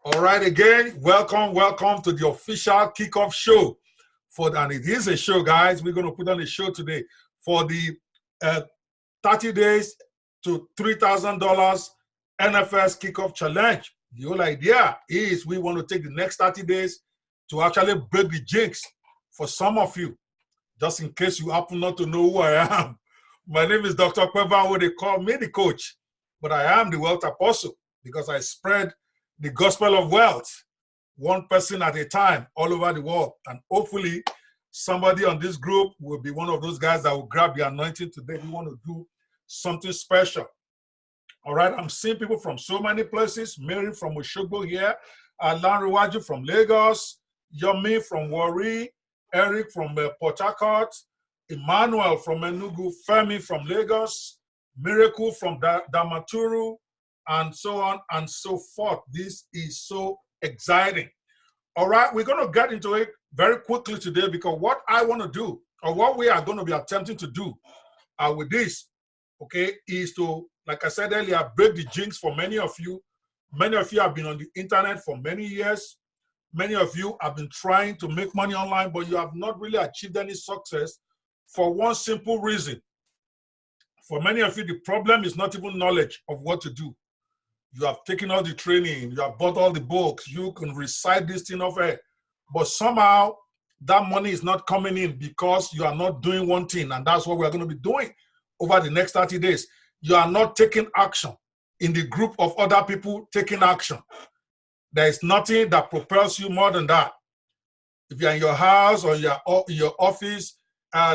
All right, again, welcome to the official kickoff show. And it is a show, guys. We're going to put on a show today for the 30 days to $3,000 NFS kickoff challenge. The whole idea is we want to take the next 30 days to actually break the jinx for some of you. Just in case you happen not to know who I am. My name is Dr. Kweba, who they call me the coach, but I am the wealth apostle because I spread the gospel of wealth, one person at a time, all over the world. And hopefully, somebody on this group will be one of those guys that will grab the anointing today. We want to do something special. All right, I'm seeing people from so many places. Mary from Oshogbo here, Lanriwaju from Lagos, Yomi from Warri, Eric from Port Harcourt, Emmanuel from Enugu, Femi from Lagos, Miracle from Damaturu, and so on and so forth. This is so exciting. All right, we're going to get into it very quickly today because what I want to do, or what we are going to be attempting to do with this, okay, is to, like I said earlier, break the jinx for many of you. Many of you have been on the internet for many years. Many of you have been trying to make money online, but you have not really achieved any success for one simple reason. For many of you, the problem is not even knowledge of what to do. You have taken all the training, you have bought all the books, you can recite this thing off air, but somehow that money is not coming in because you are not doing one thing, and that's what we are going to be doing over the next 30 days. You are not taking action in the group of other people taking action. There is nothing that propels you more than that. If you're in your house or in your office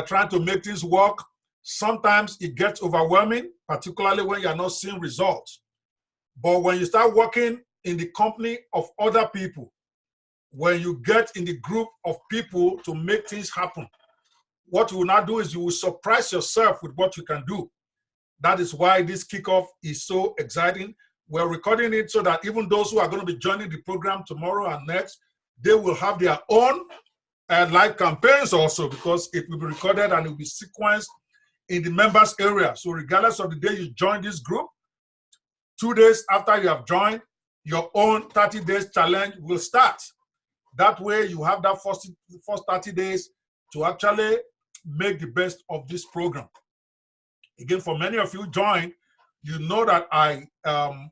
trying to make things work, sometimes it gets overwhelming, particularly when you're not seeing results. But when you start working in the company of other people, when you get in the group of people to make things happen, what you will now do is you will surprise yourself with what you can do. That is why this kickoff is so exciting. We're recording it so that even those who are going to be joining the program tomorrow and next, they will have their own live campaigns also, because it will be recorded and it will be sequenced in the members area. So regardless of the day you join this group, 2 days after you have joined, your own 30 days challenge will start. That way you have that first 30 days to actually make the best of this program. Again, for many of you joined, you know that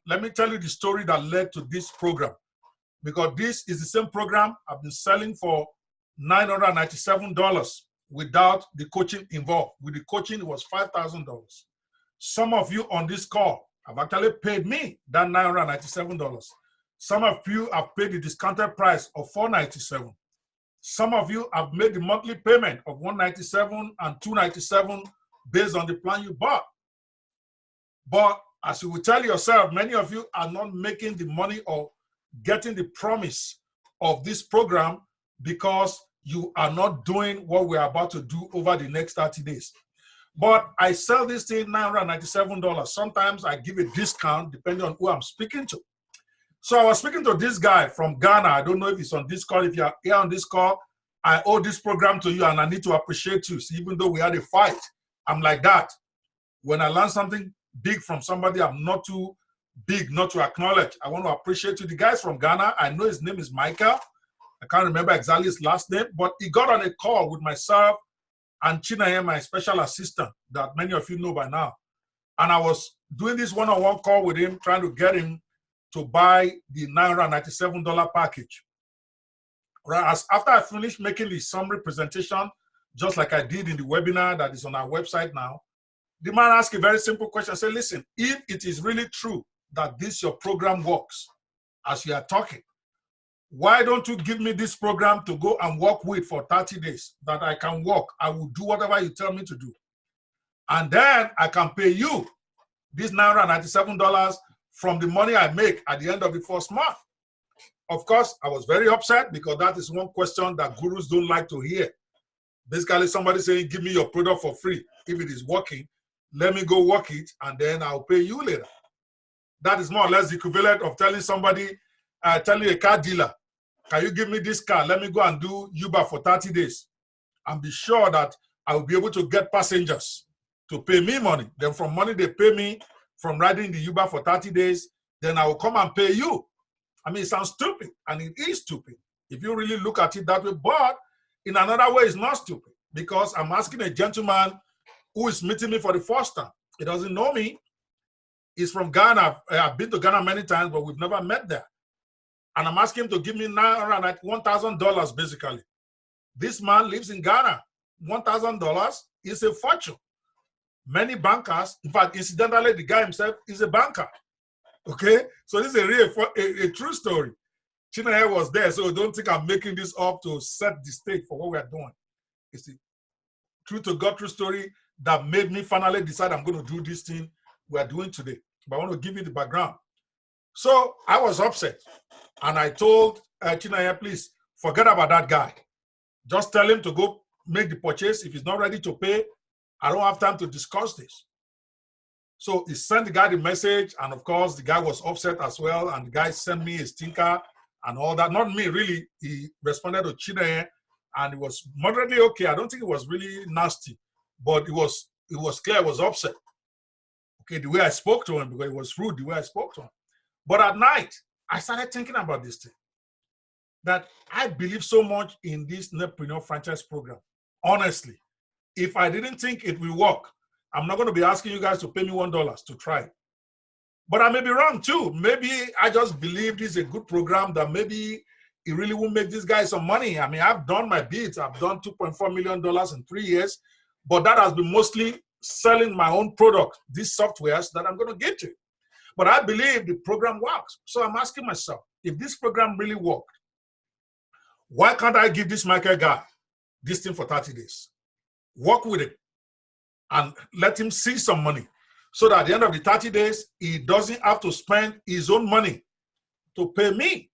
let me tell you the story that led to this program, because this is the same program I've been selling for $997 without the coaching involved. With the coaching, it was $5,000. Some of you on this call have actually paid me that $997. Some of you have paid the discounted price of $497. Some of you have made the monthly payment of $197 and $297 based on the plan you bought. But as you will tell yourself, many of you are not making the money or getting the promise of this program because you are not doing what we're about to do over the next 30 days. But I sell this thing $997. Sometimes I give a discount depending on who I'm speaking to. So I was speaking to this guy from Ghana. I don't know if he's on this call. If you're here on this call, I owe this program to you and I need to appreciate you. So even though we had a fight, I'm like that. When I learn something big from somebody, I'm not too big not to acknowledge. I want to appreciate you. The guy's from Ghana. I know his name is Michael. I can't remember exactly his last name, but he got on a call with myself and Chinaye, my special assistant that many of you know by now. And I was doing this one-on-one call with him, trying to get him to buy the $997 package. Right, after I finished making the summary presentation, just like I did in the webinar that is on our website now, the man asked a very simple question. I said, listen, if it is really true that your program works as you are talking, why don't you give me this program to go and work with for 30 days that I can work? I will do whatever you tell me to do. And then I can pay you this $997 from the money I make at the end of the first month. Of course, I was very upset because that is one question that gurus don't like to hear. Basically, somebody saying, give me your product for free. If it is working, let me go work it and then I'll pay you later. That is more or less the equivalent of telling somebody, telling a car dealer, can you give me this car? Let me go and do Uber for 30 days and be sure that I will be able to get passengers to pay me money. Then from money they pay me from riding the Uber for 30 days, then I will come and pay you I mean, it sounds stupid, and it is stupid if you really look at it that way. But in another way, it's not stupid, because I'm asking a gentleman who is meeting me for the first time. He doesn't know me. He's from Ghana. I've been to Ghana many times, but we've never met there. And I'm asking him to give me $1,000 basically. This man lives in Ghana. $1,000 is a fortune. Many bankers, in fact, incidentally, the guy himself is a banker. Okay, so this is a true story. Chinaya was there, so don't think I'm making this up to set the stage for what we are doing. It's a true to God true story that made me finally decide I'm going to do this thing we are doing today. But I want to give you the background. So I was upset, and I told Chinaya, please forget about that guy. Just tell him to go make the purchase. If he's not ready to pay, I don't have time to discuss this. So he sent the guy the message, and of course, the guy was upset as well, and the guy sent me a stinker and all that. Not me, really. He responded to Chinaya, and it was moderately okay. I don't think it was really nasty, but it was clear I was upset. Okay, the way I spoke to him, because it was rude the way I spoke to him. But at night, I started thinking about this thing, that I believe so much in this Netpreneur franchise program. Honestly, if I didn't think it will work, I'm not going to be asking you guys to pay me $1 to try it. But I may be wrong too. Maybe I just believe this is a good program, that maybe it really will make this guy some money. I mean, I've done my bits. I've done $2.4 million in 3 years, but that has been mostly selling my own product, these softwares that I'm going to get to. But I believe the program works. So I'm asking myself, if this program really worked, why can't I give this Michael guy this thing for 30 days? Work with it and let him see some money, so that at the end of the 30 days, he doesn't have to spend his own money to pay me.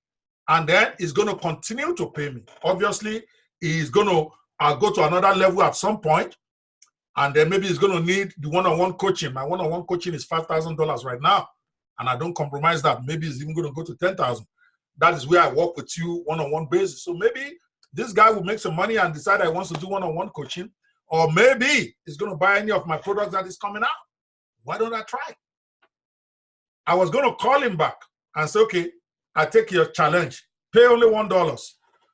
And then he's going to continue to pay me. Obviously, he's going to go to another level at some point, and then maybe he's going to need the one-on-one coaching. My one-on-one coaching is $5,000 right now, and I don't compromise that. Maybe it's even going to go to $10,000. That is where I work with you one-on-one basis. So maybe this guy will make some money and decide he wants to do one-on-one coaching, or maybe he's going to buy any of my products that is coming out. Why don't I try? I was going to call him back and say, okay, I take your challenge. Pay only $1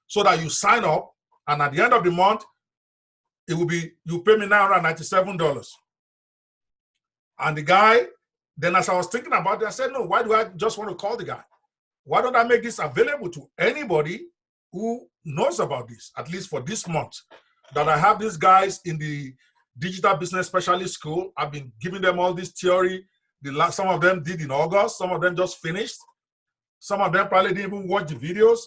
so that you sign up, and at the end of the month, it will be, you pay me $997. And the guy, then as I was thinking about it, I said, no, why do I just want to call the guy? Why don't I make this available to anybody who knows about this, at least for this month, that I have these guys in the Digital Business Specialist School. I've been giving them all this theory. Some of them did in August. Some of them just finished. Some of them probably didn't even watch the videos.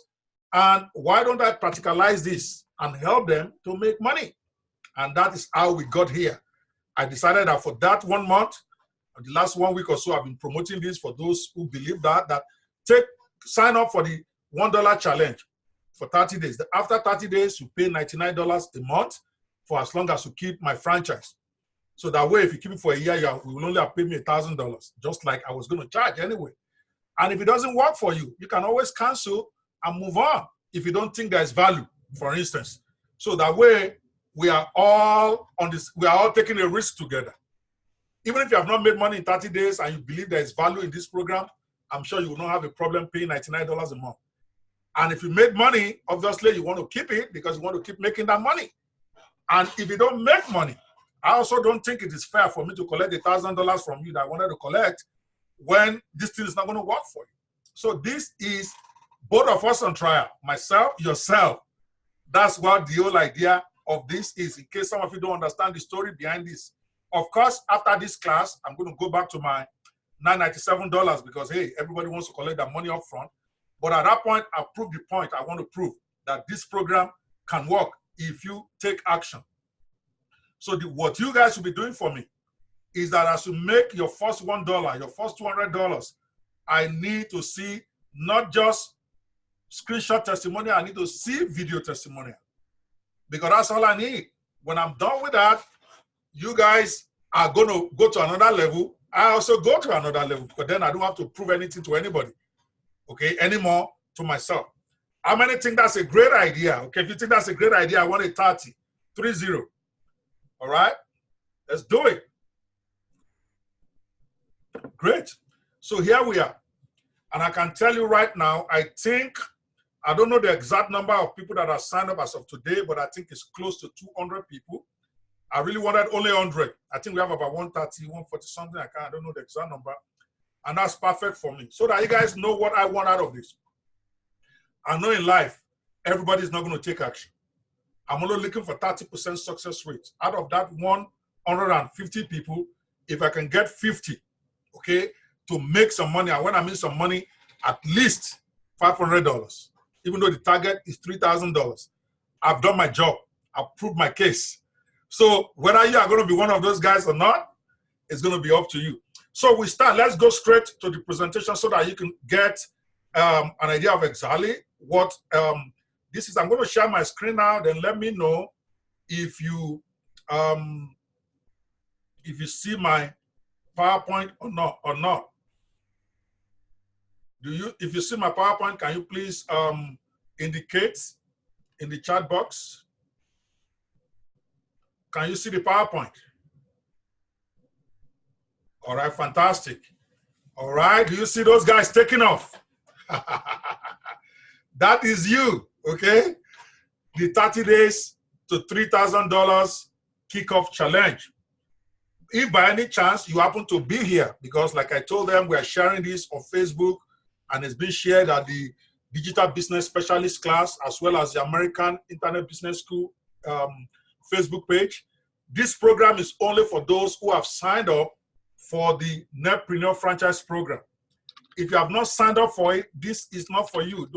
And why don't I practicalize this and help them to make money? And that is how we got here. I decided that for that 1 month, the last 1 week or so, I've been promoting this for those who believe that sign up for the $1 challenge for 30 days. After 30 days, you pay $99 a month for as long as you keep my franchise. So that way, if you keep it for a year, you will only have paid me $1,000, just like I was going to charge anyway. And if it doesn't work for you, you can always cancel and move on if you don't think there's value, for instance. So that way, we are all on this, we are all taking a risk together. Even if you have not made money in 30 days and you believe there is value in this program, I'm sure you will not have a problem paying $99 a month. And if you made money, obviously you want to keep it because you want to keep making that money. And if you don't make money, I also don't think it is fair for me to collect $1,000 from you that I wanted to collect when this thing is not going to work for you. So this is both of us on trial, myself, yourself. That's what the whole idea of this is, in case some of you don't understand the story behind this. Of course, after this class, I'm going to go back to my $997 because, hey, everybody wants to collect that money up front. But at that point, I proved the point I want to prove, that this program can work if you take action. So what you guys will be doing for me is that as you make your first $1, your first $200, I need to see not just screenshot testimonial, I need to see video testimonial. Because that's all I need. When I'm done with that, you guys are going to go to another level. I also go to another level, because then I don't have to prove anything to anybody, okay, anymore to myself. How many think that's a great idea? Okay, if you think that's a great idea, I want a 30. All right, let's do it. Great. So here we are. And I can tell you right now, I don't know the exact number of people that are signed up as of today, but I think it's close to 200 people. I really wanted only 100. I think we have about 130, 140 something. I don't know the exact number. And that's perfect for me. So that you guys know what I want out of this. I know in life, everybody's not going to take action. I'm only looking for 30% success rate. Out of that 150 people, if I can get 50, okay, to make some money, and when I mean some money, at least $500, even though the target is $3,000. I've done my job. I've proved my case. So whether you are going to be one of those guys or not, it's going to be up to you. So we start. Let's go straight to the presentation so that you can get an idea of exactly what this is. I'm going to share my screen now. Then let me know if you see my PowerPoint or not. If you see my PowerPoint, can you please indicate in the chat box? Can you see the PowerPoint? All right, fantastic. All right, do you see those guys taking off? That is you, okay? The 30 days to $3,000 kickoff challenge. If by any chance you happen to be here, because like I told them, we are sharing this on Facebook, and it's been shared at the Digital Business Specialist class, as well as the American Internet Business School Facebook page. This program is only for those who have signed up for the Netpreneur Franchise Program. If you have not signed up for it, this is not for you.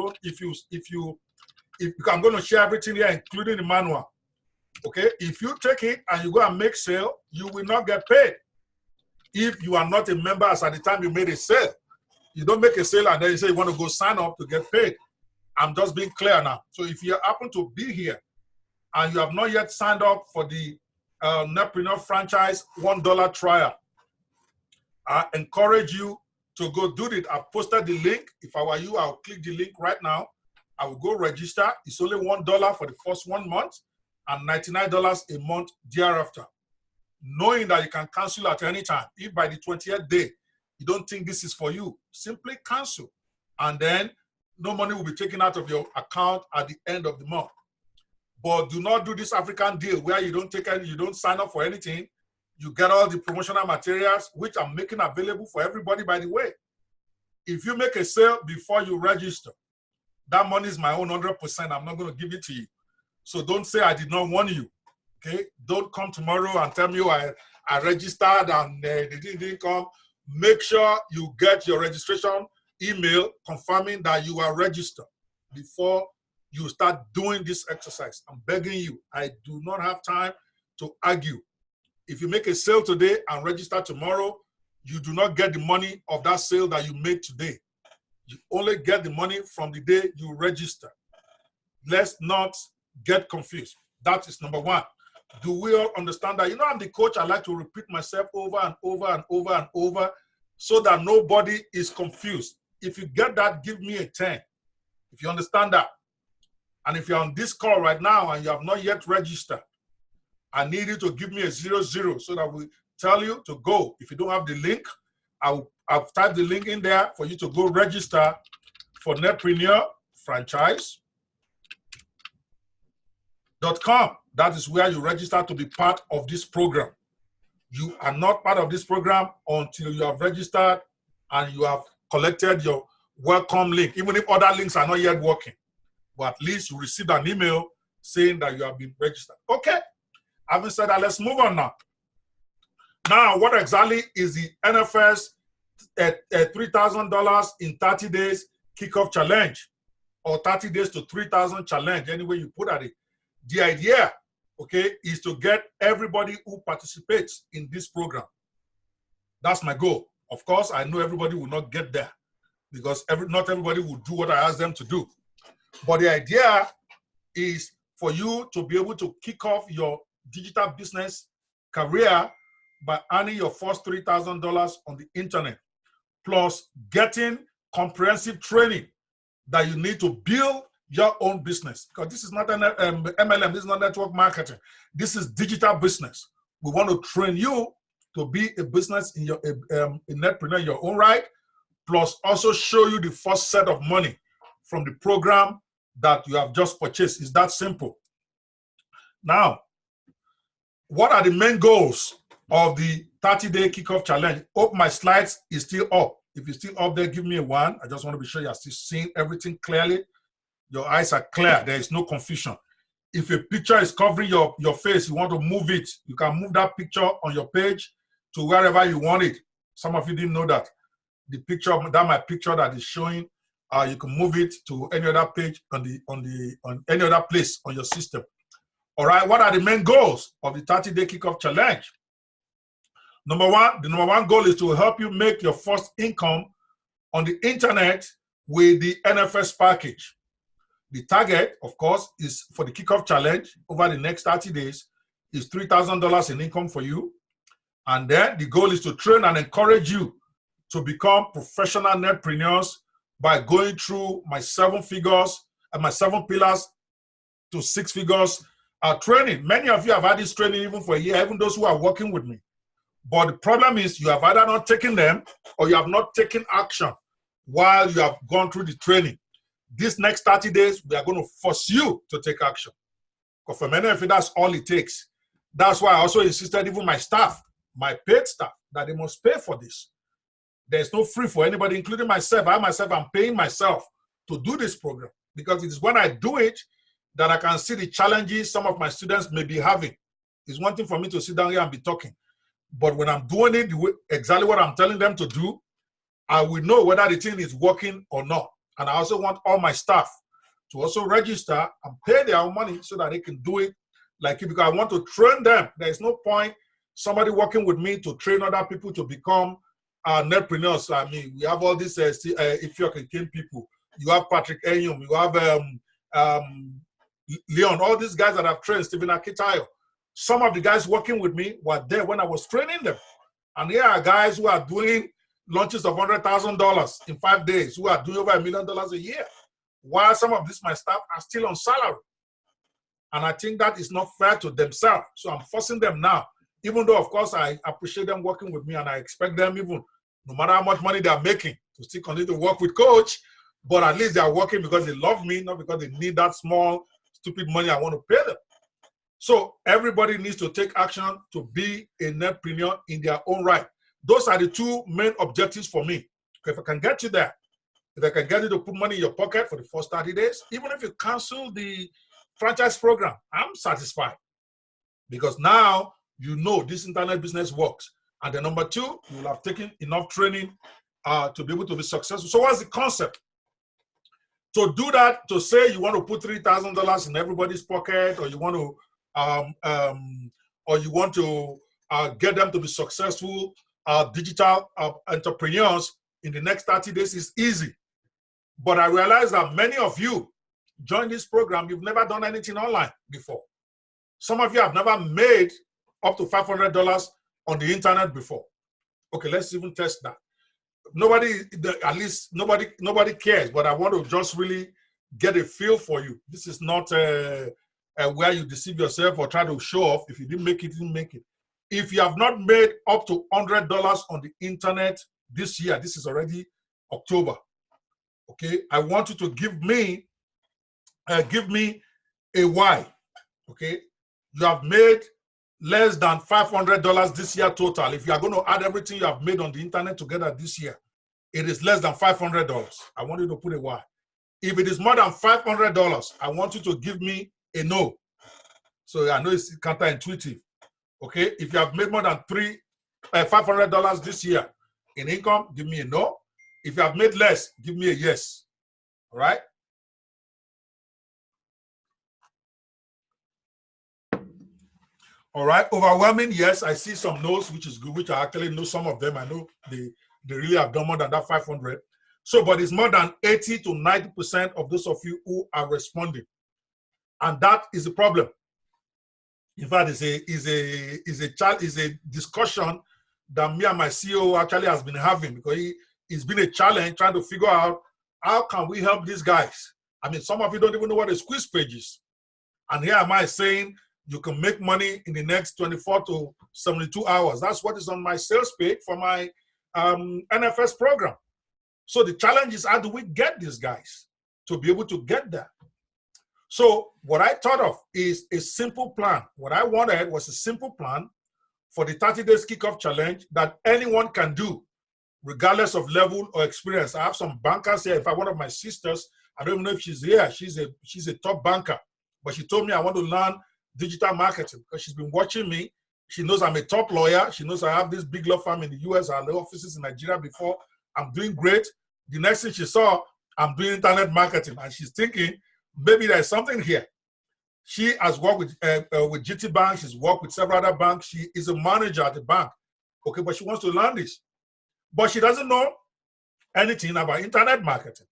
I'm going to share everything here, including the manual. Okay, if you take it and you go and make sale, you will not get paid. If you are not a member as at the time you made a sale, you don't make a sale and then you say you want to go sign up to get paid. I'm just being clear now. So if you happen to be here and you have not yet signed up for the Netpreneur Franchise $1 trial, I encourage you to go do it. I've posted the link. If I were you, I'll click the link right now. I will go register. It's only $1 for the first 1 month and $99 a month thereafter. Knowing that you can cancel at any time. If by the 20th day, you don't think this is for you, simply cancel. And then no money will be taken out of your account at the end of the month. But do not do this African deal where you don't sign up for anything. You get all the promotional materials, which I'm making available for everybody, by the way. If you make a sale before you register, that money is my own 100%. I'm not going to give it to you. So don't say I did not warn you. Okay? Don't come tomorrow and tell me I registered and they didn't come. Make sure you get your registration email confirming that you are registered before you start doing this exercise. I'm begging you. I do not have time to argue. If you make a sale today and register tomorrow, you do not get the money of that sale that you made today. You only get the money from the day you register. Let's not get confused. That is number one. Do we all understand that? You know, I'm the coach. I like to repeat myself over and over and over and over so that nobody is confused. If you get that, give me a 10. If you understand that. And if you're on this call right now and you have not yet registered, I need you to give me a 00 so that we tell you to go. If you don't have the link, I've typed the link in there for you to go register for Netpreneur Franchise.com. That is where you register to be part of this program. You are not part of this program until you have registered and you have collected your welcome link, even if other links are not yet working. But at least you received an email saying that you have been registered. Okay. Having said that, let's move on now. Now, what exactly is the NFS $3,000 in 30 days kickoff challenge, or 30 days to 3,000 challenge, any way you put at it? The idea, okay, is to get everybody who participates in this program. That's my goal. Of course, I know everybody will not get there because not everybody will do what I ask them to do. But the idea is for you to be able to kick off your digital business career by earning your first $3,000 on the internet, plus getting comprehensive training that you need to build your own business. Because this is not an MLM, this is not network marketing. This is digital business. We want to train you to be a business in Netpreneur in your own right, plus also show you the first set of money from the program that you have just purchased. It's that simple. Now, what are the main goals of the 30-day kickoff challenge? Hope my slides is still up. If you're still up there, give me a 1. I just want to be sure you're still seeing everything clearly. Your eyes are clear. There is no confusion. If a picture is covering your face, you want to move it, you can move that picture on your page to wherever you want it. Some of you didn't know that. The picture, my picture that is showing, you can move it to any other page on any other place on your system. All right, what are the main goals of the 30-day kickoff challenge? The number one goal is to help you make your first income on the internet with the NFS package. The target, of course, is for the kickoff challenge over the next 30 days is $3,000 in income for you. And then the goal is to train and encourage you to become professional netpreneurs by going through my 7 figures and my 7 pillars to 6 figures training. Many of you have had this training even for a year, even those who are working with me. But the problem is you have either not taken them or you have not taken action while you have gone through the training. This next 30 days, we are going to force you to take action. Because for many of you, that's all it takes. That's why I also insisted, even my staff, my paid staff, that they must pay for this. There's no free for anybody, including myself. I myself am paying myself to do this program because it is when I do it that I can see the challenges some of my students may be having. It's one thing for me to sit down here and be talking. But when I'm doing it exactly what I'm telling them to do, I will know whether the thing is working or not. And I also want all my staff to also register and pay their own money so that they can do it like it, because I want to train them. There is no point somebody working with me to train other people to become netpreneurs. I mean, we have all these if you can people. You have Patrick Enyum, you have Leon, all these guys that I've trained, Stephen Akitayo. Some of the guys working with me were there when I was training them. And here are guys who are doing launches of $100,000 in 5 days, who are doing over $1 million a year, while some of my staff are still on salary. And I think that is not fair to themselves. So I'm forcing them now, even though, of course, I appreciate them working with me and I expect them, even no matter how much money they are making, to still continue to work with Coach. But at least they are working because they love me, not because they need that small, stupid money I want to pay them. So everybody needs to take action to be a netpreneur in their own right. Those are the 2 main objectives for me. If I can get you there, if I can get you to put money in your pocket for the first 30 days, even if you cancel the franchise program, I'm satisfied. Because now you know this internet business works. And the number 2, you will have taken enough training to be able to be successful. So what's the concept? To do that, to say you want to put $3,000 in everybody's pocket, or you want to get them to be successful digital entrepreneurs in the next 30 days is easy. But I realize that many of you join this program, you've never done anything online before. Some of you have never made up to $500 on the internet before. Okay, let's even test that. At least nobody cares, but I want to just really get a feel for you. This is not where you deceive yourself or try to show off. If you didn't make it, you didn't make it. If you have not made up to $100 on the internet this year, this is already October, okay? I want you to give me a why, okay? You have made less than $500 this year total. If you are going to add everything you have made on the internet together this year, it is less than $500. I want you to put a why. If it is more than $500, I want you to give me a no. So I know it's counterintuitive. Okay, if you have made more than $500 this year in income, give me a no. If you have made less, give me a yes. All right. All right. Overwhelming yes. I see some no's, which is good. Which I actually know some of them. I know they really have done more than that 500. So, but it's more than 80 to 90% of those of you who are responding, and that is the problem. In fact, is a discussion that me and my CEO actually has been having, because it's been a challenge trying to figure out how can we help these guys. I mean, some of you don't even know what a squeeze page is, and here am I saying you can make money in the next 24 to 72 hours. That's what is on my sales page for my NFS program. So the challenge is, how do we get these guys to be able to get there? So what I thought of is a simple plan. What I wanted was a simple plan for the 30 days kickoff challenge that anyone can do, regardless of level or experience. I have some bankers here. In fact, one of my sisters, I don't even know if she's here. She's a top banker, but she told me I want to learn digital marketing because she's been watching me. She knows I'm a top lawyer. She knows I have this big law firm in the US. I had offices in Nigeria before. I'm doing great. The next thing she saw, I'm doing internet marketing, and she's thinking maybe there's something here. She has worked with GT Bank. She's worked with several other banks. She is a manager at the bank. Okay, but she wants to learn this. But she doesn't know anything about internet marketing.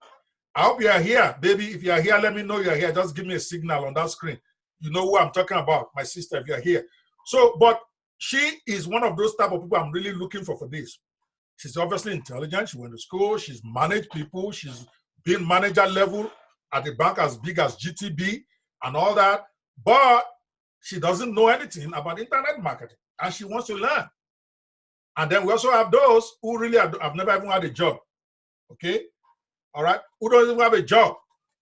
I hope you are here, baby. If you are here, let me know you are here. Just give me a signal on that screen. You know who I'm talking about, my sister, if you are here. So, but she is one of those type of people I'm really looking for this. She's obviously intelligent. She went to school. She's managed people. She's been manager level at the bank as big as GTB and all that. But she doesn't know anything about internet marketing, and she wants to learn. And then we also have those who really have never even had a job, okay? All right, who don't even have a job,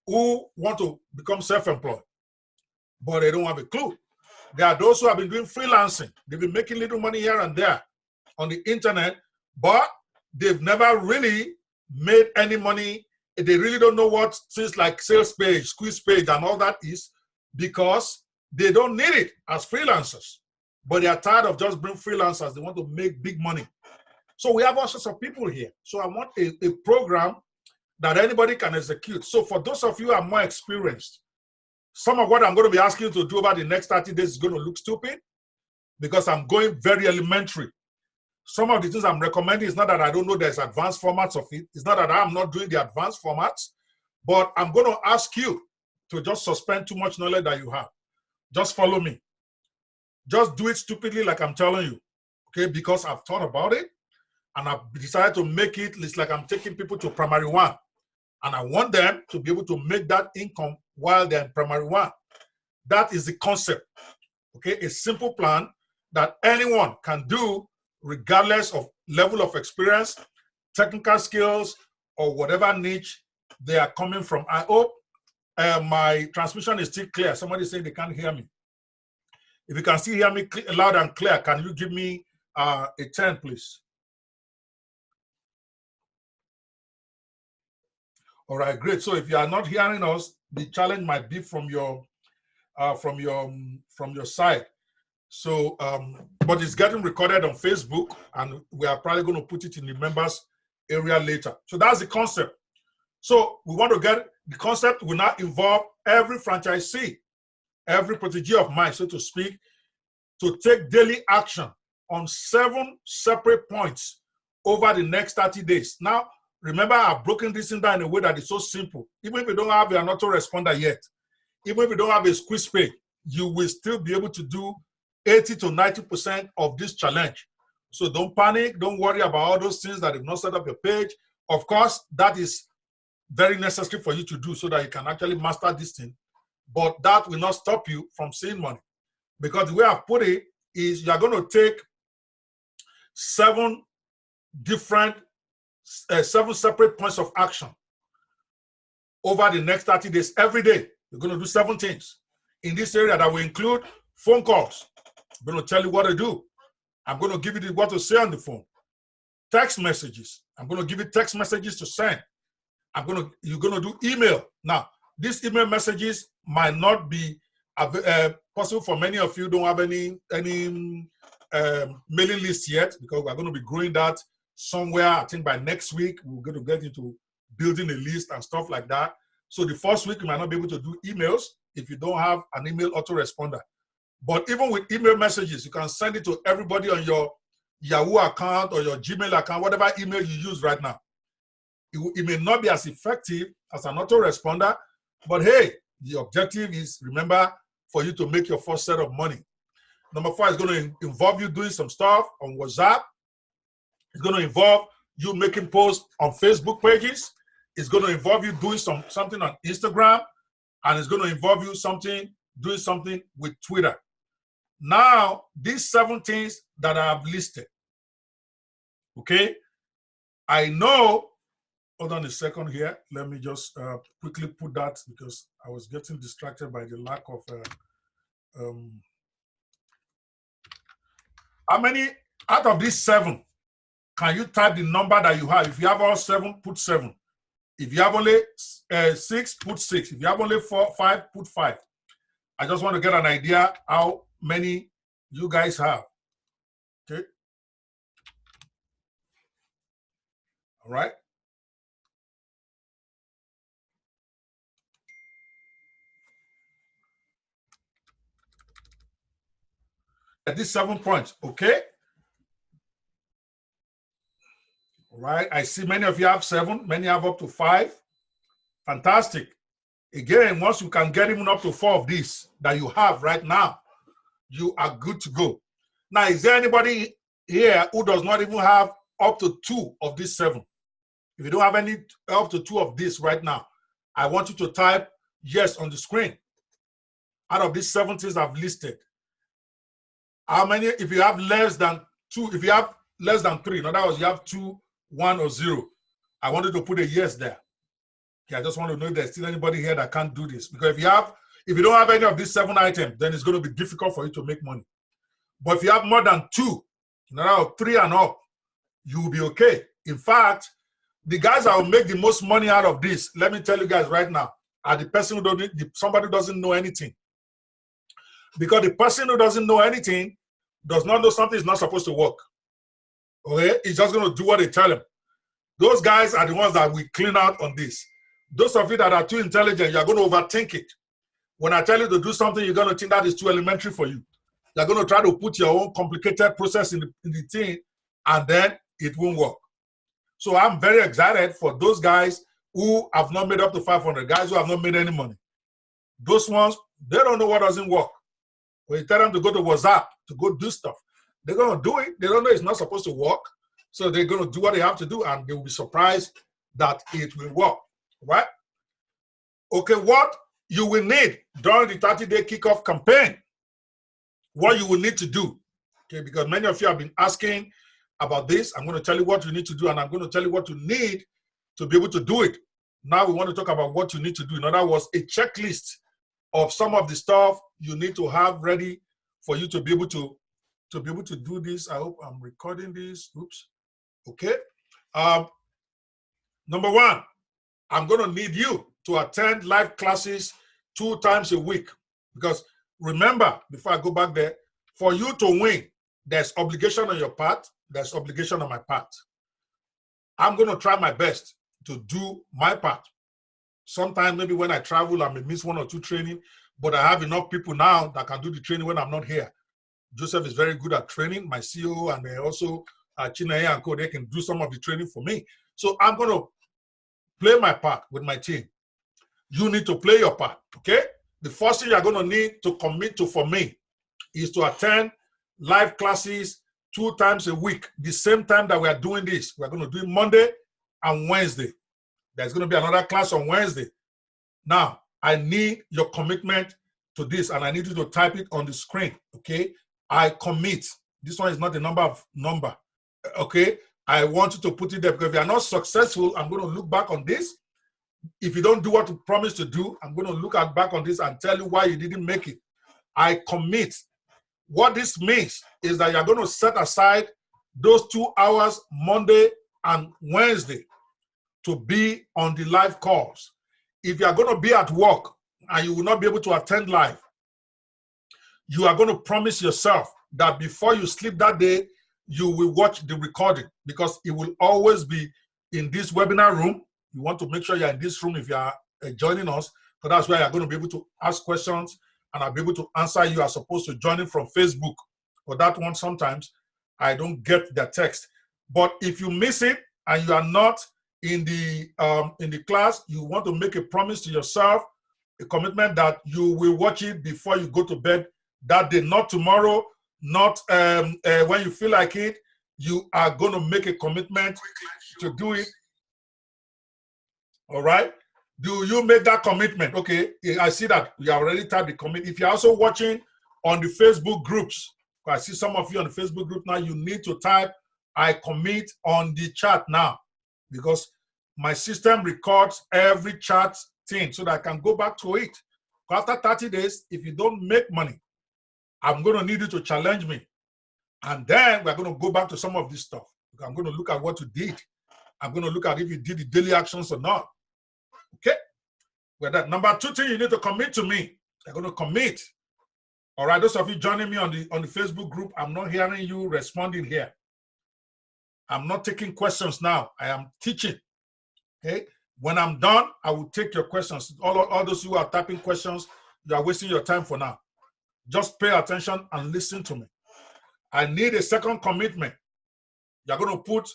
who want to become self-employed, but they don't have a clue. There are those who have been doing freelancing. They've been making little money here and there on the internet, but they've never really made any money. They really don't know what things like sales page, squeeze page, and all that is, because they don't need it as freelancers. But they are tired of just being freelancers. They want to make big money. So we have all sorts of people here. So I want a program that anybody can execute. So for those of you who are more experienced, some of what I'm going to be asking you to do over the next 30 days is going to look stupid because I'm going very elementary. Some of the things I'm recommending is not that I don't know there's advanced formats of it. It's not that I'm not doing the advanced formats, but I'm going to ask you to just suspend too much knowledge that you have. Just follow me. Just do it stupidly like I'm telling you, okay? Because I've thought about it, and I've decided to make it like I'm taking people to primary one. And I want them to be able to make that income while they're in primary one. That is the concept, okay? A simple plan that anyone can do regardless of level of experience, technical skills, or whatever niche they are coming from. I hope my transmission is still clear. Somebody saying they can't hear me. If you can still hear me loud and clear, can you give me a 10, please? All right, great. So if you are not hearing us, the challenge might be from your side. So, but it's getting recorded on Facebook, and we are probably going to put it in the members area later. So that's the concept. So we want to get the concept will now involve every franchisee, every protégé of mine, so to speak, to take daily action on 7 separate points over the next 30 days. Now, remember, I've broken this down in a way that is so simple. Even if you don't have an autoresponder yet, even if you don't have a squeeze page, you will still be able to do 80 to 90% of this challenge. So don't panic. Don't worry about all those things that have not set up your page. Of course, that is very necessary for you to do so that you can actually master this thing. But that will not stop you from seeing money. Because the way I've put it is you're going to take 7 separate points of action over the next 30 days. Every day, you're going to do 7 things in this area that will include phone calls. I'm going to tell you what to do. I'm going to give you what to say on the phone. Text messages. I'm going to give you text messages to send. You're going to do email. Now, these email messages might not be possible for many of you. Don't have any mailing list yet, because we're going to be growing that somewhere. I think by next week we're going to get into building a list and stuff like that. So the first week you might not be able to do emails if you don't have an email autoresponder. But even with email messages, you can send it to everybody on your Yahoo account or your Gmail account, whatever email you use right now. It may not be as effective as an autoresponder, but hey, the objective is, remember, for you to make your first set of money. Number 4 is going to involve you doing some stuff on WhatsApp. It's going to involve you making posts on Facebook pages. It's going to involve you doing something on Instagram. And it's going to involve you doing something with Twitter. Now, these 7 things that I have listed, okay, I know hold on a second here. Let me just quickly put that because I was getting distracted by the lack of. How many out of these 7 can you type the number that you have? If you have all 7, put 7. If you have only 6, put 6. If you have only 4, 5, put 5. I just want to get an idea how many you guys have. Okay. All right. At these 7 points. Okay. All right. I see many of you have 7. Many have up to 5. Fantastic. Again, once you can get even up to 4 of these that you have right now, you are good to go. Now, is there anybody here who does not even have up to 2 of these 7? If you don't have any up to 2 of this right now, I want you to type yes on the screen. Out of these 7 things I've listed, how many, if you have less than 2, if you have less than 3, in other words, you have 2, 1, or 0, I want you to put a yes there. Okay, I just want to know if there's still anybody here that can't do this. Because if you don't have any of these 7 items, then it's going to be difficult for you to make money. But if you have more than 2, in other words, 3 and up, you will be okay. In fact, the guys that will make the most money out of this, let me tell you guys right now, are the person who somebody who doesn't know anything. Because the person who doesn't know anything does not know something is not supposed to work. Okay? He's just going to do what they tell him. Those guys are the ones that we clean out on this. Those of you that are too intelligent, you're going to overthink it. When I tell you to do something, you're going to think that is too elementary for you. You're going to try to put your own complicated process in the thing, and then it won't work. So I'm very excited for those guys who have not made up to 500, guys who have not made any money. Those ones, they don't know what doesn't work. When you tell them to go to WhatsApp, to go do stuff, they're going to do it. They don't know it's not supposed to work. So they're going to do what they have to do, and they will be surprised that it will work. Right? Okay, what you will need during the 30-day kickoff campaign, what you will need to do, okay, because many of you have been asking about this. I'm going to tell you what you need to do, and I'm going to tell you what you need to be able to do it. Now we want to talk about what you need to do. In other words, a checklist of some of the stuff you need to have ready for you to be able to do this. I hope I'm recording this. Oops. Okay. Number 1, I'm going to need you to attend live classes 2 times a week. Because remember, before I go back there, for you to win, there's obligation on your part. There's obligation on my part. I'm going to try my best to do my part. Sometimes maybe when I travel, I may miss 1 or 2 training, but I have enough people now that can do the training when I'm not here. Joseph is very good at training, my CEO, and also Chineye and Co, they can do some of the training for me. So I'm going to play my part with my team. You need to play your part, okay? The first thing you're going to need to commit to for me is to attend live classes 2 times a week, the same time that we are doing this. We're going to do it Monday and Wednesday. There's going to be another class on Wednesday. Now, I need your commitment to this, and I need you to type it on the screen, okay? I commit. This one is not the number, okay? I want you to put it there, because if you are not successful, I'm going to look back on this. If you don't do what you promised to do, I'm going to look back on this and tell you why you didn't make it. I commit. What this means is that you're going to set aside those 2 hours, Monday and Wednesday, to be on the live calls. If you are going to be at work and you will not be able to attend live, you are going to promise yourself that before you sleep that day, you will watch the recording, because it will always be in this webinar room. You want to make sure you're in this room if you are joining us, because that's where you're going to be able to ask questions, and I'll be able to answer you as opposed to joining from Facebook. For that one, sometimes I don't get the text. But if you miss it and you are not in the class, you want to make a promise to yourself, a commitment that you will watch it before you go to bed that day, not tomorrow, not when you feel like it. You are going to make a commitment to do it. All right? Do you make that commitment? Okay, I see that you already typed the commit. If you're also watching on the Facebook groups, I see some of you on the Facebook group now, you need to type I commit on the chat now, because my system records every chat thing so that I can go back to it. After 30 days, if you don't make money, I'm going to need you to challenge me. And then we're going to go back to some of this stuff. I'm going to look at what you did. I'm going to look at if you did the daily actions or not. Okay? Well, that number 2 thing, you need to commit to me. You're going to commit. All right, those of you joining me on the Facebook group, I'm not hearing you responding here. I'm not taking questions now. I am teaching. Okay? When I'm done, I will take your questions. All those who are typing questions, you are wasting your time for now. Just pay attention and listen to me. I need a second commitment. You're going to put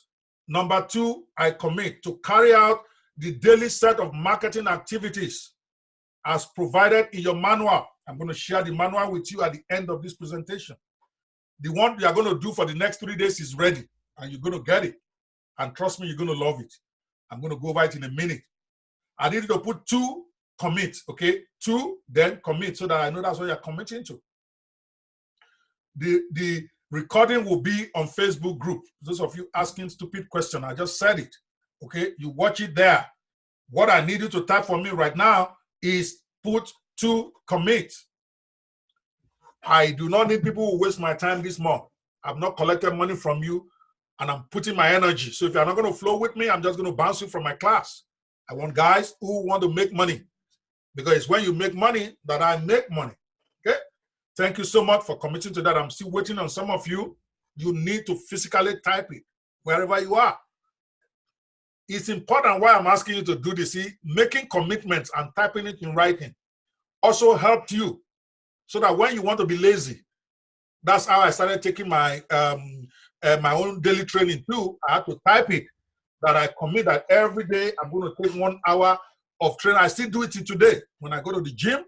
number 2, I commit to carry out the daily set of marketing activities as provided in your manual. I'm going to share the manual with you at the end of this presentation. The one you are going to do for the next 3 days is ready, and you're going to get it. And trust me, you're going to love it. I'm going to go over it in a minute. I need you to put 2, commit, okay? 2, then commit, so that I know that's what you're committing to. The recording will be on Facebook group. Those of you asking stupid questions, I just said it, okay? You watch it there. What I need you to type for me right now is put 2, commit. I do not need people who waste my time this month. I've not collected money from you, and I'm putting my energy. So if you're not going to flow with me, I'm just going to bounce you from my class. I want guys who want to make money, because it's when you make money that I make money. Okay? Thank you so much for committing to that. I'm still waiting on some of you. You need to physically type it wherever you are. It's important why I'm asking you to do this. See, making commitments and typing it in writing also helped you, so that when you want to be lazy, that's how I started taking my my own daily training too. I had to type it, that I commit that every day I'm going to take 1 hour of training. I still do it today. When I go to the gym,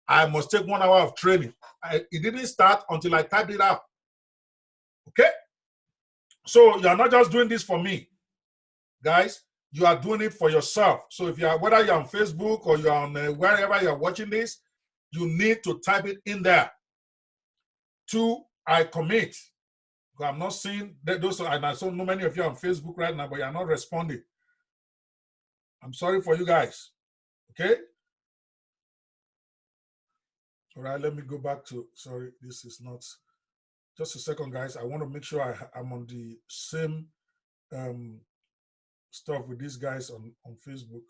I must take 1 hour of training. It didn't start until I typed it out. Okay? So you're not just doing this for me, guys. You are doing it for yourself. So if you are, whether you're on Facebook or you're on wherever you're watching this, you need to type it in there. 2, I commit. I'm not seeing those, and I saw so many of you on Facebook right now, but you're not responding. I'm sorry for you guys. Okay? All right, let me go back to, sorry, this is not, just a second, guys. I want to make sure I'm on the same stuff with these guys on Facebook.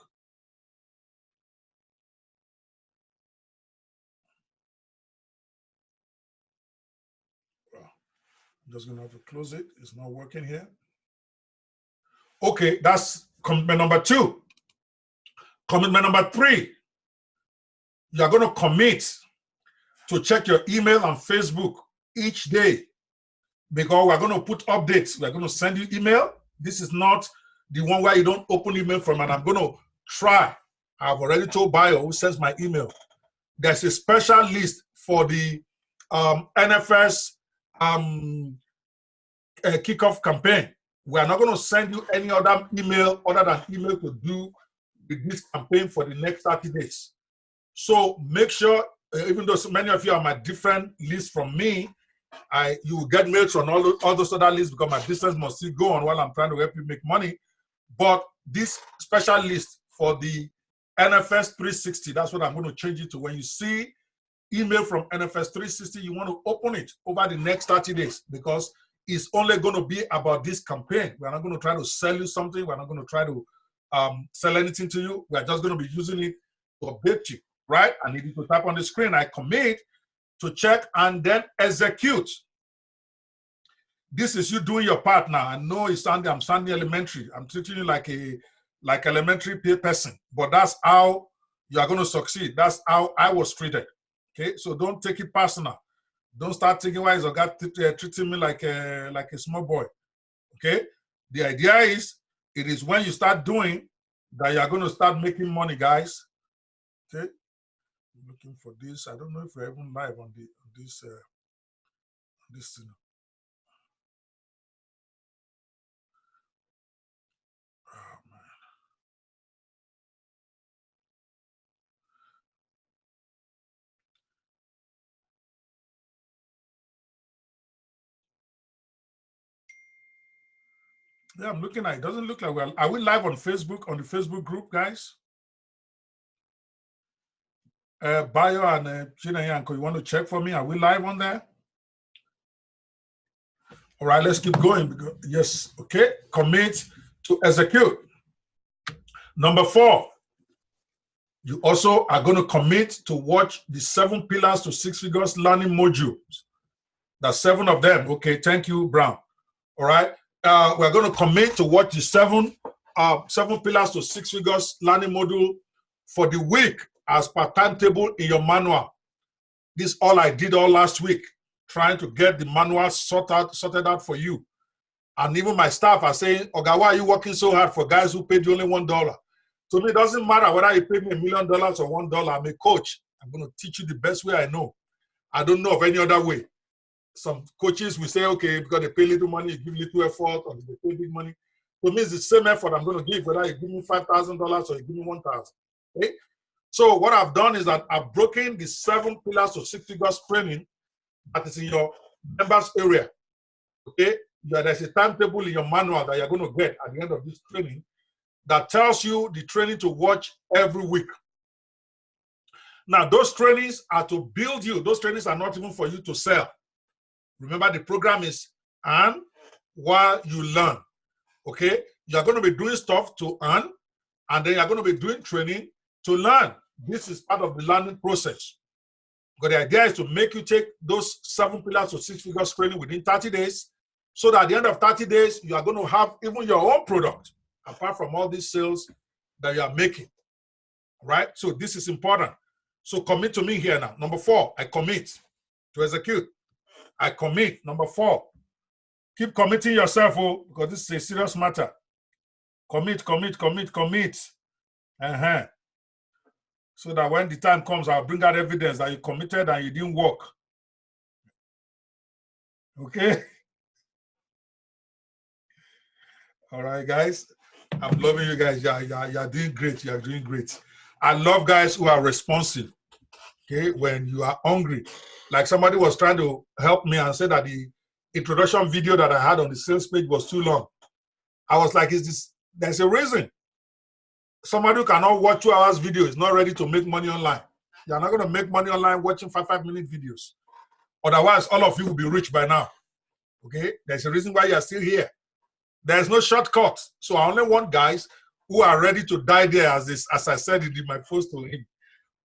I'm just going to have to close it. It's not working here. Okay, that's commitment number 2. Commitment number 3, you're going to commit to check your email and Facebook each day, because we're going to put updates. We're going to send you email. This is not the one where you don't open email from, and I'm going to try. I've already told Bio, who sends my email, there's a special list for the NFS kickoff campaign. We are not going to send you any other email other than email to do with this campaign for the next 30 days. So make sure, even though so many of you are my different lists from me, you will get mails on all those other lists, because my business must still go on while I'm trying to help you make money. But this special list for the NFS 360, that's what I'm going to change it to. When you see email from NFS 360, you want to open it over the next 30 days, because it's only going to be about this campaign. We're not going to try to sell you something. We're not going to try to sell anything to you. We're just going to be using it to update you, right? I need you to type on the screen, I commit to check and then execute. This is you doing your part now. I know I'm sounding elementary. I'm treating you like elementary person, but that's how you are going to succeed. That's how I was treated. Okay, so don't take it personal. Don't start thinking, why is God treating me like a small boy? Okay, the idea is, it is when you start doing that you are going to start making money, guys. Okay, I'm looking for this. I don't know if we're even live on this thing. Oh, man. Yeah, I'm looking at it. Doesn't look like we're. Are we live on Facebook, on the Facebook group, guys? Bayo and Gina Yanko, you want to check for me? Are we live on there? All right, let's keep going. Yes, okay. Commit to execute. Number 4, you also are going to commit to watch the 7 pillars to 6 figures learning modules. There's 7 of them. Okay, thank you, Brown. All right. We're going to commit to watch the 7 pillars to 6 figures learning module for the week as per timetable in your manual. This is all I did all last week, trying to get the manual sorted out for you. And even my staff are saying, Oga, why are you working so hard for guys who paid you only $1? To me, it doesn't matter whether you pay me $1 million or $1. I'm a coach. I'm going to teach you the best way I know. I don't know of any other way. Some coaches will say, okay, because they pay little money, you give little effort, or they pay big money. To me, it's the same effort I'm going to give, whether you give me $5,000 or you give me $1,000. Okay? So what I've done is that I've broken the 7 pillars to 6 figures training that is in your members area. Okay? There's a timetable in your manual that you're going to get at the end of this training that tells you the training to watch every week. Now, those trainings are to build you. Those trainings are not even for you to sell. Remember, the program is earn while you learn. Okay? You're going to be doing stuff to earn, and then you're going to be doing training to learn. This is part of the learning process. But the idea is to make you take those 7 pillars to 6 figures training within 30 days, so that at the end of 30 days, you are going to have even your own product, apart from all these sales that you are making. Right? So this is important. So commit to me here now. Number 4, I commit to execute. I commit. Number 4, keep committing yourself, because this is a serious matter. Commit, commit, commit, commit. So that when the time comes, I'll bring out evidence that you committed and you didn't work. Okay? All right, guys. I'm loving you guys. You're doing great. You're doing great. I love guys who are responsive. Okay? When you are hungry. Like somebody was trying to help me and said that the introduction video that I had on the sales page was too long. I was like, there's a reason. Somebody who cannot watch 2 hours video is not ready to make money online. You're not going to make money online watching 5-minute videos. Otherwise, all of you will be rich by now. Okay? There's a reason why you're still here. There's no shortcut. So I only want guys who are ready to die there, as I said in my post to him.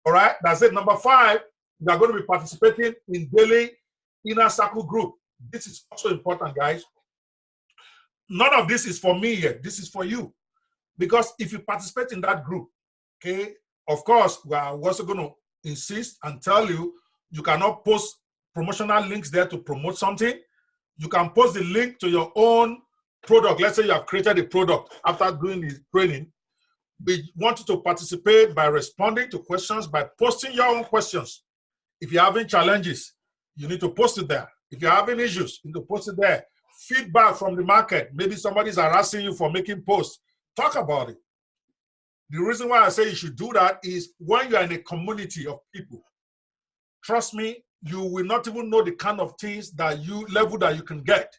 All right? That's it. Number 5, you are going to be participating in daily inner circle group. This is also important, guys. None of this is for me yet. This is for you. Because if you participate in that group, okay, of course, we are also going to insist and tell you, you cannot post promotional links there to promote something. You can post the link to your own product. Let's say you have created a product after doing the training. We want you to participate by responding to questions, by posting your own questions. If you're having challenges, you need to post it there. If you're having issues, you need to post it there. Feedback from the market. Maybe somebody's harassing you for making posts. Talk about it. The reason why I say you should do that is when you're in a community of people, trust me, you will not even know the kind of things that level that you can get.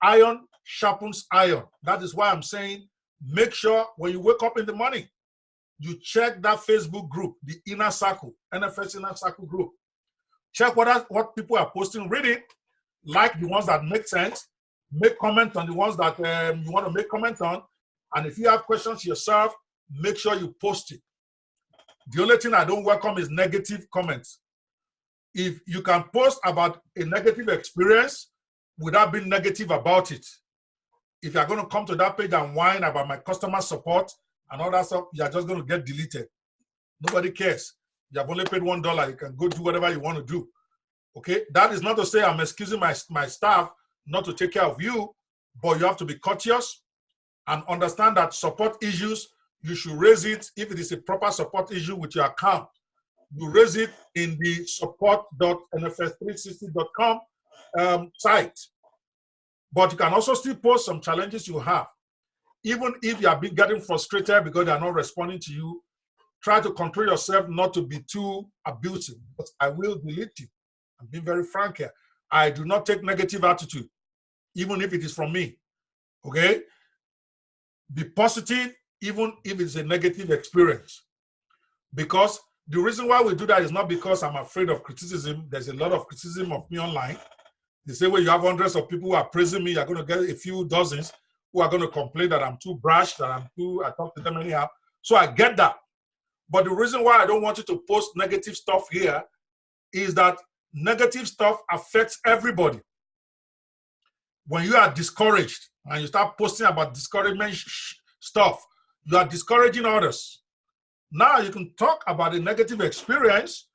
Iron sharpens iron. That is why I'm saying, make sure when you wake up in the morning, you check that Facebook group, the Inner Circle, NFS Inner Circle group. Check what people are posting, read it, like the ones that make sense, make comment on the ones that you want to make comment on. And if you have questions yourself, make sure you post it. The only thing I don't welcome is negative comments. If you can post about a negative experience without being negative about it, if you're going to come to that page and whine about my customer support and all that stuff, you're just going to get deleted. Nobody cares. You have only paid $1. You can go do whatever you want to do. Okay? That is not to say I'm excusing my staff not to take care of you, but you have to be courteous and understand that support issues, you should raise it if it is a proper support issue with your account. You raise it in the support.nfs360.com site. But you can also still post some challenges you have. Even if you have been getting frustrated because they are not responding to you, try to control yourself not to be too abusive. But I will delete you. I'm being very frank here. I do not take negative attitude, even if it is from me. Okay? Be positive, even if it's a negative experience. Because the reason why we do that is not because I'm afraid of criticism. There's a lot of criticism of me online. The same way you have hundreds of people who are praising me, you're going to get a few dozens who are going to complain that I'm too brash, that I talk to them anyhow. So I get that. But the reason why I don't want you to post negative stuff here is that negative stuff affects everybody. When you are discouraged and you start posting about discouragement stuff, you are discouraging others. Now you can talk about a negative experience,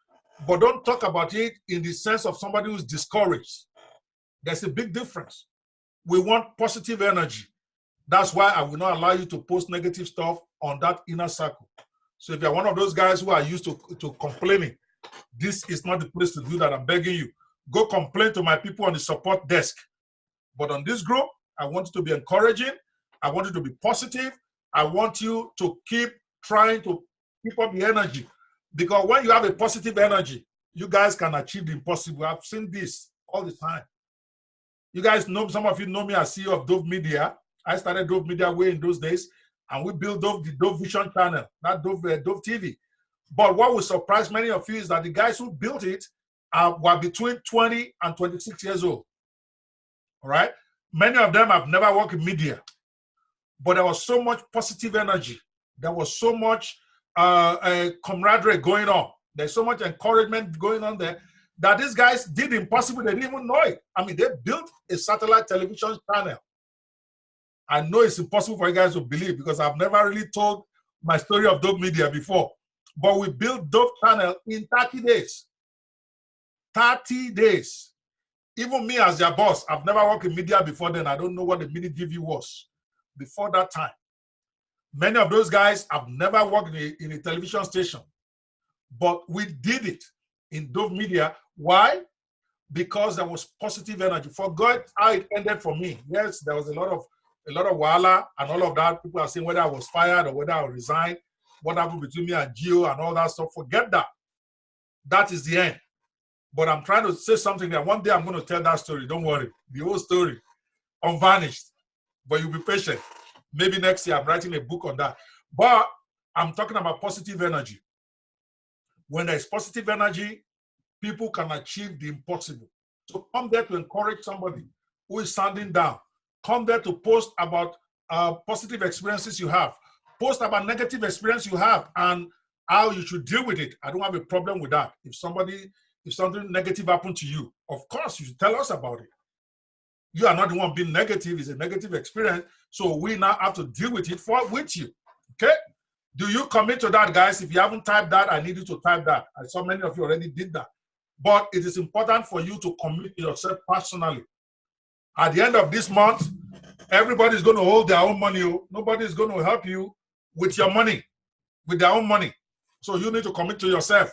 but don't talk about it in the sense of somebody who's discouraged. There's a big difference. We want positive energy. That's why I will not allow you to post negative stuff on that inner circle. So if you're one of those guys who are used to complaining, this is not the place to do that. I'm begging you. Go complain to my people on the support desk. But on this group, I want you to be encouraging. I want you to be positive. I want you to keep trying to keep up the energy. Because when you have a positive energy, you guys can achieve the impossible. I've seen this all the time. You guys know, some of you know me as CEO of Dove Media. I started Dove Media way in those days, and we built the Dove Vision channel, not Dove TV. But what will surprise many of you is that the guys who built it were between 20 and 26 years old. All right? Many of them have never worked in media. But there was so much positive energy. There was so much camaraderie going on. There's so much encouragement going on there that these guys did the impossible. They didn't even know it. I mean, they built a satellite television channel. I know it's impossible for you guys to believe because I've never really told my story of Dove Media before. But we built Dove channel in 30 days. 30 days. Even me as their boss, I've never worked in media before then. I don't know what the mini TV was before that time. Many of those guys have never worked in a television station. But we did it in Dove Media. Why? Because there was positive energy. Forget how it ended for me. Yes, there was a lot of wala and all of that. People are saying whether I was fired or whether I resigned, what happened between me and Gio and all that stuff. Forget that. That is the end. But I'm trying to say something that one day I'm going to tell that story. Don't worry. The whole story, unvarnished. But you'll be patient. Maybe next year I'm writing a book on that. But I'm talking about positive energy. When there's positive energy, people can achieve the impossible. So come there to encourage somebody who is standing down. Come there to post about positive experiences you have. Post about negative experience you have and how you should deal with it. I don't have a problem with that. If something negative happened to you, of course you should tell us about it. You are not the one being negative. It's a negative experience. So we now have to deal with it with you. Okay? Do you commit to that, guys? If you haven't typed that, I need you to type that. I saw many of you already did that. But it is important for you to commit yourself personally. At the end of this month, everybody's going to hold their own money. Nobody's going to help you with your money, with their own money. So you need to commit to yourself.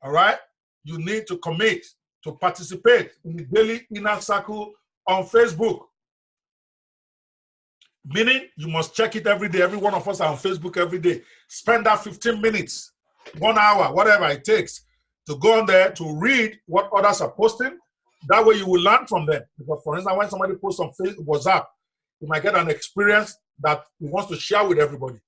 All right? You need to commit to participate in the daily inner circle on Facebook. Meaning you must check it every day. Every one of us are on Facebook every day. Spend that 15 minutes, 1 hour, whatever it takes to go on there to read what others are posting. That way you will learn from them. Because for instance, when somebody posts on Facebook, WhatsApp, you might get an experience that he wants to share with everybody.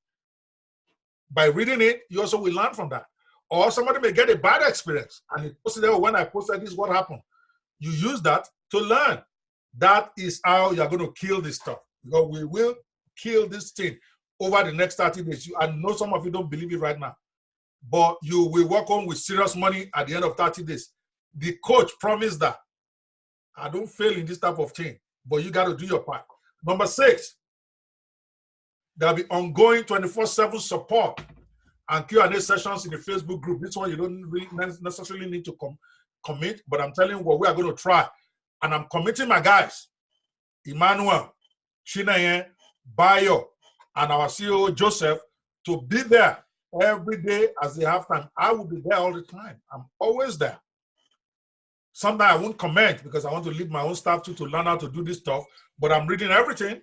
By reading it, you also will learn from that. Or somebody may get a bad experience and he posted, oh, when I posted this, what happened? You use that to learn. That is how you're going to kill this stuff. Because we will kill this thing over the next 30 days. I know some of you don't believe it right now. But you will walk home with serious money at the end of 30 days. The coach promised that. I don't fail in this type of thing. But you got to do your part. Number 6, there'll be ongoing 24/7 support and Q&A sessions in the Facebook group. This one you don't really necessarily need to commit, but I'm telling you what we are going to try. And I'm committing my guys, Emmanuel, Chinaye, Bayo, and our CEO, Joseph, to be there every day as they have time. I will be there all the time. I'm always there. Sometimes I won't comment because I want to leave my own staff to learn how to do this stuff, but I'm reading everything.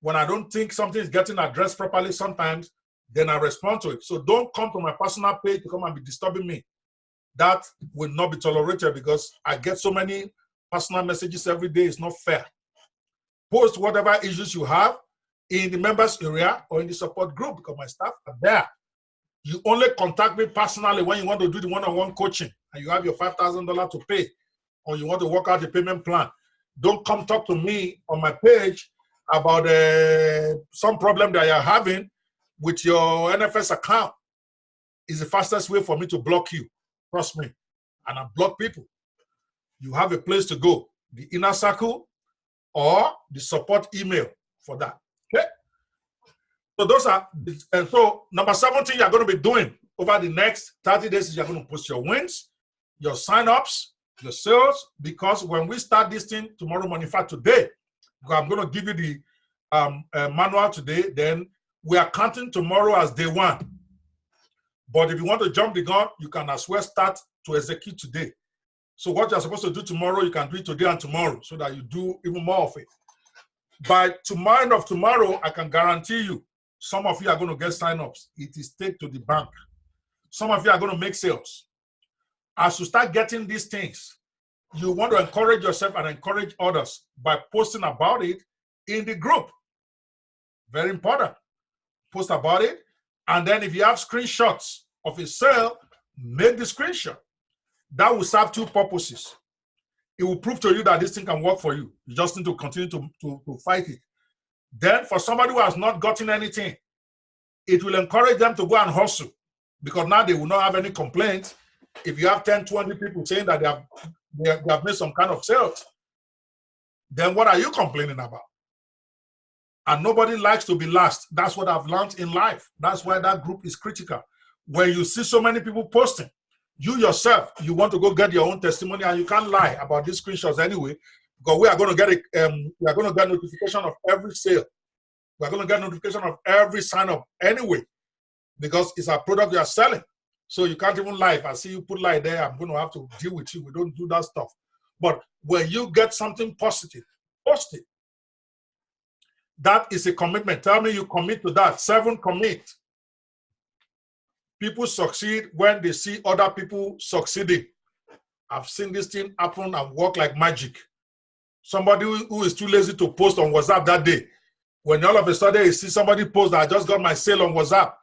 When I don't think something is getting addressed properly sometimes, then I respond to it. So don't come to my personal page to come and be disturbing me. That will not be tolerated because I get so many personal messages every day. It's not fair. post whatever issues you have in the members area or in the support group, because my staff are there. You only contact me personally when you want to do the one-on-one coaching and you have your $5,000 to pay, or you want to work out the payment plan. Don't come talk to me on my page about some problem that you're having with your NFS account. It's the fastest way for me to block you. Trust me. And I block people. You have a place to go, the inner circle or the support email for that. Okay? So those are, and so number 17 you're going to be doing over the next 30 days is you're going to post your wins, your sign-ups, your sales, because when we start this thing tomorrow morning, in fact today, I'm going to give you the manual today, then we are counting tomorrow as day one. But if you want to jump the gun, you can as well start to execute today. So what you're supposed to do tomorrow, you can do it today and tomorrow so that you do even more of it. By tomorrow, I can guarantee you, some of you are going to get sign-ups. It is take to the bank. Some of you are going to make sales. As you start getting these things, you want to encourage yourself and encourage others by posting about it in the group. Very important. Post about it. And then if you have screenshots of a sale, make the screenshot. That will serve two purposes. It will prove to you that this thing can work for you. You just need to continue to fight it. Then for somebody who has not gotten anything, it will encourage them to go and hustle, because now they will not have any complaints. If you have 10, 20 people saying that they have made some kind of sales, then what are you complaining about? And nobody likes to be last. That's what I've learned in life. That's why that group is critical. When you see so many people posting, you yourself, you want to go get your own testimony, and you can't lie about these screenshots anyway, because we are going to get notification of every sale. We're going to get notification of every sign up anyway, because it's a product you are selling. So you can't even lie. If I see you put lie there, I'm going to have to deal with you. We don't do that stuff. But when you get something positive, post it. That is a commitment. Tell me you commit to that. 7, commit. People succeed when they see other people succeeding. I've seen this thing happen and work like magic. Somebody who is too lazy to post on WhatsApp that day, when all of a sudden you see somebody post that I just got my sale on WhatsApp,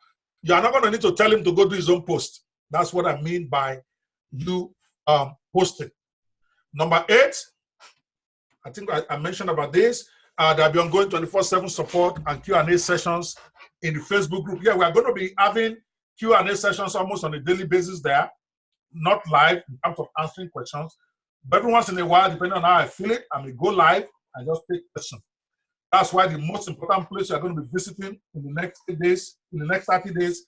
you are not going to need to tell him to go do his own post. That's what I mean by you posting. Number 8, I think I mentioned about this. There'll be ongoing 24/7 support and Q&A sessions in the Facebook group. Yeah, we're going to be having Q&A sessions almost on a daily basis there. Not live in terms of answering questions, but every once in a while, depending on how I feel it, I may go live and just take questions. That's why the most important place you're going to be visiting in the next 8 days, in the next 30 days,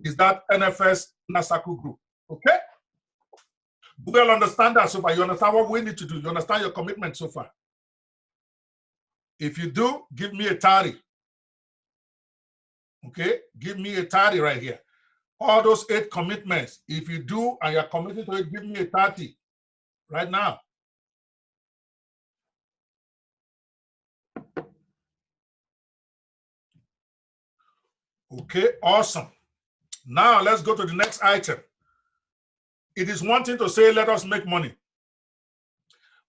is that NFS Inner Circle group. Okay? You will understand that so far. You understand what we need to do. You understand your commitment so far. If you do, give me a 30. Okay? Give me a 30 right here. All those 8 commitments, if you do and you're committed to it, give me a 30 right now. Okay, awesome. Now let's go to the next item. It is one thing to say, let us make money.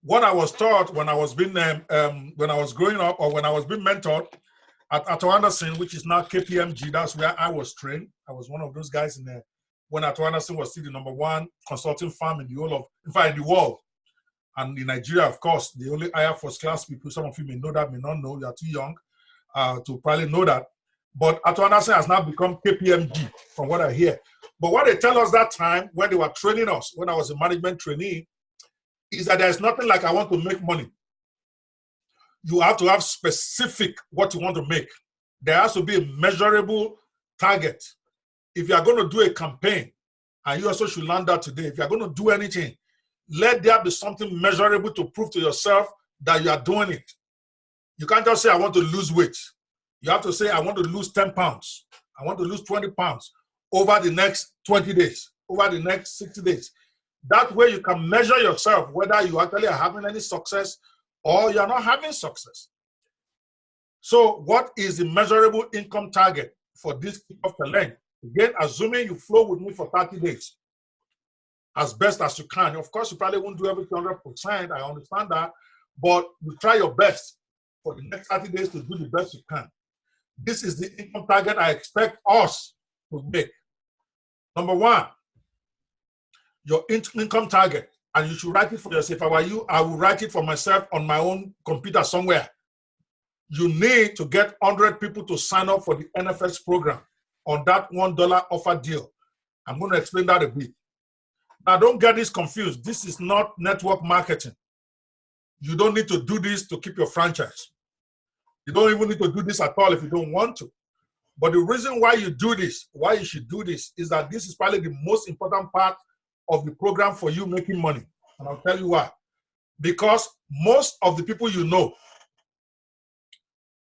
What I was taught when I was being when I was growing up, or when I was being mentored at Atto Anderson, which is now KPMG, that's where I was trained. I was one of those guys in there when Atto Anderson was still the #1 consulting firm in the whole of, in fact, in the world. And in Nigeria, of course, they only hire first-class people. Some of you may know that, may not know. You are too young to probably know that. But Atto Anderson has now become KPMG, from what I hear. But what they tell us that time when they were training us, when I was a management trainee, is that there's nothing like I want to make money. You have to have specific what you want to make. There has to be a measurable target. If you are going to do a campaign, and you also should learn that today, if you are going to do anything, let there be something measurable to prove to yourself that you are doing it. You can't just say, I want to lose weight. You have to say, I want to lose 10 pounds. I want to lose 20 pounds over the next 20 days, over the next 60 days. That way you can measure yourself whether you actually are having any success or you're not having success. So what is the measurable income target for this Kickoff challenge? Again, assuming you flow with me for 30 days, as best as you can. Of course, you probably won't do everything 100%. I understand that, but you try your best. for the next 30 days to do the best you can. This is the income target I expect us to make. Number one, your income target, and you should write it for yourself. If I were you, I will write it for myself on my own computer somewhere. You need to get 100 people to sign up for the NFS program on that $1 offer deal. I'm going to explain that a bit. Now, don't get this confused. This is not network marketing. You don't need to do this to keep your franchise. You don't even need to do this at all if you don't want to. But the reason why you do this, why you should do this, is that this is probably the most important part of the program for you making money. And I'll tell you why. Because most of the people you know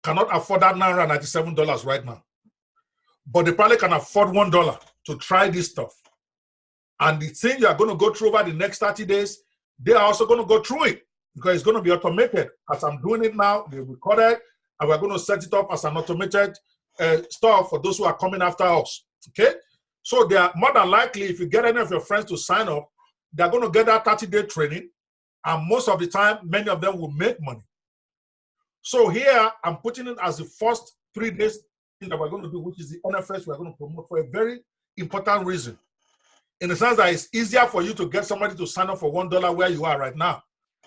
cannot afford that $997 right now. But they probably can afford $1 to try this stuff. And the thing you are going to go through over the next 30 days, they are also going to go through it because it's going to be automated. As I'm doing it now, they record it, and we're going to set it up as an automated stuff for those who are coming after us. Okay? So they are more than likely, if you get any of your friends to sign up, they're going to get that 30-day training. And most of the time, many of them will make money. So here, I'm putting it as the first 3 days thing that we're going to do, which is the NFS we're going to promote for a very important reason. In the sense that it's easier for you to get somebody to sign up for $1 where you are right now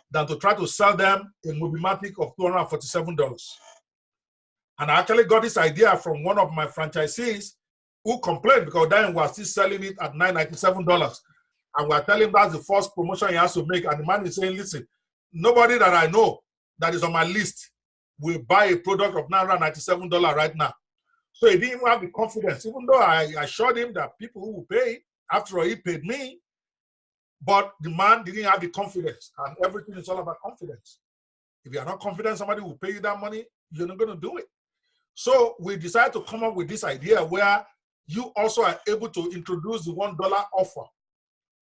than to try to sell them a Mobimatic of $247. And I actually got this idea from one of my franchisees who complained because then we're still selling it at $997. And we're telling him that's the first promotion he has to make. And the man is saying, listen, nobody that I know that is on my list will buy a product of $997 right now. So he didn't even have the confidence, even though I assured him that people who will pay, after all, he paid me, but the man didn't have the confidence. And everything is all about confidence. If you are not confident somebody will pay you that money, you're not going to do it. So we decided to come up with this idea where you also are able to introduce the $1 offer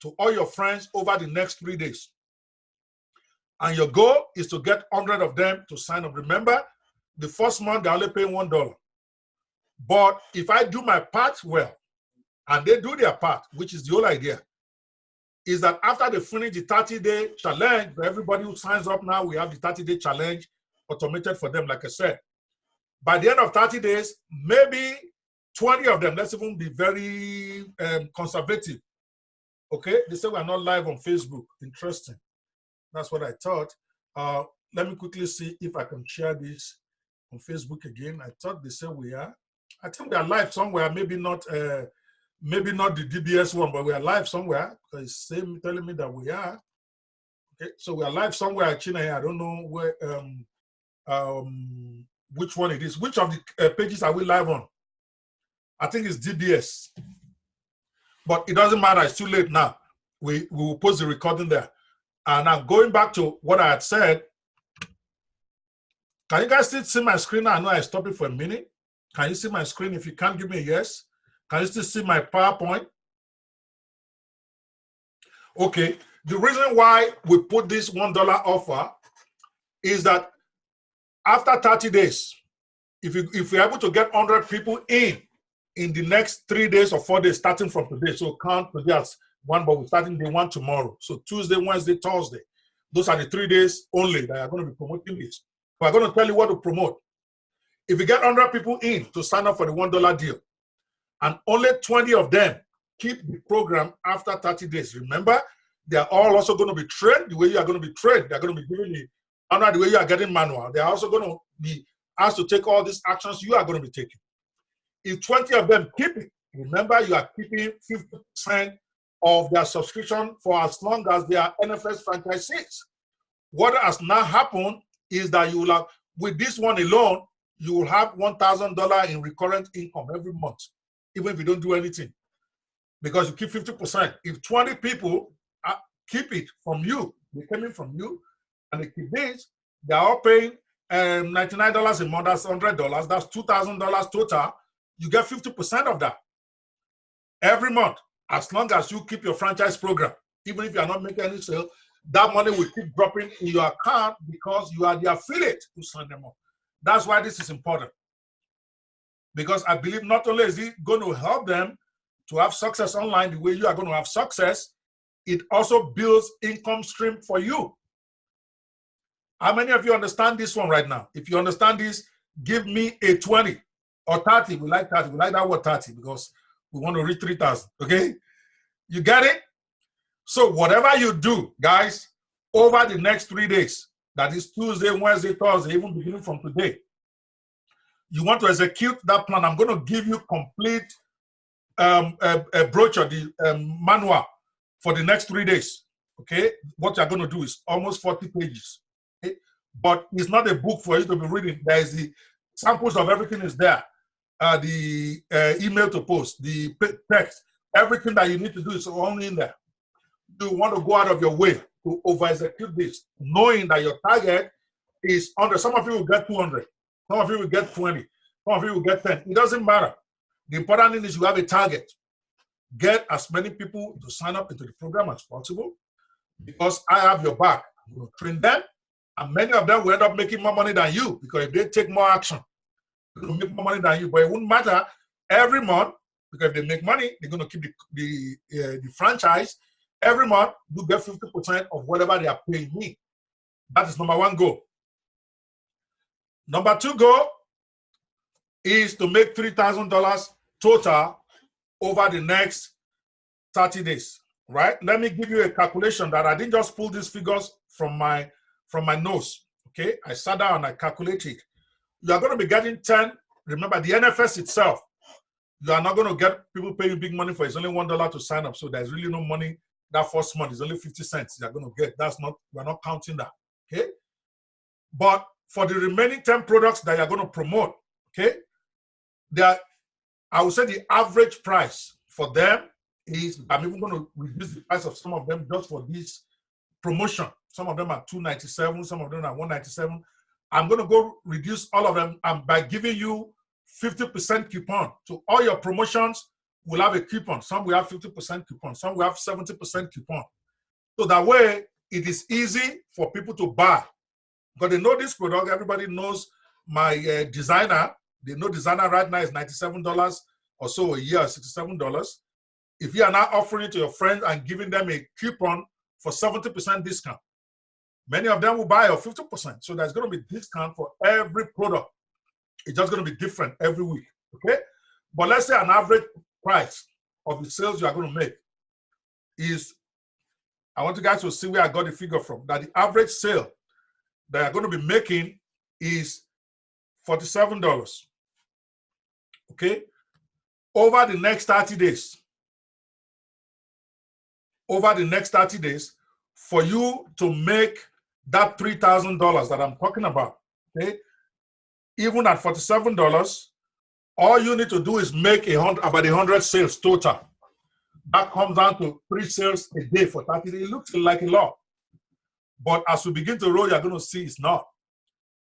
to all your friends over the next 3 days. And your goal is to get 100 of them to sign up. Remember, the first month they're only paying $1. But if I do my part well, and they do their part, which is the whole idea, is that after they finish the 30-day challenge, for everybody who signs up now, we have the 30-day challenge automated for them, like I said. By the end of 30 days, maybe 20 of them, let's even be very conservative. Okay, they say we're not live on Facebook. Interesting. That's what I thought. Let me quickly see if I can share this on Facebook again. I thought they said we are. I think we are live somewhere, maybe not the DBS one, but we are live somewhere because it's telling me that we are. Okay, so we are live somewhere in China here. I don't know where, which one it is. Which of the pages are we live on? I think it's DBS, but it doesn't matter. It's too late now. We will post the recording there. And now going back to what I had said, can you guys still see my screen? I know I stopped it for a minute. Can you see my screen? If you can't, give me a yes. Can you still see my PowerPoint? Okay. The reason why we put this $1 offer is that after 30 days, if we're able to get 100 people in the next 3 days or 4 days, starting from today, so count today as one, but we're starting day one tomorrow. So Tuesday, Wednesday, Thursday. Those are the 3 days only that are going to be promoting this. We're going to tell you what to promote. If you get 100 people in to sign up for the $1 deal, and only 20 of them keep the program after 30 days, remember, they are all also going to be trained the way you are going to be trained. They're going to be given the way you are getting manual. They're also going to be asked to take all these actions you are going to be taking. If 20 of them keep it, remember, you are keeping 50% of their subscription for as long as they are NFS franchisees. What has now happened is that you will have, with this one alone, you will have $1,000 in recurrent income every month, even if you don't do anything, because you keep 50%. If 20 people keep it from you, they came in from you, and they keep this, they are all paying $99 a month, that's $100, that's $2,000 total. You get 50% of that every month, as long as you keep your franchise program. Even if you are not making any sale, that money will keep dropping in your account because you are the affiliate to sign them up. That's why this is important. Because I believe not only is it going to help them to have success online the way you are going to have success, it also builds income stream for you. How many of you understand this one right now? If you understand this, give me a 20 or 30. We like 30. We like that word 30 because we want to reach 3,000. Okay? You get it? So whatever you do, guys, over the next 3 days, that is Tuesday, Wednesday, Thursday, even beginning from today, you want to execute that plan. I'm going to give you complete a brochure, the manual for the next 3 days. Okay? What you're going to do is almost 40 pages. Okay? But it's not a book for you to be reading. There is the samples of everything is there. The email to post, the text, everything that you need to do is only in there. You want to go out of your way to over-execute this, knowing that your target is 100. Some of you will get 200. Some of you will get 20. Some of you will get 10. It doesn't matter. The important thing is you have a target. Get as many people to sign up into the program as possible because I have your back. I'm going to train them, and many of them will end up making more money than you because if they take more action, they'll make more money than you. But it won't matter every month because if they make money, they're going to keep the franchise. Every month, you get 50% of whatever they are paying me. That is number one goal. Number two goal is to make $3,000 total over the next 30 days, right? Let me give you a calculation that I didn't just pull these figures from my nose, okay? I sat down and I calculated. You are going to be getting 10. Remember, the NFS itself, you are not going to get people paying big money for it. It's only $1 to sign up, so there's really no money. That first month is only 50 cents you're going to get. We're not counting that, okay? But for the remaining 10 products that you're going to promote, okay, I would say the average price for them is, I'm even going to reduce the price of some of them just for this promotion. Some of them are $297, some of them are $197. I'm going to go reduce all of them by giving you 50% coupon. To all your promotions, we'll have a coupon. Some will have 50% coupon. Some will have 70% coupon. So that way, it is easy for people to buy. Because they know this product. Everybody knows my designer. They know designer right now is $97 or so a year, $67. If you are now offering it to your friends and giving them a coupon for 70% discount, many of them will buy a 50%. So there's going to be discount for every product. It's just going to be different every week. Okay? But let's say an average price of the sales you are going to make is, I want you guys to see where I got the figure from, that the average sale that you're going to be making is $47. Okay? Over the next 30 days, for you to make that $3,000 that I'm talking about, okay, even at $47, all you need to do is make about 100 sales total. That comes down to 3 sales a day for 30 days. It looks like a lot. But as we begin to roll, you're going to see it's not.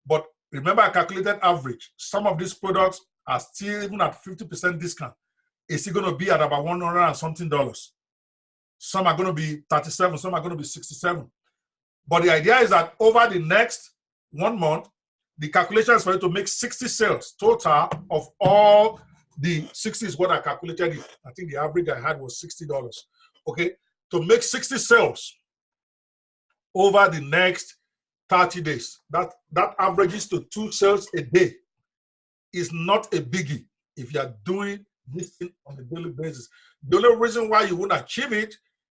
But remember, I calculated average. Some of these products are still, even at 50% discount, it's still going to be at about $100 and something. Some are going to be 37, some are going to be 67. But the idea is that over the next 1 month, the calculation is for you to make 60 sales total of all the 60 is what I calculated. I think the average I had was $60. Okay, to make 60 sales over the next 30 days. That averages to 2 sales a day. Is not a biggie if you are doing this thing on a daily basis. The only reason why you won't achieve it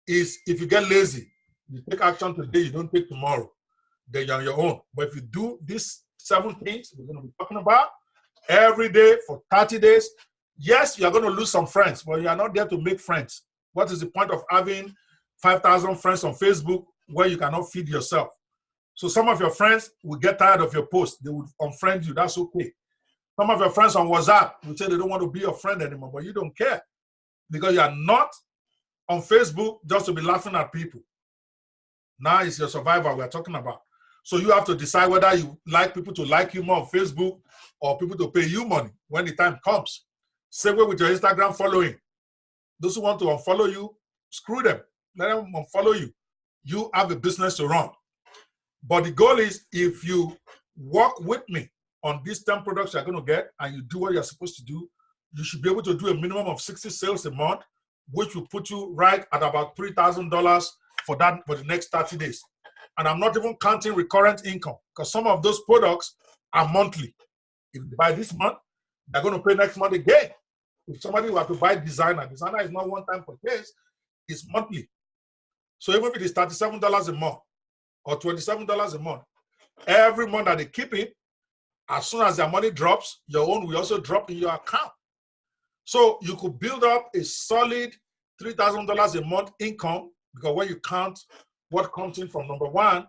is if you get lazy. You take action today, you don't take tomorrow. Then you're on your own. But if you do these 7 things we're going to be talking about every day for 30 days, yes, you're going to lose some friends, but you are not there to make friends. What is the point of having 5,000 friends on Facebook where you cannot feed yourself? So some of your friends will get tired of your post. They will unfriend you. That's okay. Some of your friends on WhatsApp will say they don't want to be your friend anymore, but you don't care because you are not on Facebook just to be laughing at people. Now it's your survival we're talking about. So you have to decide whether you like people to like you more on Facebook or people to pay you money when the time comes. Same way with your Instagram following. Those who want to unfollow you, screw them. Let them unfollow you. You have a business to run. But the goal is if you work with me on these 10 products you're going to get and you do what you're supposed to do, you should be able to do a minimum of 60 sales a month, which will put you right at about $3,000 for the next 30 days. And I'm not even counting recurrent income because some of those products are monthly. If they buy this month, they're going to pay next month again. If somebody were to buy designer is not one-time purchase, it's monthly. So even if it is $37 a month or $27 a month, every month that they keep it, as soon as their money drops, your own will also drop in your account. So you could build up a solid $3,000 a month income, because when you count what comes in from number one,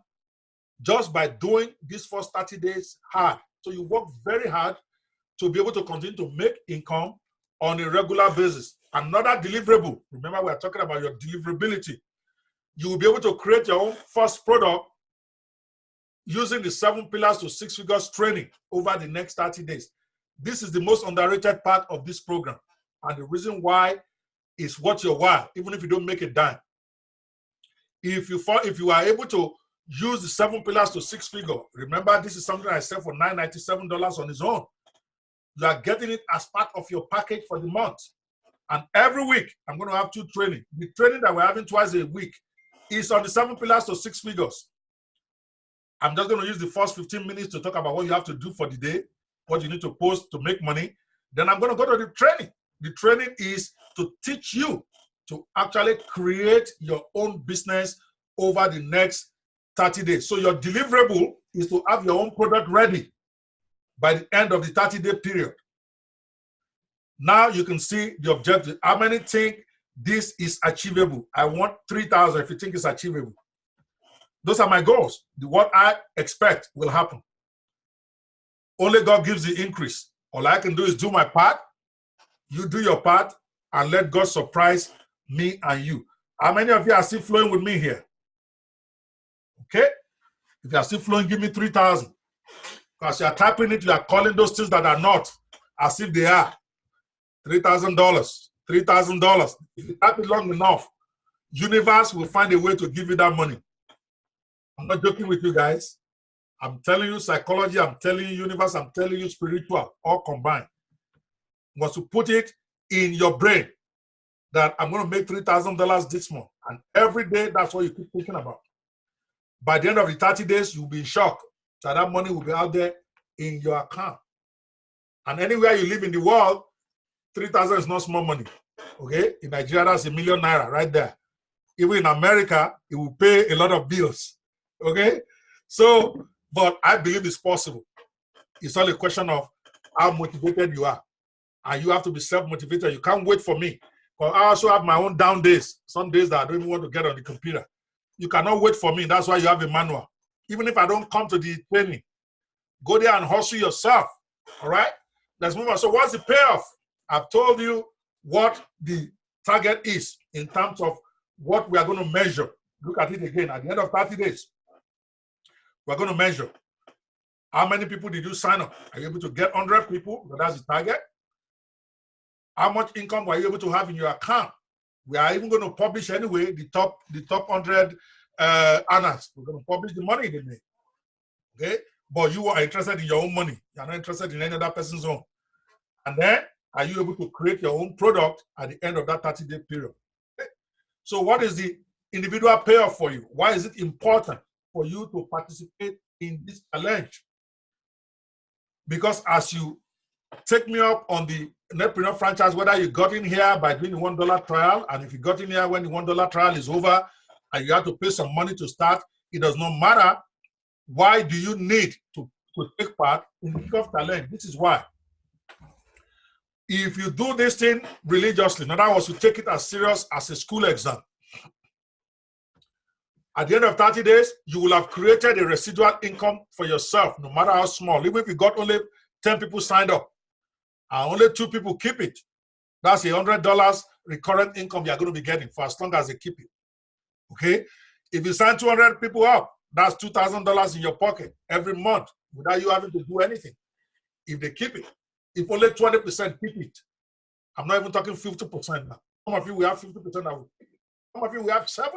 just by doing these first 30 days hard. So you work very hard to be able to continue to make income on a regular basis. Another deliverable, remember we are talking about your deliverability. You will be able to create your own first product using the 7 pillars to 6 figures training over the next 30 days. This is the most underrated part of this program. And the reason why is worth your while, even if you don't make a dime. If you are able to use the 7 pillars to 6 figure, remember this is something I sell for $997 on its own. You are getting it as part of your package for the month. And every week, I'm going to have 2 training. The training that we're having twice a week is on the 7 pillars to 6 figures. I'm just going to use the first 15 minutes to talk about what you have to do for the day, what you need to post to make money. Then I'm going to go to the training. The training is to teach you to actually create your own business over the next 30 days. So your deliverable is to have your own product ready by the end of the 30-day period. Now you can see the objective. How many think this is achievable? I want 3,000 if you think it's achievable. Those are my goals. What I expect will happen. Only God gives the increase. All I can do is do my part. You do your part and let God surprise me and you. How many of you are still flowing with me here? Okay? If you are still flowing, give me 3,000. Because you are typing it, you are calling those things that are not as if they are. $3,000. $3,000. If you type it long enough, universe will find a way to give you that money. I'm not joking with you guys. I'm telling you psychology, I'm telling you universe, I'm telling you spiritual, all combined. You must put it in your brain that I'm going to make $3,000 this month. And every day, that's what you keep thinking about. By the end of the 30 days, you'll be in shock that that money will be out there in your account. And anywhere you live in the world, 3,000 is not small money. Okay? In Nigeria, that's ₦1 million right there. Even in America, it will pay a lot of bills. Okay? So, but I believe it's possible. It's all a question of how motivated you are. And you have to be self-motivated. You can't wait for me. But I also have my own down days. Some days that I don't even want to get on the computer. You cannot wait for me. That's why you have a manual. Even if I don't come to the training, go there and hustle yourself. All right? Let's move on. So what's the payoff? I've told you what the target is in terms of what we are going to measure. Look at it again. At the end of 30 days, we're going to measure how many people did you sign up. Are you able to get 100 people? That's the target. How much income were you able to have in your account? We are even going to publish anyway the top 100 earners. We're going to publish the money they made. Okay? But you are interested in your own money. You're not interested in any other person's own. And then, are you able to create your own product at the end of that 30-day period? Okay? So what is the individual payoff for you? Why is it important for you to participate in this challenge? Because as you take me up on the Netpreneur franchise, whether you got in here by doing the $1 trial, and if you got in here when the $1 trial is over and you have to pay some money to start, it does not matter. Why do you need to take part in the Kickoff challenge? This is why. If you do this thing religiously, in other words, you take it as serious as a school exam, at the end of 30 days, you will have created a residual income for yourself, no matter how small. Even if you got only 10 people signed up, and only 2 people keep it, that's $100 recurrent income you're going to be getting for as long as they keep it. Okay? If you sign 200 people up, that's $2,000 in your pocket every month without you having to do anything. If they keep it. If only 20% keep it, I'm not even talking 50% now. Some of you will have 50% that will keep it. Some of you will have 70%.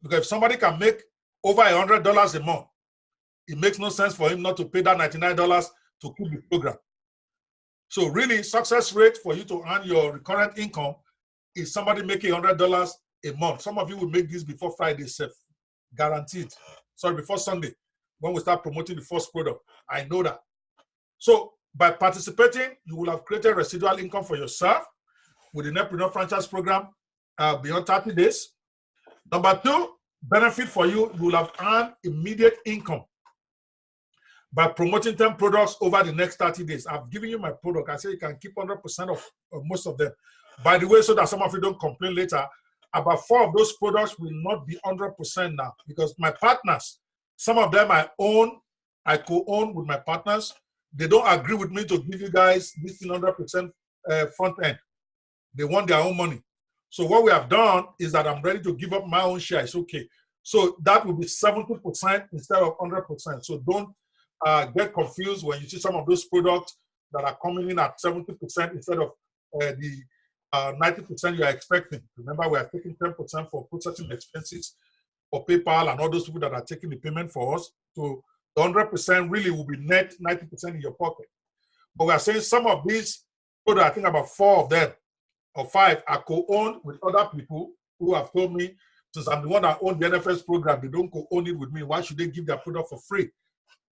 Because if somebody can make over $100 a month, it makes no sense for him not to pay that $99 to keep the program. So really, success rate for you to earn your recurrent income is somebody making $100 a month. Some of you will make this before Friday, safe. guaranteed. Sorry, before Sunday, when we start promoting the first product. I know that. So by participating, you will have created residual income for yourself with the Netpreneur Franchise Program beyond 30 days. Number two, benefit for you, you will have earned immediate income by promoting 10 products over the next 30 days. I've given you my product. I say you can keep 100% of most of them. By the way, so that some of you don't complain later, about 4 of those products will not be 100% now because my partners, some of them I co-own with my partners. They don't agree with me to give you guys this 100% front end. They want their own money. So what we have done is that I'm ready to give up my own share. It's okay. So that will be 70% instead of 100%. So don't get confused when you see some of those products that are coming in at 70% instead of the 90% you are expecting. Remember, we are taking 10% for processing expenses for PayPal and all those people that are taking the payment for us. So the 100% really will be net 90% in your pocket. But we are saying some of these products, I think about 4 of them or 5 are co-owned with other people who have told me, since I'm the one that owns the NFS program, they don't co-own it with me. Why should they give their product for free?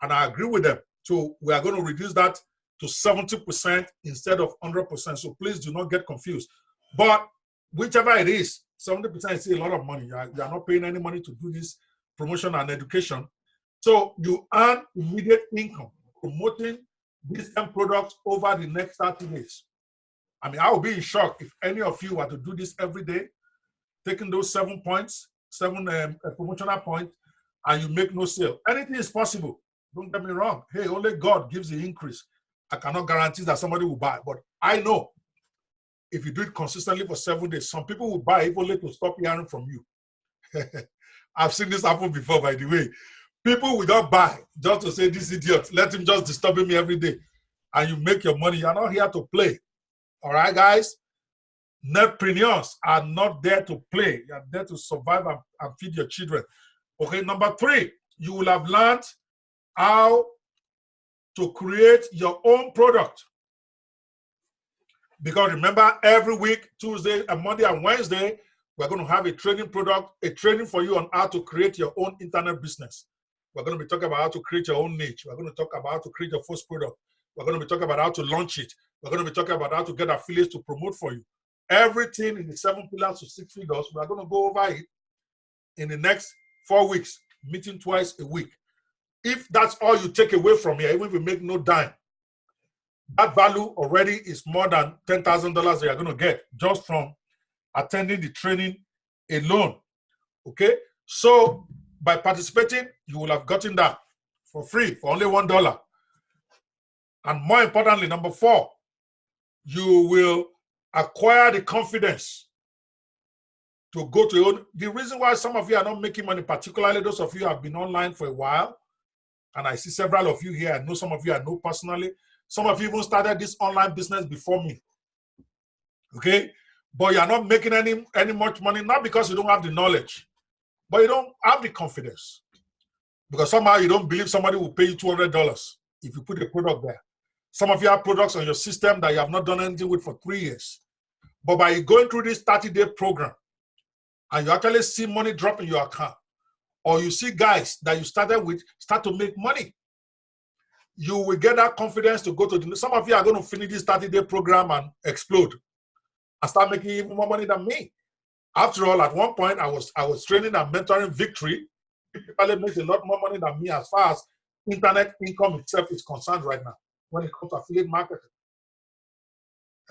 And I agree with them. So we are going to reduce that to 70% instead of 100%. So please do not get confused. But whichever it is, 70% is still a lot of money. You are not paying any money to do this promotion and education. So you earn immediate income promoting these 10 products over the next 30 days. I mean, I will be in shock if any of you were to do this every day, taking those 7 points, 7 promotional points, and you make no sale. Anything is possible. Don't get me wrong. Hey, only God gives the increase. I cannot guarantee that somebody will buy, but I know if you do it consistently for 7 days, some people will buy if only to stop hearing from you. I've seen this happen before, by the way. People will not buy just to say, this idiot, let him just disturb me every day. And you make your money. You're not here to play. All right, guys? Netpreneurs are not there to play. You're there to survive and feed your children. Okay, number 3, you will have learned how to create your own product. Because remember, every week, Tuesday, and Monday, and Wednesday, we're going to have a training for you on how to create your own internet business. We're going to be talking about how to create your own niche. We're going to talk about how to create your first product. We're going to be talking about how to launch it. We're going to be talking about how to get affiliates to promote for you. Everything in the 7 pillars to 6 figures, we're going to go over it in the next 4 weeks, meeting twice a week. If that's all you take away from here, even if you make no dime, that value already is more than $10,000 that you're going to get just from attending the training alone. Okay? So by participating, you will have gotten that for free, for only $1. And more importantly, number 4, you will acquire the confidence to go to your own. The reason why some of you are not making money, particularly those of you who have been online for a while, and I see several of you here, I know some of you I know personally, some of you even started this online business before me, okay? But you're not making any much money, not because you don't have the knowledge, but you don't have the confidence. Because somehow you don't believe somebody will pay you $200 if you put a product there. Some of you have products on your system that you have not done anything with for 3 years. But by going through this 30-day program, and you actually see money drop in your account, or you see guys that you started with start to make money, you will get that confidence to go to the. Some of you are going to finish this 30-day program and explode and start making even more money than me. After all, at one point, I was training and mentoring Victory. People makes a lot more money than me as far as internet income itself is concerned right now when it comes to affiliate marketing.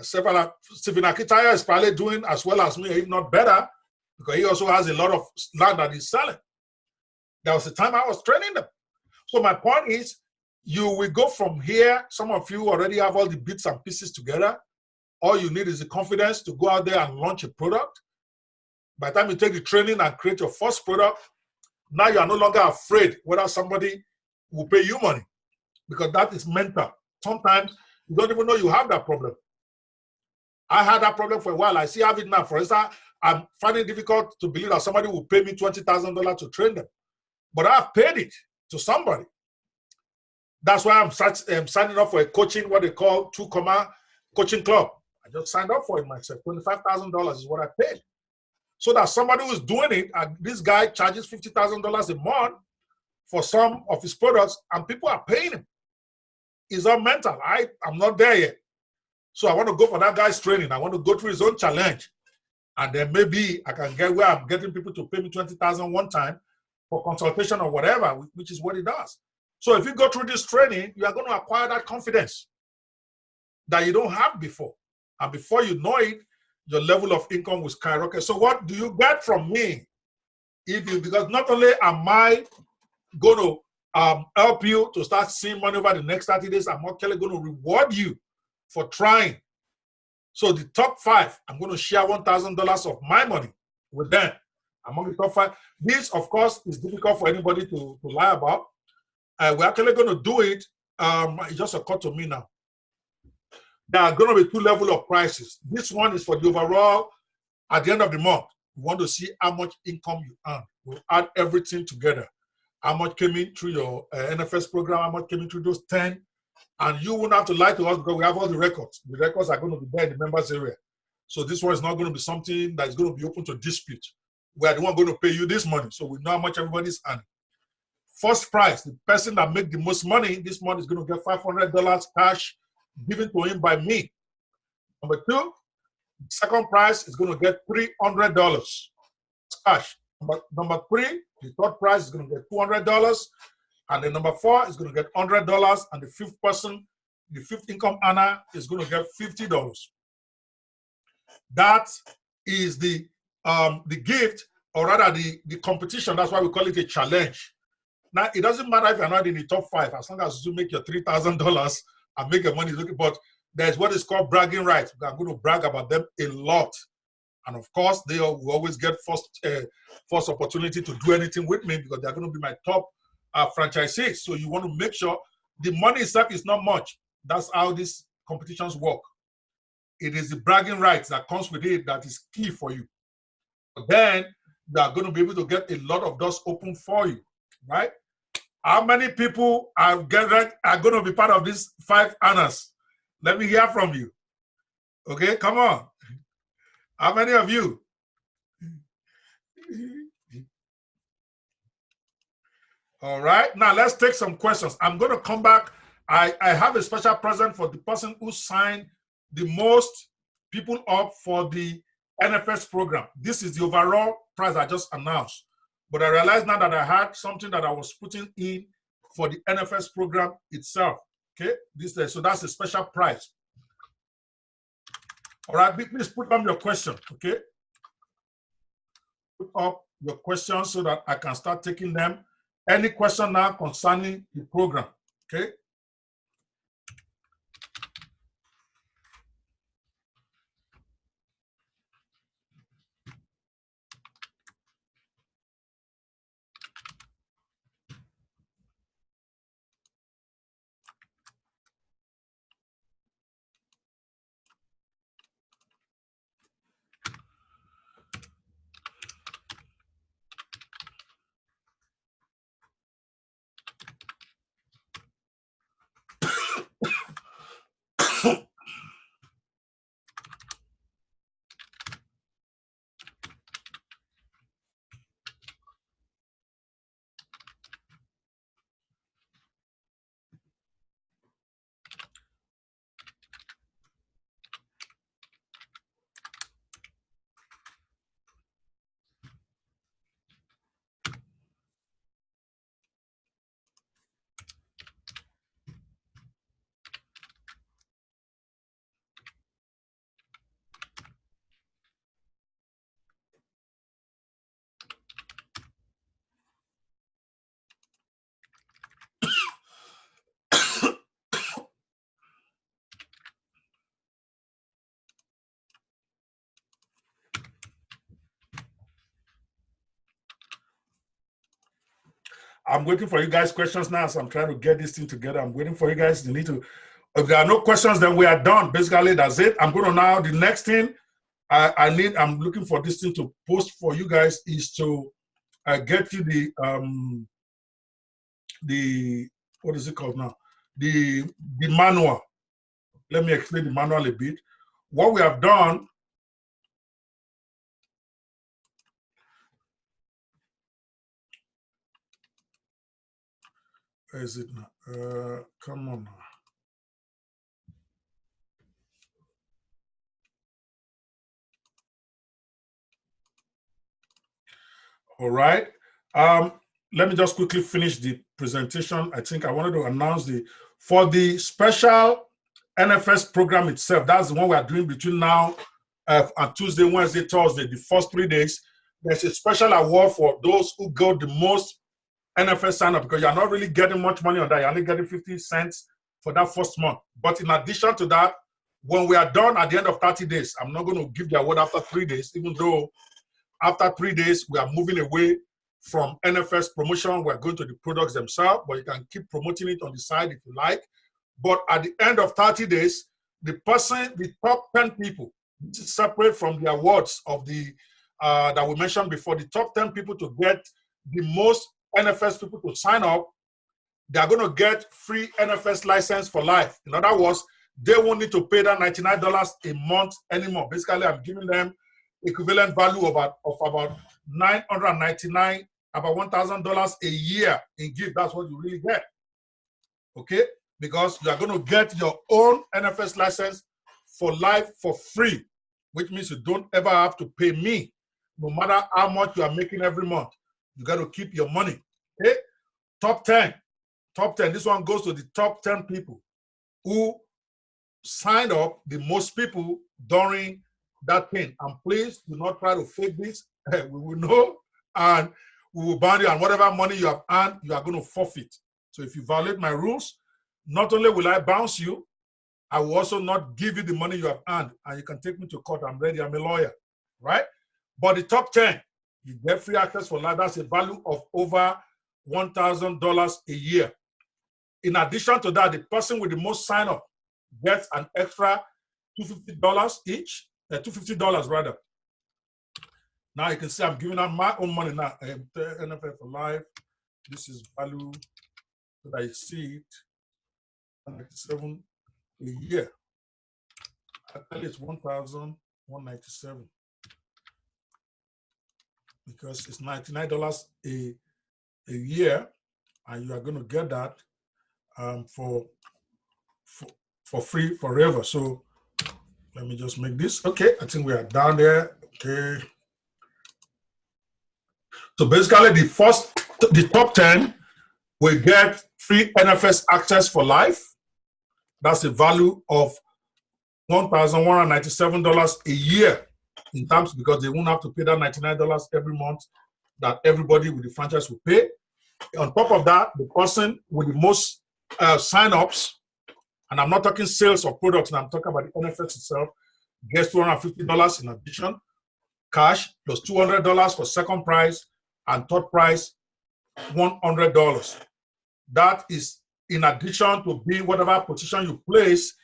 Stephen Akitaya is probably doing as well as me, if not better, because he also has a lot of land that he's selling. There was a time I was training them. So my point is, you will go from here. Some of you already have all the bits and pieces together. All you need is the confidence to go out there and launch a product. By the time you take the training and create your first product, now you are no longer afraid whether somebody will pay you money, because that is mental. Sometimes you don't even know you have that problem. I had that problem for a while. I still have it now. For instance, I'm finding it difficult to believe that somebody will pay me $20,000 to train them. But I've paid it to somebody. That's why I'm signing up for a coaching, what they call 2 coaching club. I just signed up for it myself. $25,000 is what I paid. so that somebody who's doing it, and this guy charges $50,000 a month for some of his products, and people are paying him. It's all mental. I'm not there yet. So I want to go for that guy's training. I want to go through his own challenge. And then maybe I can get where I'm getting people to pay me $20,000 one time for consultation or whatever, which is what he does. So if you go through this training, you are going to acquire that confidence that you don't have before. And before you know it, your level of income will skyrocket. So what do you get from me? Because not only am I going to help you to start seeing money over the next 30 days, I'm actually going to reward you for trying. So the top 5, I'm going to share $1,000 of my money with them. Among the top 5. This, of course, is difficult for anybody to lie about. We're actually going to do it. It just occurred to me now. There are going to be 2 levels of prices. This one is for the overall, at the end of the month. We want to see how much income you earn. We'll add everything together. How much came in through your NFS program, how much came in through those 10. And you won't have to lie to us because we have all the records. The records are going to be there in the members area. So this one is not going to be something that is going to be open to dispute. We are the one going to pay you this money. So we know how much everybody's earning. First prize, the person that makes the most money this month is going to get $500 cash given to him by me. Number 2, second prize is going to get $300 cash. Number 3, the third prize is going to get $200. And then number 4 is going to get $100. And the 5th person, the 5th income earner, is going to get $50. That is the gift, or rather the competition. That's why we call it a challenge. Now, it doesn't matter if you're not in the top 5, as long as you make your $3,000 and make your money. But there's what is called bragging rights. I'm going to brag about them a lot. And of course, they will always get first opportunity to do anything with me because they're going to be my top franchisees. So you want to make sure the money itself is not much. That's how these competitions work. It is the bragging rights that comes with it that is key for you. But then they are going to be able to get a lot of doors open for you, right? How many people are going to be part of these 5 earners? Let me hear from you. Okay, come on. How many of you? All right, now let's take some questions. I'm going to come back. I have a special present for the person who signed the most people up for the NFS program. This is the overall price I just announced. But I realized now that I had something that I was putting in for the NFS program itself. Okay, so that's a special price. All right, please put up your question. Okay, put up your questions so that I can start taking them. Any question now concerning the program? Okay. I'm waiting for you guys' questions now, so I'm trying to get this thing together. I'm waiting for you guys. You need to, if there are no questions, then we are done. Basically, that's it. I'm going to now, the next thing I'm looking for this thing to post for you guys is to get you the, what is it called now? The manual. Let me explain the manual a bit. What we have done Where is it now? Come on now. All right. Let me just quickly finish the presentation. I think I wanted to announce for the special NFS program itself. That's the one we are doing between now and Tuesday, Wednesday, Thursday, the first 3 days. There's a special award for those who got the most NFS sign up, because you're not really getting much money on that. You're only getting 50 cents for that first month. But in addition to that, when we are done at the end of 30 days, I'm not going to give the award after 3 days, even though after 3 days, we are moving away from NFS promotion. We're going to the products themselves, but you can keep promoting it on the side if you like. But at the end of 30 days, the top 10 people, this is separate from the awards of the that we mentioned before, the top 10 people to get the most NFS people to sign up, they're going to get free NFS license for life. In other words, they won't need to pay that $99 a month anymore. Basically, I'm giving them equivalent value of about $999, about $1,000 a year in gift. That's what you really get. Okay? Because you are going to get your own NFS license for life for free, which means you don't ever have to pay me, no matter how much you are making every month. You got to keep your money. Okay? Top 10. This one goes to the top 10 people who signed up, the most people during that thing. And please do not try to fake this. We will know, and we will ban you, and whatever money you have earned, you are going to forfeit. So if you violate my rules, not only will I bounce you, I will also not give you the money you have earned, and you can take me to court. I'm ready. I'm a lawyer, right? But the top 10, you get free access for life. That's a value of over $1,000 a year. In addition to that, the person with the most sign up gets an extra $250 each, $250 rather. Now you can see I'm giving out my own money now. NFS for life. This is value that I see it. 197 a year. Actually, it's 1,197 because it's $99 a year, and you are going to get that for free forever. So let me just make this. Okay, I think we are down there. Okay. So basically, the top 10 will get free NFS access for life. That's a value of $1,197 a year in terms, because they won't have to pay that $99 every month that everybody with the franchise will pay. On top of that, the person with the most sign-ups, and I'm not talking sales of products, and I'm talking about the NFS itself, gets $250 in addition, cash, plus $200 for second prize, and third prize, $100. That is in addition to being whatever position you place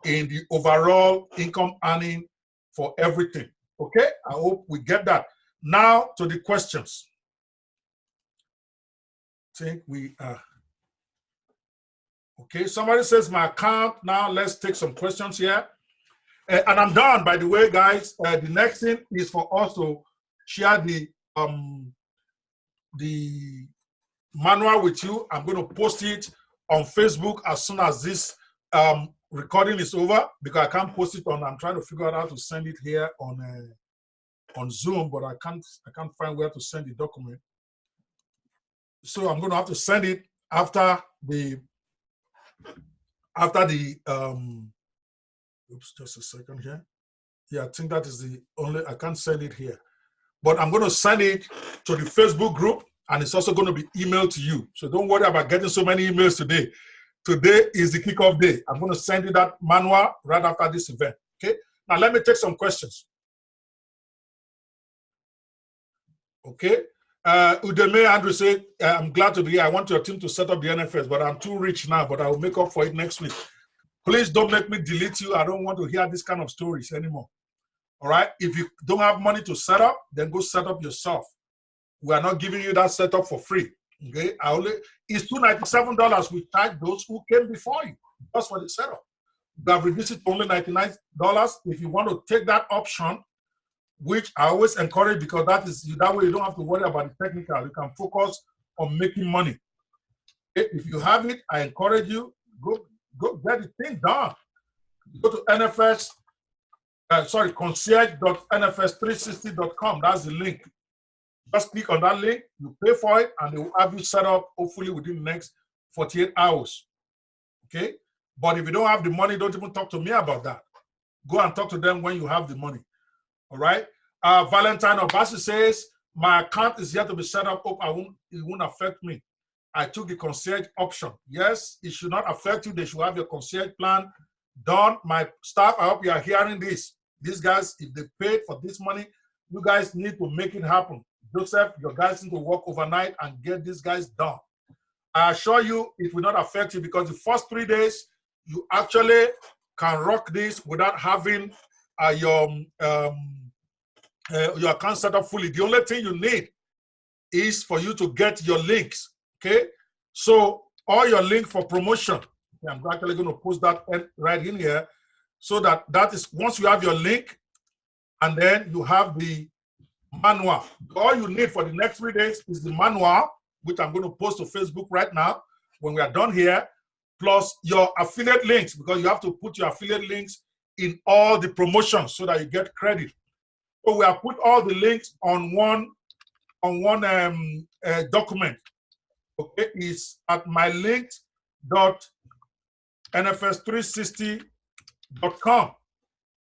in the overall income earning for everything. Okay, I hope we get that. Now to the questions. I think we are. Okay, somebody says my account. Now let's take some questions here. And I'm done, by the way, guys. The next thing is for us to share the manual with you. I'm going to post it on Facebook as soon as this recording is over, because I can't post it on. I'm trying to figure out how to send it here on Zoom, but I can't find where to send the document. So I'm going to have to send it after the oops, just a second here. Yeah, I think that is the only, I can't send it here, but I'm going to send it to the Facebook group, and it's also going to be emailed to you. So don't worry about getting so many emails today. Today is the kickoff day. I'm going to send you that manual right after this event. Okay. Now let me take some questions. Okay. Udeme Andrew said, I'm glad to be here. I want your team to set up the NFS, but I'm too rich now, but I will make up for it next week. Please don't make me delete you. I don't want to hear this kind of stories anymore. All right. If you don't have money to set up, then go set up yourself. We are not giving you that setup for free. Okay. It's $297 we charge those who came before you, just for the setup. We have reduced it to only $99. If you want to take that option, which I always encourage, because that way you don't have to worry about the technical. You can focus on making money. If you have it, I encourage you, go get the thing done. Go to concierge.nfs360.com. That's the link. Just click on that link, you pay for it, and they will have you set up hopefully within the next 48 hours. Okay? But if you don't have the money, don't even talk to me about that. Go and talk to them when you have the money. All right? Valentine Obasi says, my account is yet to be set up. Hope it won't affect me. I took the concierge option. Yes, it should not affect you. They should have your concierge plan done. My staff, I hope you are hearing this. These guys, if they paid for this money, you guys need to make it happen. Joseph, your guys need to work overnight and get these guys done. I assure you, it will not affect you because the first 3 days, you actually can rock this without having your account set up fully. The only thing you need is for you to get your links. Okay, so all your link for promotion. I'm actually going to post that right in here, so that is once you have your link, and then you have the manual. All you need for the next 3 days is the manual, which I'm going to post to Facebook right now when we are done here, plus your affiliate links, because you have to put your affiliate links in all the promotions so that you get credit. So we have put all the links on one document. Okay, it's at mylinks.nfs360.com.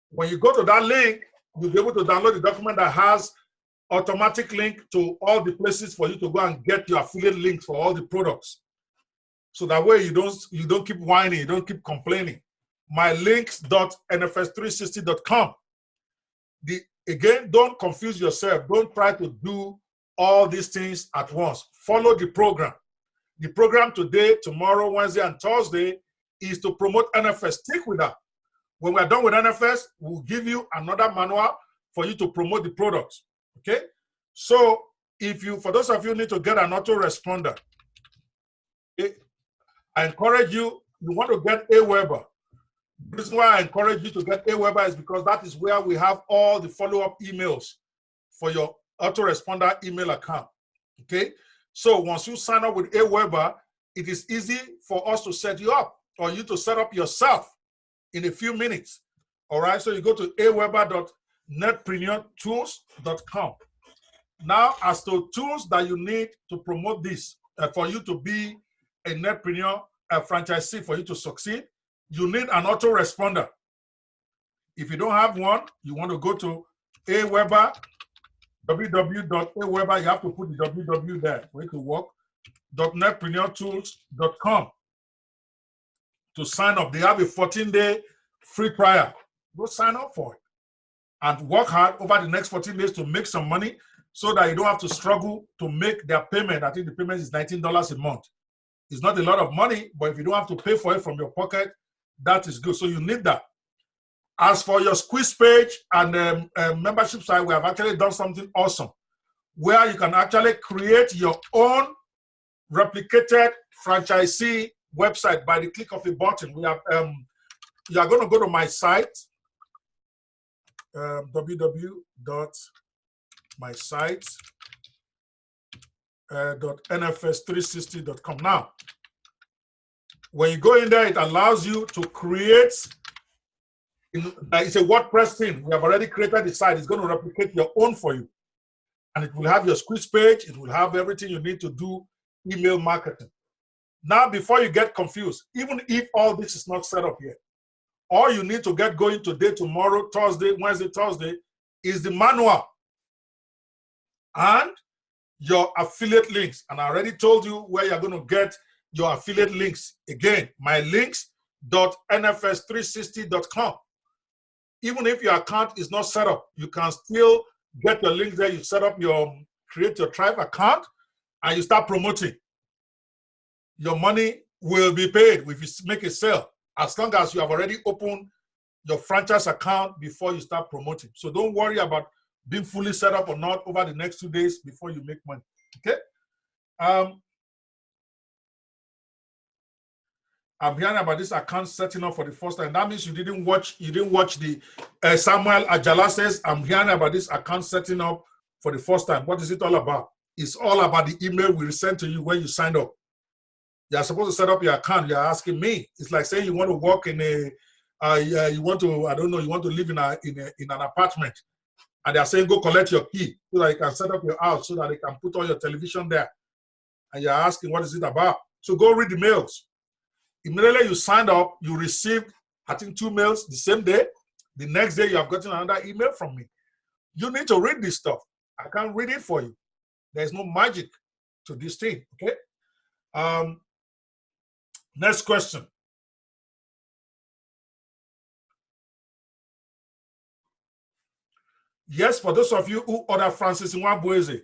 When you go to that link, you'll be able to download the document that has automatic link to all the places for you to go and get your affiliate links for all the products. So that way you don't keep whining, you don't keep complaining. mylinks.nfs360.com. Again, don't confuse yourself. Don't try to do all these things at once. Follow the program. The program today, tomorrow, Wednesday, and Thursday is to promote NFS. Stick with that. When we're done with NFS, we'll give you another manual for you to promote the products. Okay? So, for those of you who need to get an autoresponder, I encourage you want to get Aweber. The reason why I encourage you to get Aweber is because that is where we have all the follow-up emails for your autoresponder email account. Okay? So once you sign up with Aweber, it is easy for us to set you up, or you to set up yourself in a few minutes. All right? So you go to aweber.netpreneurtools.com. Now, as to tools that you need to promote this, for you to be a Netpreneur franchisee, for you to succeed, you need an autoresponder. If you don't have one, you want to go to Aweber, www.aweber, you have to put the www there for it to work, .netpreneurtools.com to sign up. They have a 14-day free trial. Go sign up for it and work hard over the next 14 days to make some money so that you don't have to struggle to make their payment. I think the payment is $19 a month. It's not a lot of money, but if you don't have to pay for it from your pocket, that is good. So you need that. As for your squeeze page and membership site, we have actually done something awesome where you can actually create your own replicated franchisee website by the click of a button. We have you are going to go to my site, www.mysite.nfs360.com. Now, when you go in there, it allows you to create. It's a WordPress thing. We have already created the site. It's going to replicate your own for you. And it will have your squeeze page. It will have everything you need to do email marketing. Now, before you get confused, even if all this is not set up yet, all you need to get going today, tomorrow, Thursday, Wednesday, Thursday, is the manual and your affiliate links. And I already told you where you're going to get your affiliate links. Again, mylinks.nfs360.com. Even if your account is not set up, you can still get your links there. You set up create your tribe account, and you start promoting. Your money will be paid if you make a sale, as long as you have already opened your franchise account before you start promoting. So don't worry about being fully set up or not over the next 2 days before you make money. Okay? I'm hearing about this account setting up for the first time. That means you didn't watch the Samuel Ajala says, I'm hearing about this account setting up for the first time. What is it all about? It's all about the email we sent to you when you signed up. You're supposed to set up your account. You're asking me. It's like saying you want to work in a, you want to, I don't know, you want to live in an apartment, and they're saying go collect your key so that you can set up your house, so that they can put on your television there. And you're asking what is it about? So go read the mails. Immediately you signed up, you received, I think, 2 mails the same day. The next day you have gotten another email from me. You need to read this stuff. I can't read it for you. There's no magic to this thing. Okay. Next question. Yes, for those of you who order Francis Nwabweze.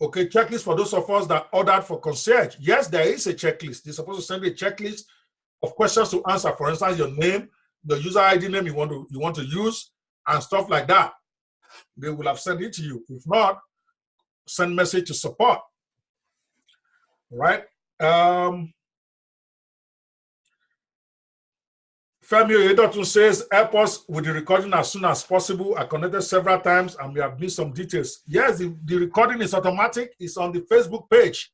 Okay, checklist for those of us that ordered for concierge. Yes, there is a checklist. They're supposed to send a checklist of questions to answer. For instance, your name, the user ID name you want to use, and stuff like that. They will have sent it to you. If not, send message to support. All right. Femi Edotun says, help us with the recording as soon as possible. I connected several times and we have missed some details. Yes, the recording is automatic. It's on the Facebook page.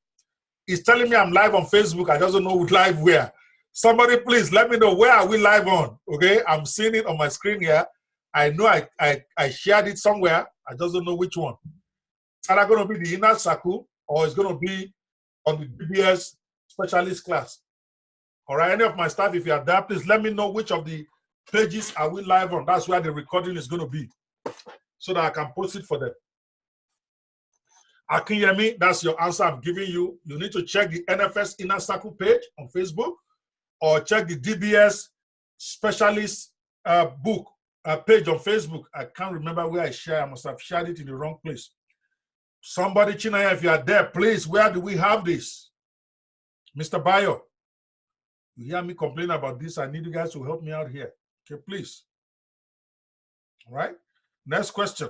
It's telling me I'm live on Facebook. I just don't know live where. Somebody please let me know, where are we live on? Okay, I'm seeing it on my screen here. I know I shared it somewhere. I just don't know which one. It's either going to be the inner circle or it's going to be on the DBS specialist class. All right, any of my staff, if you are there, please let me know which of the pages are we live on. That's where the recording is going to be, so that I can post it for them. Akinyemi, that's your answer I'm giving you. You need to check the NFS Inner Circle page on Facebook, or check the DBS Specialist book page on Facebook. I can't remember where I shared. I must have shared it in the wrong place. Somebody, Chinaya, if you are there, please, where do we have this? Mr. Bayo. You hear me complain about this? I need you guys to help me out here. Okay, please. All right. Next question.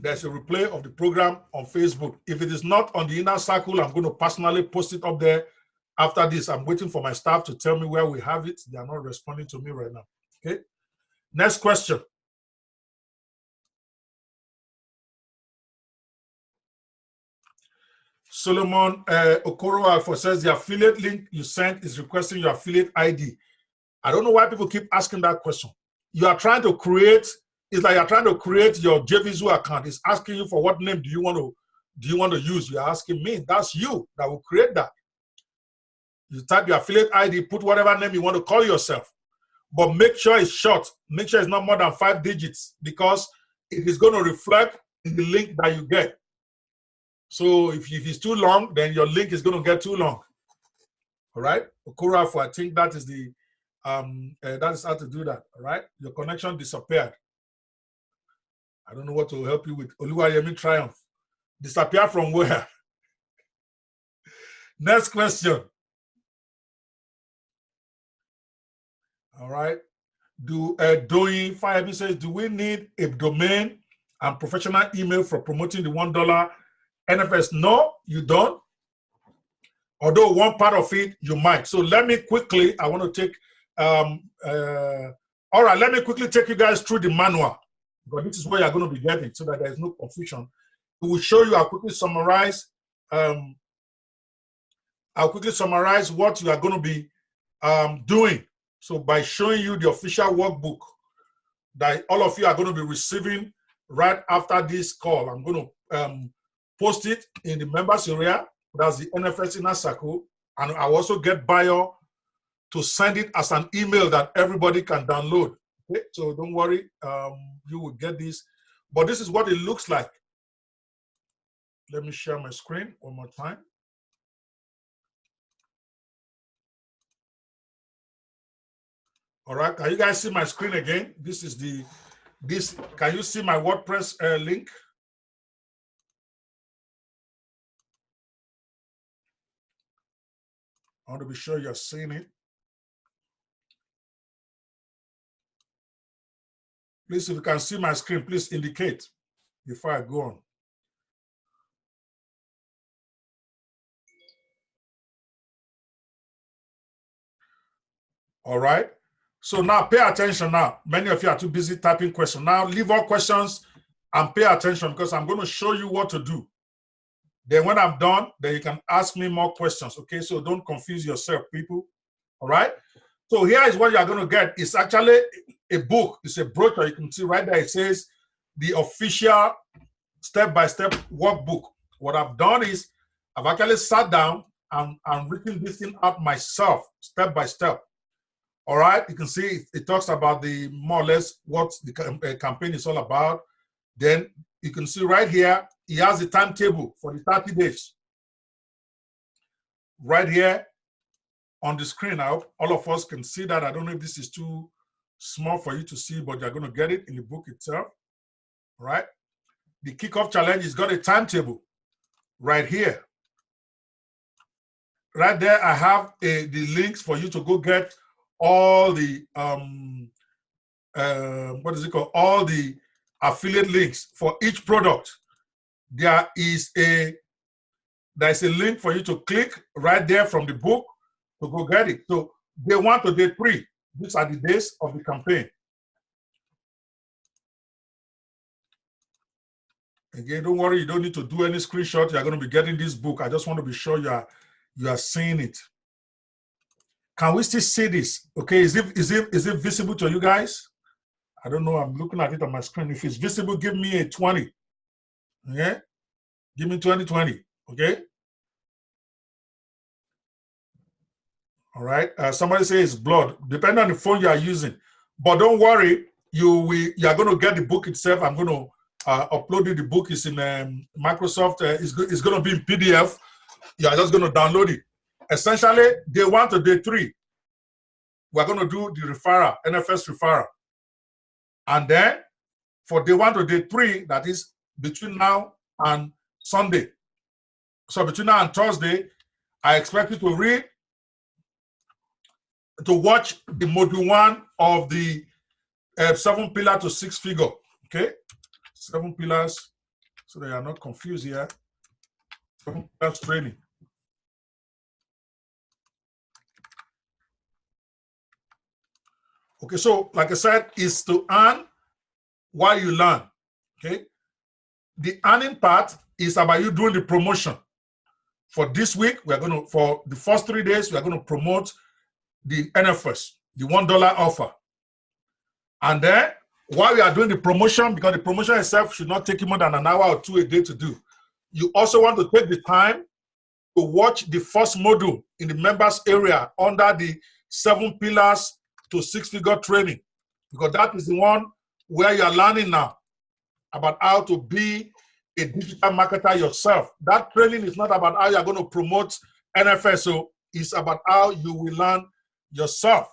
There's a replay of the program on Facebook. If it is not on the Inner Circle, I'm going to personally post it up there after this. I'm waiting for my staff to tell me where we have it. They are not responding to me right now. Okay. Next question. Solomon Okoro Alpha says the affiliate link you sent is requesting your affiliate ID. I don't know why people keep asking that question. You are trying to create, it's like you're trying to create your JVZoo account. It's asking you for what name do you want to use. You're asking me. That's you that will create that. You type your affiliate ID, put whatever name you want to call yourself. But make sure it's short. Make sure it's not more than 5 digits, because it is going to reflect in the link that you get. So if it's too long, then your link is going to get too long. All right, Okurafu, I think that is the that is how to do that. All right, your connection disappeared. I don't know what to help you with. Oluwayemi Triumph, disappear from where? Next question. All right, Doing Fire says, do we need a domain and professional email for promoting the $1 NFS? No, you don't. Although one part of it you might. So let me quickly, I want to take, all right, let me quickly take you guys through the manual, because this is where you're going to be getting, so that there's no confusion. It will show you, I'll quickly summarize what you are going to be doing. So by showing you the official workbook that all of you are going to be receiving right after this call, I'm going to post it in the members area. That's the NFS Inner Circle. And I'll also get Bayo to send it as an email that everybody can download. Okay? So don't worry, you will get this. But this is what it looks like. Let me share my screen one more time. All right, can you guys see my screen again? This is can you see my WordPress link? I want to be sure you're seeing it. Please, if you can see my screen, please indicate before I go on. All right. So now pay attention now. Many of you are too busy typing questions. Now leave all questions and pay attention because I'm going to show you what to do. Then when I'm done, then you can ask me more questions, okay? So don't confuse yourself, people, all right? So here is what you're going to get. It's actually a book. It's a brochure. You can see right there. It says the official step-by-step workbook. What I've done is I've actually sat down and written this thing out myself, step by step. All right, you can see it talks about the more or less what the campaign is all about. Then you can see right here, he has the timetable for the 30 days. Right here on the screen. I hope all of us can see that. I don't know if this is too small for you to see, but you're going to get it in the book itself. All right. The Kickoff Challenge has got a timetable right here. Right there, I have the links for you to go get all the what is it called? All the affiliate links for each product. There's a link for you to click right there from the book to go get it. So day 1 to day 3, these are the days of the campaign. Again, don't worry, you don't need to do any screenshot. You're going to be getting this book. I just want to be sure you are seeing it. Can we still see this? Okay, is it visible to you guys? I don't know. I'm looking at it on my screen. If it's visible, give me a 20. Okay, give me 20. Okay. All right. Somebody says blood. Depending on the phone you are using, but don't worry. You are going to get the book itself. I'm going to upload it. The book is in Microsoft. It's going to be in PDF. You are just going to download it. Essentially, day 1 to day 3, we're going to do the referral, NFS referral. And then for day 1 to day 3, that is between now and Sunday. So between now and Thursday, I expect you to watch the module 1 of the 7 pillar to 6 figure. Okay, 7 pillars, so they are not confused here. 7 pillars training. Okay, so like I said, is to earn while you learn. Okay, the earning part is about you doing the promotion. For this week, for the first 3 days, we are going to promote the NFS, the $1 offer. And then while we are doing the promotion, because the promotion itself should not take you more than an hour or 2 a day to do, you also want to take the time to watch the first module in the members area under the 7 pillars to 6 figure training, because that is the one where you are learning now about how to be a digital marketer yourself. That training is not about how you are going to promote NFSO. It's about how you will learn yourself.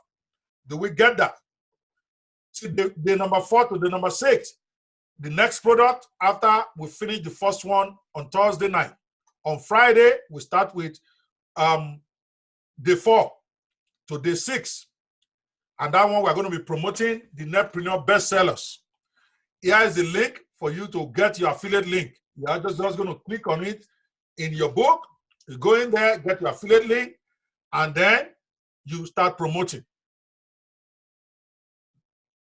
Do we get that? See, the number 4 to the number 6, the next product after we finish the first one on Thursday night. On Friday, we start with day 4 to day 6. And that one, we're going to be promoting the Netpreneur bestsellers. Here is the link for you to get your affiliate link. You are just going to click on it in your book. You go in there, get your affiliate link, and then you start promoting.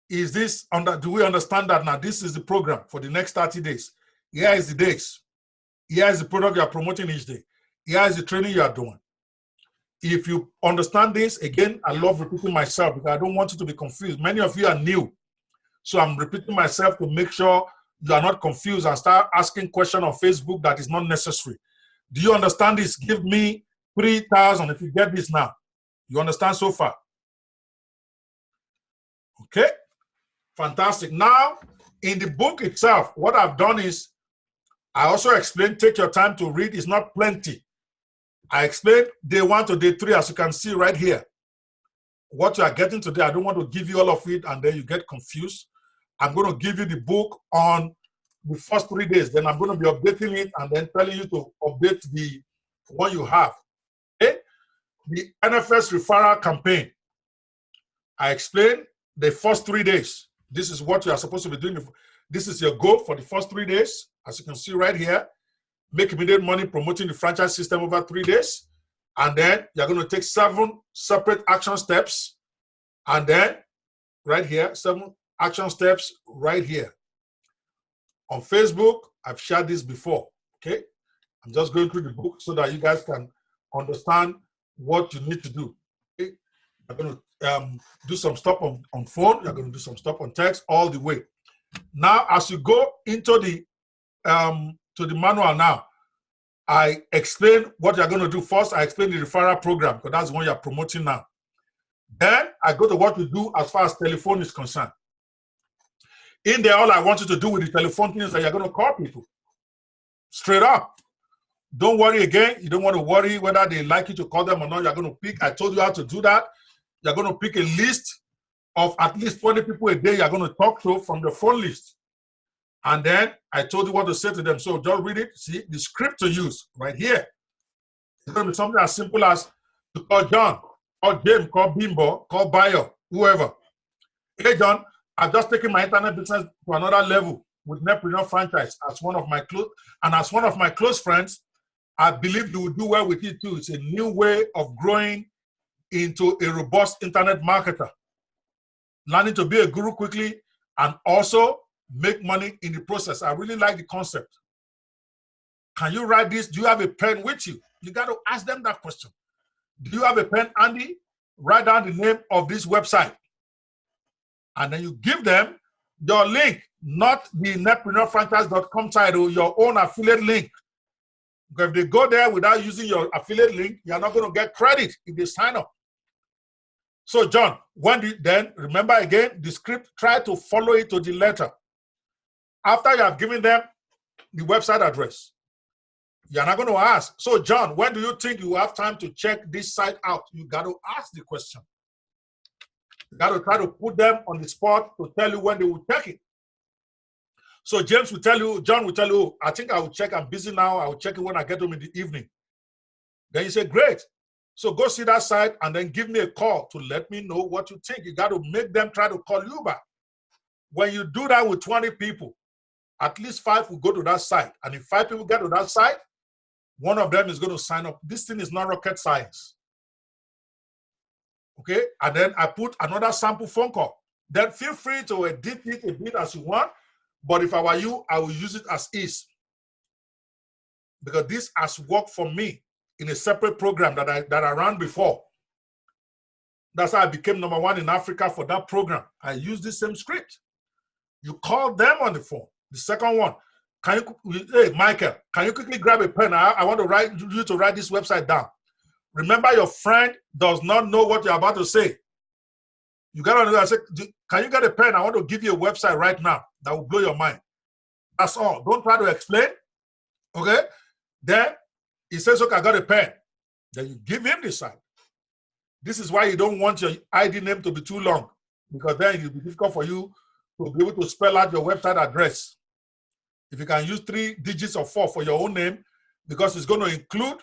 Do we understand that now? This is the program for the next 30 days. Here is the days. Here is the product you are promoting each day. Here is the training you are doing. If you understand this, again, I love repeating myself because I don't want you to be confused. Many of you are new. So I'm repeating myself to make sure you are not confused and start asking questions on Facebook that is not necessary. Do you understand this? Give me 3,000 if you get this now. You understand so far? Okay. Fantastic. Now, in the book itself, what I've done is I also explained, take your time to read. It's not plenty. I explained day 1 to day 3, as you can see right here. What you are getting today, I don't want to give you all of it and then you get confused. I'm going to give you the book on the first 3 days. Then I'm going to be updating it and then telling you to update the one you have. Okay? The NFS referral campaign. I explained the first 3 days. This is what you are supposed to be doing. This is your goal for the first 3 days. As you can see right here, make immediate money promoting the franchise system over 3 days. And then you're going to take 7 separate action steps. And then right here, 7 action steps right here. On Facebook, I've shared this before, okay? I'm just going through the book so that you guys can understand what you need to do. Okay? You're going to do some stuff on phone. You're going to do some stuff on text all the way. Now, as you go into the to the manual now, I explain what you're going to do. First, I explain the referral program because that's the one you're promoting now. Then I go to what you do as far as telephone is concerned. In there, all I want you to do with the telephone thing is that you're going to call people straight up. Don't worry again. You don't want to worry whether they like you to call them or not. You're going to pick. I told you how to do that. You're going to pick a list of at least 20 people a day you're going to talk to from the phone list. And then I told you what to say to them. So just read it. See the script to use right here. It's going to be something as simple as to call John, call James, call Bimbo, call Bayo, whoever. Hey, John, I've just taken my internet business to another level with Netpreneur Franchise as one of my close friends. I believe you will do well with it too. It's a new way of growing into a robust internet marketer, learning to be a guru quickly and also make money in the process. I really like the concept. Can you write this? Do you have a pen with you? You got to ask them that question. Do you have a pen, Andy? Write down the name of this website. And then you give them your link, not the netpreneurfranchise.com title, your own affiliate link. Because if they go there without using your affiliate link, you're not going to get credit if they sign up. So, John, then remember again, the script, try to follow it to the letter. After you have given them the website address, you're not going to ask, so, John, when do you think you have time to check this site out? You got to ask the question. You got to try to put them on the spot to tell you when they will check it. So James will tell you, John will tell you, I think I will check. I'm busy now. I will check it when I get home in the evening. Then you say, great. So go see that site and then give me a call to let me know what you think. You got to make them try to call you back. When you do that with 20 people, at least 5 will go to that site. And if 5 people get to that site, one of them is going to sign up. This thing is not rocket science. Okay? And then I put another sample phone call. Then feel free to edit it a bit as you want. But if I were you, I would use it as is. Because this has worked for me in a separate program that I ran before. That's how I became #1 in Africa for that program. I used the same script. You call them on the phone. The second one, hey, Michael, can you quickly grab a pen? I want you to write this website down. Remember, your friend does not know what you're about to say. You got to say, can you get a pen? I want to give you a website right now that will blow your mind. That's all. Don't try to explain. Okay? Then he says, okay, I got a pen. Then you give him the site. This is why you don't want your ID name to be too long, because then it will be difficult for you to be able to spell out your website address. If you can use 3 digits or 4 for your own name, because it's going to include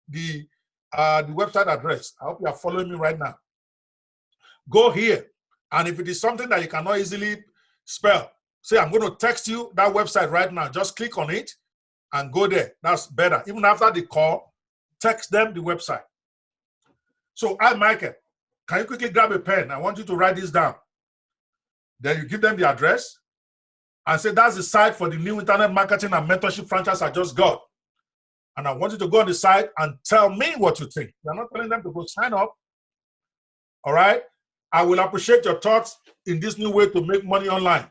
the website address. I hope you are following me right now. Go here, and if it is something that you cannot easily spell, say, I'm going to text you that website right now. Just click on it and go there. That's better. Even after the call, text them the website. So, hi, Michael, can you quickly grab a pen? I want you to write this down. Then you give them the address and say, that's the site for the new internet marketing and mentorship franchise I just got. And I want you to go on the site and tell me what you think. You're not telling them to go sign up. All right? I will appreciate your thoughts in this new way to make money online.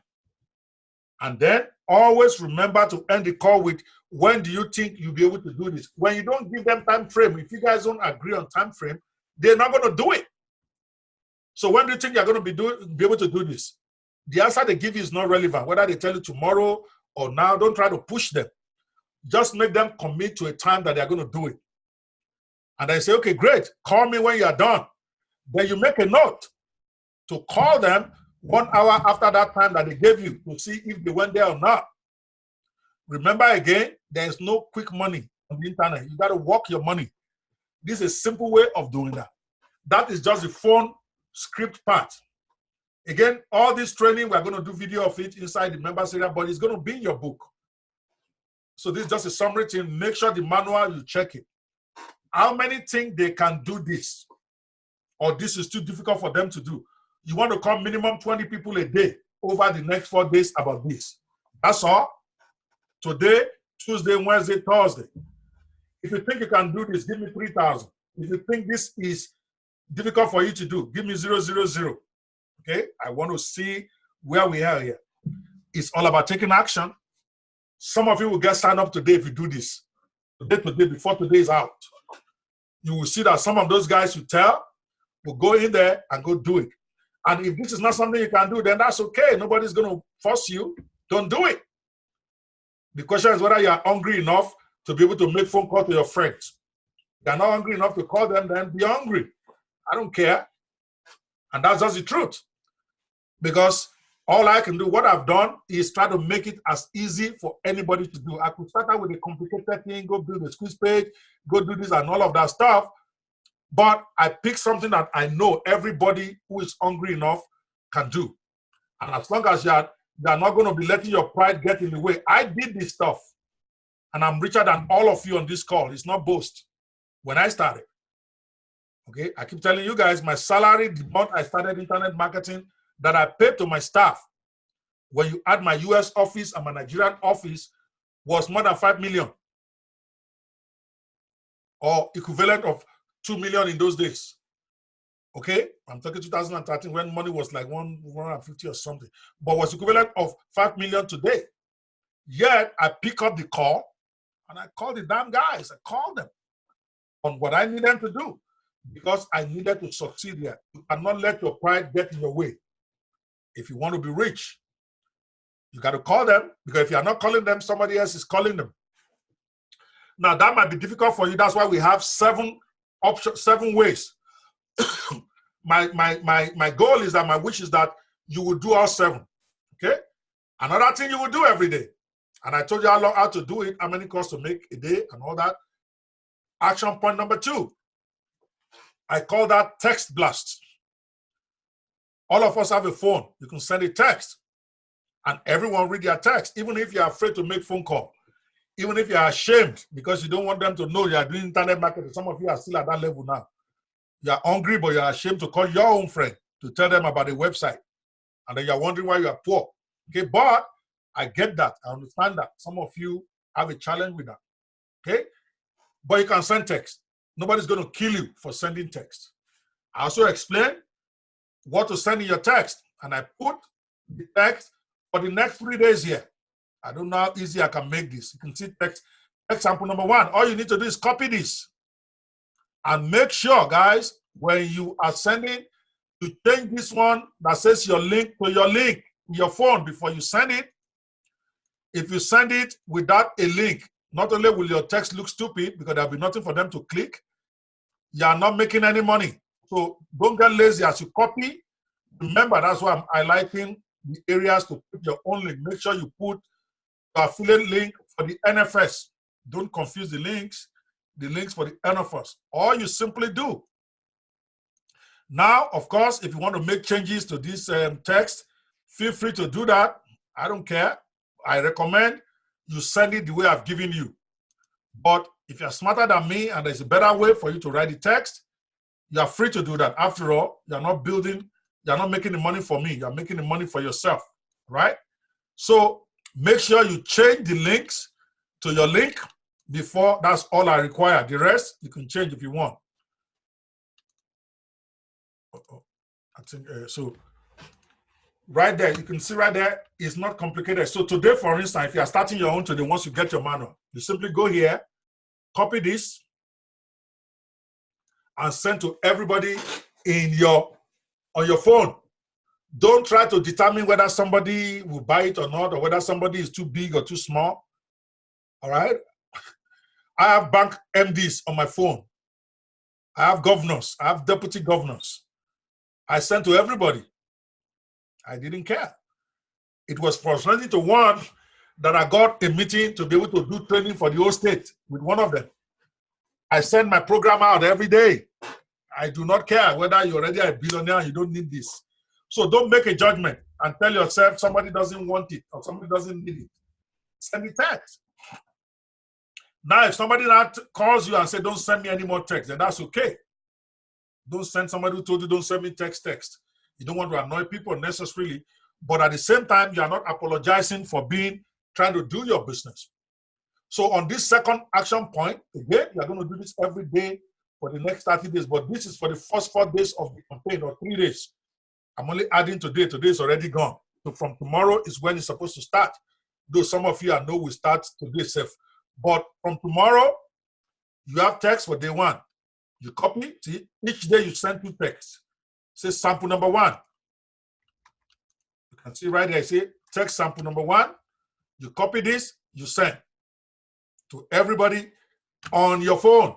And then always remember to end the call with, when do you think you'll be able to do this? When you don't give them time frame, if you guys don't agree on time frame, they're not going to do it. So when do you think you're going to be able to do this? The answer they give you is not relevant. Whether they tell you tomorrow or now, don't try to push them. Just make them commit to a time that they're going to do it. And then say, okay, great. Call me when you're done. Then you make a note to call them 1 hour after that time that they gave you to see if they went there or not. Remember again, there is no quick money on the internet. You got to work your money. This is a simple way of doing that. That is just the phone script part. Again, all this training, we're going to do video of it inside the members area, but it's going to be in your book. So this is just a summary thing. Make sure the manual, you check it. How many think they can do this? Or this is too difficult for them to do? You want to call minimum 20 people a day over the next 4 days about this. That's all. Today, Tuesday, Wednesday, Thursday. If you think you can do this, give me 3,000. If you think this is difficult for you to do, give me 000. Okay? I want to see where we are here. It's all about taking action. Some of you will get signed up today if you do this. Today, before today is out. You will see that some of those guys you tell will go in there and go do it. And if this is not something you can do, then that's okay. Nobody's going to force you. Don't do it. The question is whether you are hungry enough to be able to make phone calls to your friends. If you're not hungry enough to call them, then be hungry. I don't care. And that's just the truth. Because all I can do, what I've done, is try to make it as easy for anybody to do. I could start out with a complicated thing, go build a squeeze page, go do this and all of that stuff. But I pick something that I know everybody who is hungry enough can do. And as long as you're not going to be letting your pride get in the way. I did this stuff. And I'm richer than all of you on this call. It's not boast. When I started, okay, I keep telling you guys, my salary the month I started internet marketing that I paid to my staff, when you add my US office and my Nigerian office, was more than 5 million. Or equivalent of 2 million in those days. Okay, I'm talking 2013 when money was like 150 or something, but was equivalent of 5 million today. Yet I pick up the call and I call the damn guys. I call them on what I need them to do because I needed to succeed here. You cannot let your pride get in your way. If you want to be rich, you got to call them, because if you are not calling them, somebody else is calling them. Now that might be difficult for you. That's why we have 7 options, 7 ways. My goal is that my wish is that you will do all 7. Okay. Another thing you will do every day. And I told you how to do it, how many calls to make a day and all that. Action point number 2. I call that text blast. All of us have a phone. You can send a text and everyone read your text, even if you're afraid to make phone call, even if you're ashamed because you don't want them to know you're doing internet marketing. Some of you are still at that level now. You're hungry, but you're ashamed to call your own friend to tell them about the website. And then you're wondering why you are poor. Okay, but I get that. I understand that. Some of you have a challenge with that. Okay, but you can send text. Nobody's going to kill you for sending text. I also explain what to send in your text. And I put the text for the next 3 days here. I don't know how easy I can make this. You can see text. Example number 1. All you need to do is copy this. And make sure, guys, when you are sending, you change this one that says your link to your link in your phone before you send it. If you send it without a link, not only will your text look stupid because there'll be nothing for them to click, you are not making any money. So don't get lazy as you copy. Remember, that's why I'm highlighting the areas to put your own link. Make sure you put the affiliate link for the NFS. Don't confuse the links for the NFS. All you simply do. Now, of course, if you want to make changes to this text, feel free to do that. I don't care. I recommend you send it the way I've given you. But if you're smarter than me and there's a better way for you to write the text, you're free to do that. After all, you're not making the money for me. You're making the money for yourself, right? So make sure you change the links to your link before. That's all I require. The rest, you can change if you want. I think so. Right there, you can see right there, it's not complicated. So today, for instance, if you are starting your own today, once you get your manual, you simply go here, copy this, and send to everybody on your phone. Don't try to determine whether somebody will buy it or not, or whether somebody is too big or too small. All right? I have bank MDs on my phone. I have governors. I have deputy governors. I sent to everybody. I didn't care. It was frustrating to one that I got a meeting to be able to do training for the whole state with one of them. I send my program out every day. I do not care whether you're already a billionaire and you don't need this. So don't make a judgment and tell yourself somebody doesn't want it or somebody doesn't need it. Send the text. Now, if somebody now calls you and says, don't send me any more text, then that's okay. Don't send somebody who told you, don't send me text. You don't want to annoy people necessarily, but at the same time, you are not apologizing for being trying to do your business. So on this second action point, again, you're going to do this every day for the next 30 days, but this is for the first 4 days of the campaign, or 3 days. I'm only adding today. Today is already gone. So from tomorrow is when it's supposed to start. Though some of you I know will start today safe. But from tomorrow, you have text for day 1. You copy. See, each day you send 2 texts. Say sample number 1. You can see right there, I say text sample number 1. You copy this, you send to everybody on your phone.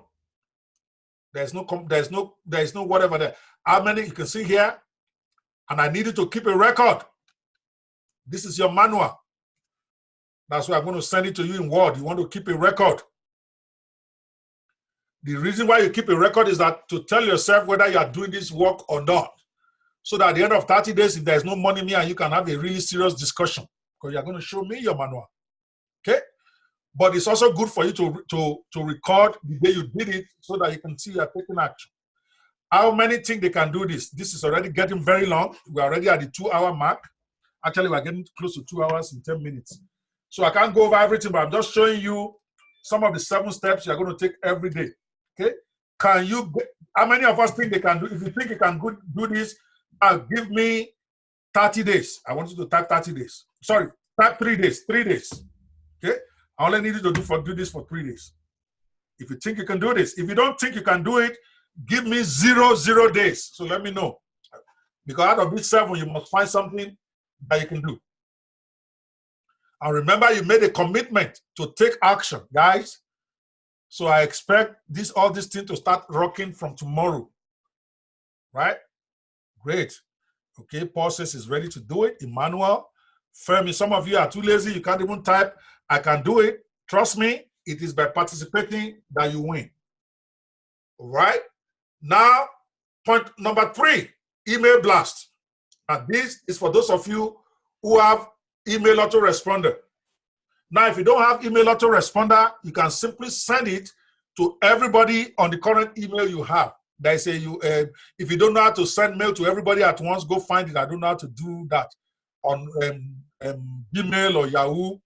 There's no whatever there. How many you can see here? And I need you to keep a record. This is your manual. That's why I'm going to send it to you in Word. You want to keep a record. The reason why you keep a record is that to tell yourself whether you are doing this work or not. So that at the end of 30 days, if there's no money in here, you can have a really serious discussion, because you're going to show me your manual. Okay? But it's also good for you to record the day you did it, so that you can see you're taking action. How many think they can do this? This is already getting very long. We're already at the 2-hour mark. Actually, we're getting close to 2 hours and 10 minutes. So I can't go over everything, but I'm just showing you some of the 7 steps you're going to take every day. Okay? Can you, how many of us think they can do? If you think you can do this, give me 30 days. I want you to type 30 days. Sorry, type 3 days. 3 days. Okay? I only need you to do this for 3 days. If you think you can do this. If you don't think you can do it, give me 0 days. So let me know. Because out of these 7, you must find something that you can do. And remember, you made a commitment to take action, guys. So I expect all these things to start rocking from tomorrow. Right? Great. Okay, Paul says he's ready to do it. Emmanuel, Femi, some of you are too lazy. You can't even type. I can do it. Trust me, it is by participating that you win. All right? Now, point number 3, email blast. And this is for those of you who have email autoresponder. Now, if you don't have email autoresponder, you can simply send it to everybody on the current email you have. They say if you don't know how to send mail to everybody at once, go find it. I don't know how to do that on Gmail or Yahoo.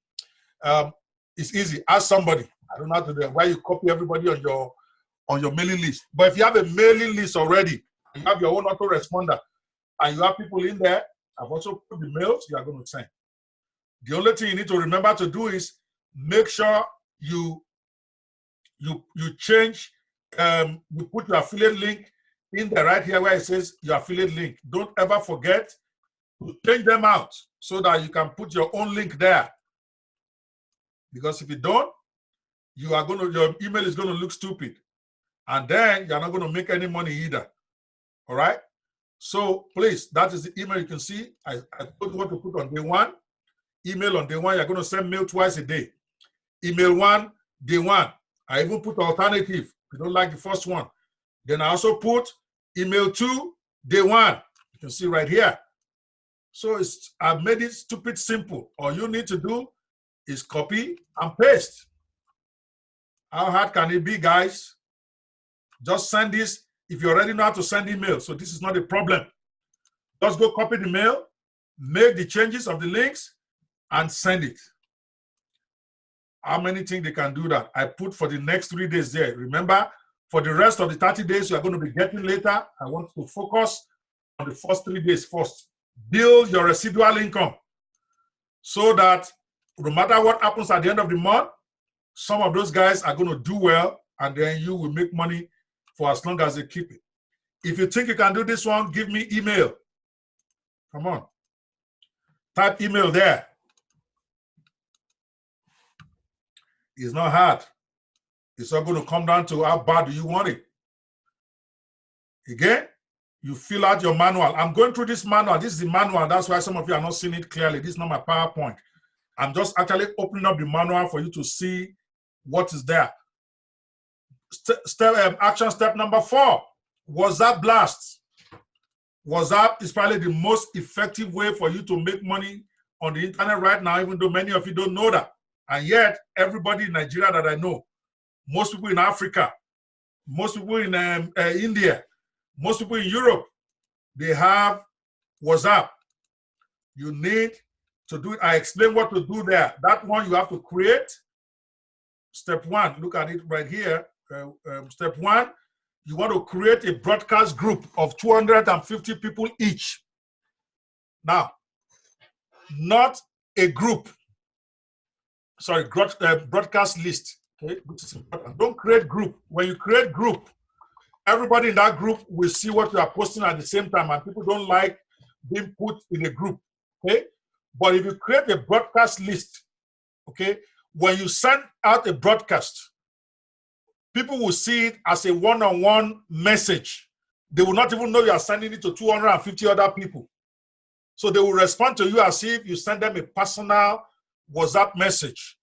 It's easy. Ask somebody. I don't know how to do it. Why you copy everybody on your mailing list. But if you have a mailing list already, you have your own autoresponder, and you have people in there, I've also put the mails you are going to send. The only thing you need to remember to do is make sure you change, you put your affiliate link in there right here where it says your affiliate link. Don't ever forget to change them out so that you can put your own link there. Because if you don't, your email is going to look stupid. And then you're not going to make any money either. All right? So please, that is the email you can see. I told you what to put on day 1. Email on day 1, you're going to send mail twice a day. Email 1, day 1. I even put alternative if you don't like the first one. Then I also put email 2, day 1. You can see right here. So I've made it stupid simple. All you need to do is copy and paste. How hard can it be, guys? Just send this if you already know how to send email. So this is not a problem. Just go copy the mail, make the changes of the links, and send it. How many think they can do that? I put for the next 3 days there. Remember, for the rest of the 30 days you are going to be getting later, I want to focus on the first 3 days first. Build your residual income so that no matter what happens at the end of the month, some of those guys are going to do well, and then you will make money for as long as they keep it. If you think you can do this one, give me email. Come on. Type email there. It's not hard. It's all going to come down to how bad do you want it. Again, you fill out your manual. I'm going through this manual. This is the manual. That's why some of you are not seeing it clearly. This is not my PowerPoint. I'm just actually opening up the manual for you to see what is there. Action step number 4, WhatsApp blast. WhatsApp is probably the most effective way for you to make money on the internet right now, even though many of you don't know that. And yet, everybody in Nigeria that I know, most people in Africa, most people in India, most people in Europe, they have WhatsApp. You need to do it. I explain what to do there. That one you have to create. Step one, look at it right here. Step one, you want to create a broadcast group of 250 people each. Now, not a group. Sorry, broadcast list. Okay, don't create group. When you create group, everybody in that group will see what you are posting at the same time, and people don't like being put in a group. Okay, but if you create a broadcast list, okay, when you send out a broadcast, people will see it as a one-on-one message. They will not even know you are sending it to 250 other people. So they will respond to you as if you send them a personal WhatsApp message.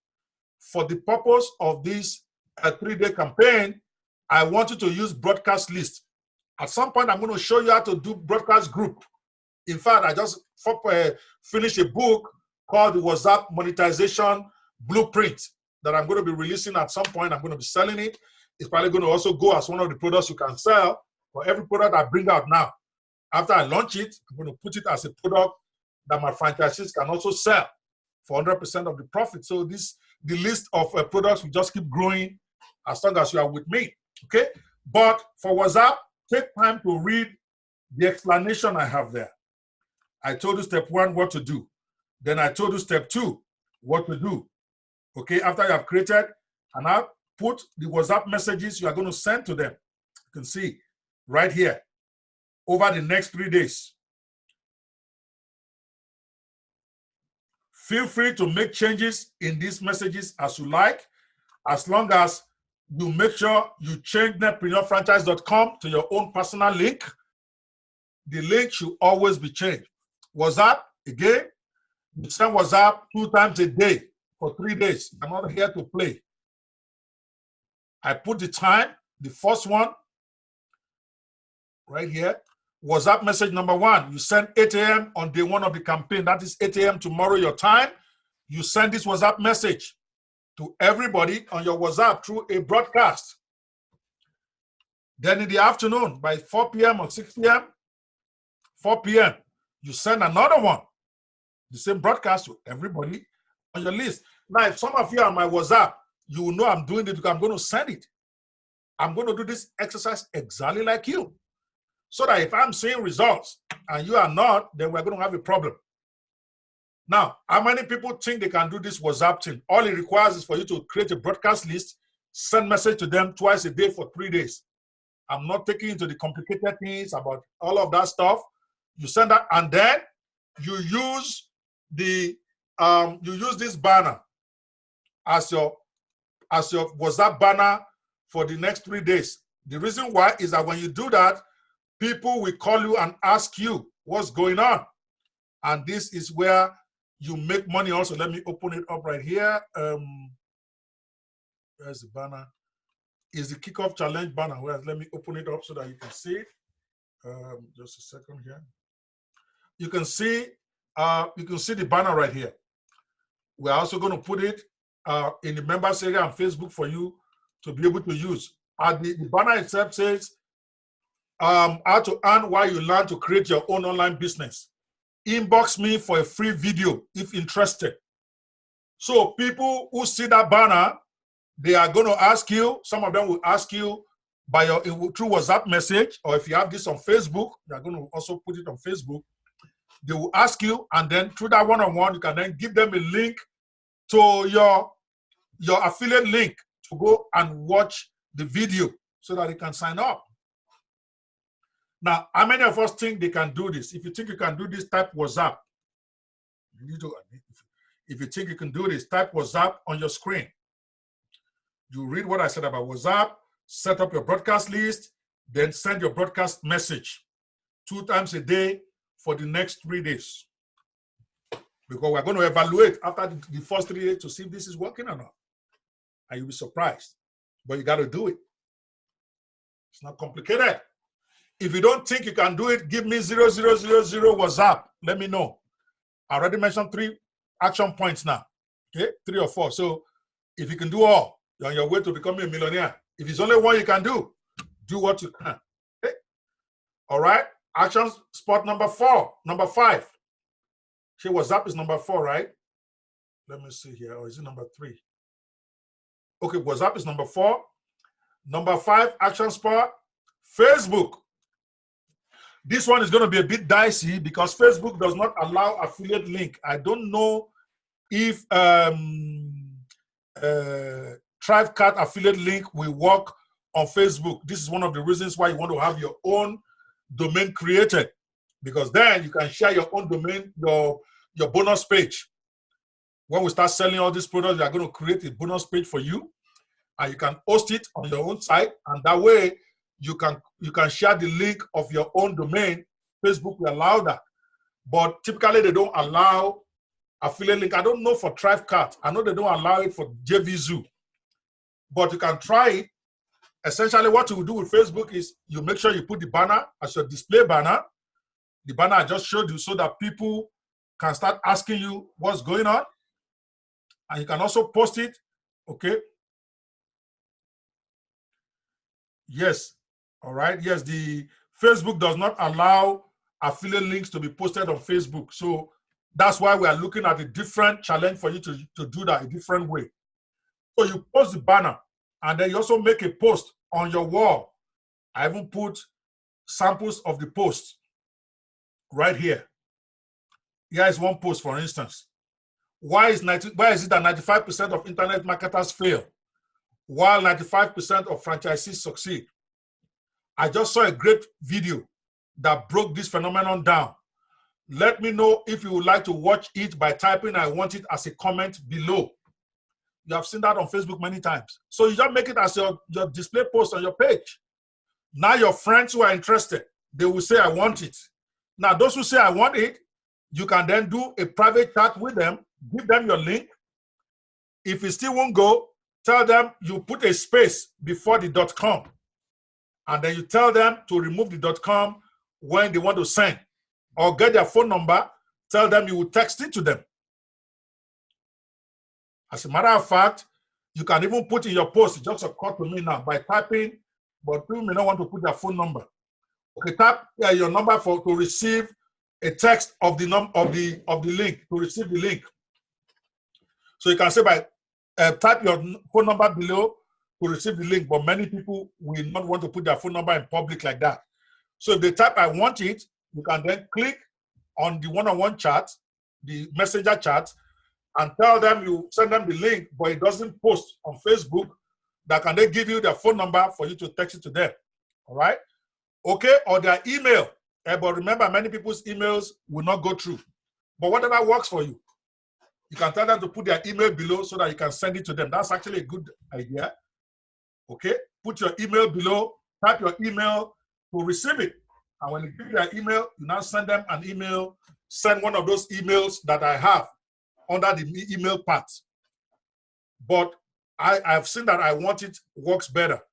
For the purpose of this 3-day campaign, I want you to use broadcast list. At some point, I'm going to show you how to do broadcast group. In fact, I just finished a book called the WhatsApp Monetization Blueprint that I'm going to be releasing at some point. I'm going to be selling it. It's probably going to also go as one of the products you can sell. For every product I bring out now, after I launch it, I'm going to put it as a product that my franchisees can also sell for 100% of the profit. So the list of products will just keep growing as long as you are with me. Okay? But for WhatsApp, take time to read the explanation I have there. I told you step one, what to do. Then I told you step two, what to do. Okay, after you have created, and I put the WhatsApp messages you are going to send to them. You can see right here over the next 3 days. Feel free to make changes in these messages as you like, as long as you make sure you change netpreneurfranchise.com to your own personal link. The link should always be changed. WhatsApp, again, you send WhatsApp 2 times a day for 3 days. I'm not here to play. I put the time, the first one, right here. WhatsApp message number 1, you send 8 a.m. on day 1 of the campaign. That is 8 a.m. tomorrow, your time. You send this WhatsApp message to everybody on your WhatsApp through a broadcast. Then in the afternoon, by 4 p.m. or 6 p.m., 4 p.m., you send another one, the same broadcast to everybody on your list. Now, if some of you are on my WhatsApp, you will know I'm doing it because I'm going to send it. I'm going to do this exercise exactly like you. So that if I'm seeing results and you are not, then we're going to have a problem. Now, how many people think they can do this WhatsApp thing? All it requires is for you to create a broadcast list, send message to them twice a day for 3 days. I'm not taking into the complicated things about all of that stuff. You send that, and then you use this banner as your WhatsApp banner for the next 3 days. The reason why is that when you do that, people will call you and ask you what's going on. And this is where you make money also. Let me open it up right here. There's the banner. Is the Kickoff Challenge banner. Well, let me open it up so that you can see it. Just a second here. You can see the banner right here. We're also going to put it in the members area on Facebook for you to be able to use. The banner itself says, how to earn while you learn to create your own online business. Inbox me for a free video if interested. So people who see that banner, they are going to ask you, some of them will ask you through WhatsApp message, or if you have this on Facebook, they're going to also put it on Facebook. They will ask you, and then through that one-on-one, you can then give them a link to your affiliate link to go and watch the video so that they can sign up. Now, how many of us think they can do this? If you think you can do this, type WhatsApp. If you think you can do this, type WhatsApp on your screen. You read what I said about WhatsApp, set up your broadcast list, then send your broadcast message 2 times a day for the next 3 days. Because we're going to evaluate after the first 3 days to see if this is working or not. And you'll be surprised. But you got to do it. It's not complicated. If you don't think you can do it, give me 0000 WhatsApp. Let me know. I already mentioned 3 action points now. Okay, 3 or 4. So if you can do all, you're on your way to becoming a millionaire. If it's only one you can do what you can. Okay? All right. Action spot number 5. Okay, WhatsApp is number 4, right? Let me see here. Or is it number 3? Okay, WhatsApp is number 4. Number 5, Action Spot, Facebook. This one is going to be a bit dicey because Facebook does not allow affiliate link. I don't know if ThriveCart affiliate link will work on Facebook. This is one of the reasons why you want to have your own domain created, because then you can share your own domain, your bonus page. When we start selling all these products, we are going to create a bonus page for you, and you can host it on your own site, and that way you can share the link of your own domain. Facebook will allow that, but typically they don't allow affiliate link. I don't know for ThriveCart. I know they don't allow it for JVZoo, but you can try it. Essentially, what you will do with Facebook is you make sure you put the banner as your display banner. The banner I just showed you, so that people can start asking you what's going on. And you can also post it, okay? Yes, all right. Yes, the Facebook does not allow affiliate links to be posted on Facebook. So that's why we are looking at a different challenge for you to do that a different way. So you post the banner, and then you also make a post on your wall. I even put samples of the post right here. Here is one post, for instance. Why is it that 95% of internet marketers fail, while 95% of franchisees succeed? I just saw a great video that broke this phenomenon down. Let me know if you would like to watch it by typing "I want it" as a comment below. You have seen that on Facebook many times. So you just make it as your display post on your page. Now your friends who are interested, they will say, "I want it." Now those who say, "I want it," you can then do a private chat with them, give them your link. If it still won't go, tell them you put a space before the .com. And then you tell them to remove the .com when they want to send. Or get their phone number, tell them you will text it to them. As a matter of fact, you can even put in your post, it just occurred to me now, by typing, but people may not want to put their phone number. Okay, type your number to receive a text of the link, to receive the link. So you can say type your phone number below to receive the link, but many people will not want to put their phone number in public like that. So if they type "I want it," you can then click on the one-on-one chat, the messenger chat, and tell them you send them the link, but it doesn't post on Facebook. That can then give you their phone number for you to text it to them. All right? Okay, or their email. But remember, many people's emails will not go through. But whatever works for you, you can tell them to put their email below so that you can send it to them. That's actually a good idea. Okay, put your email below, type your email to receive it. And when you give their email, you now send them an email, send one of those emails that I have under the email part. But I've seen that "I want it" works better.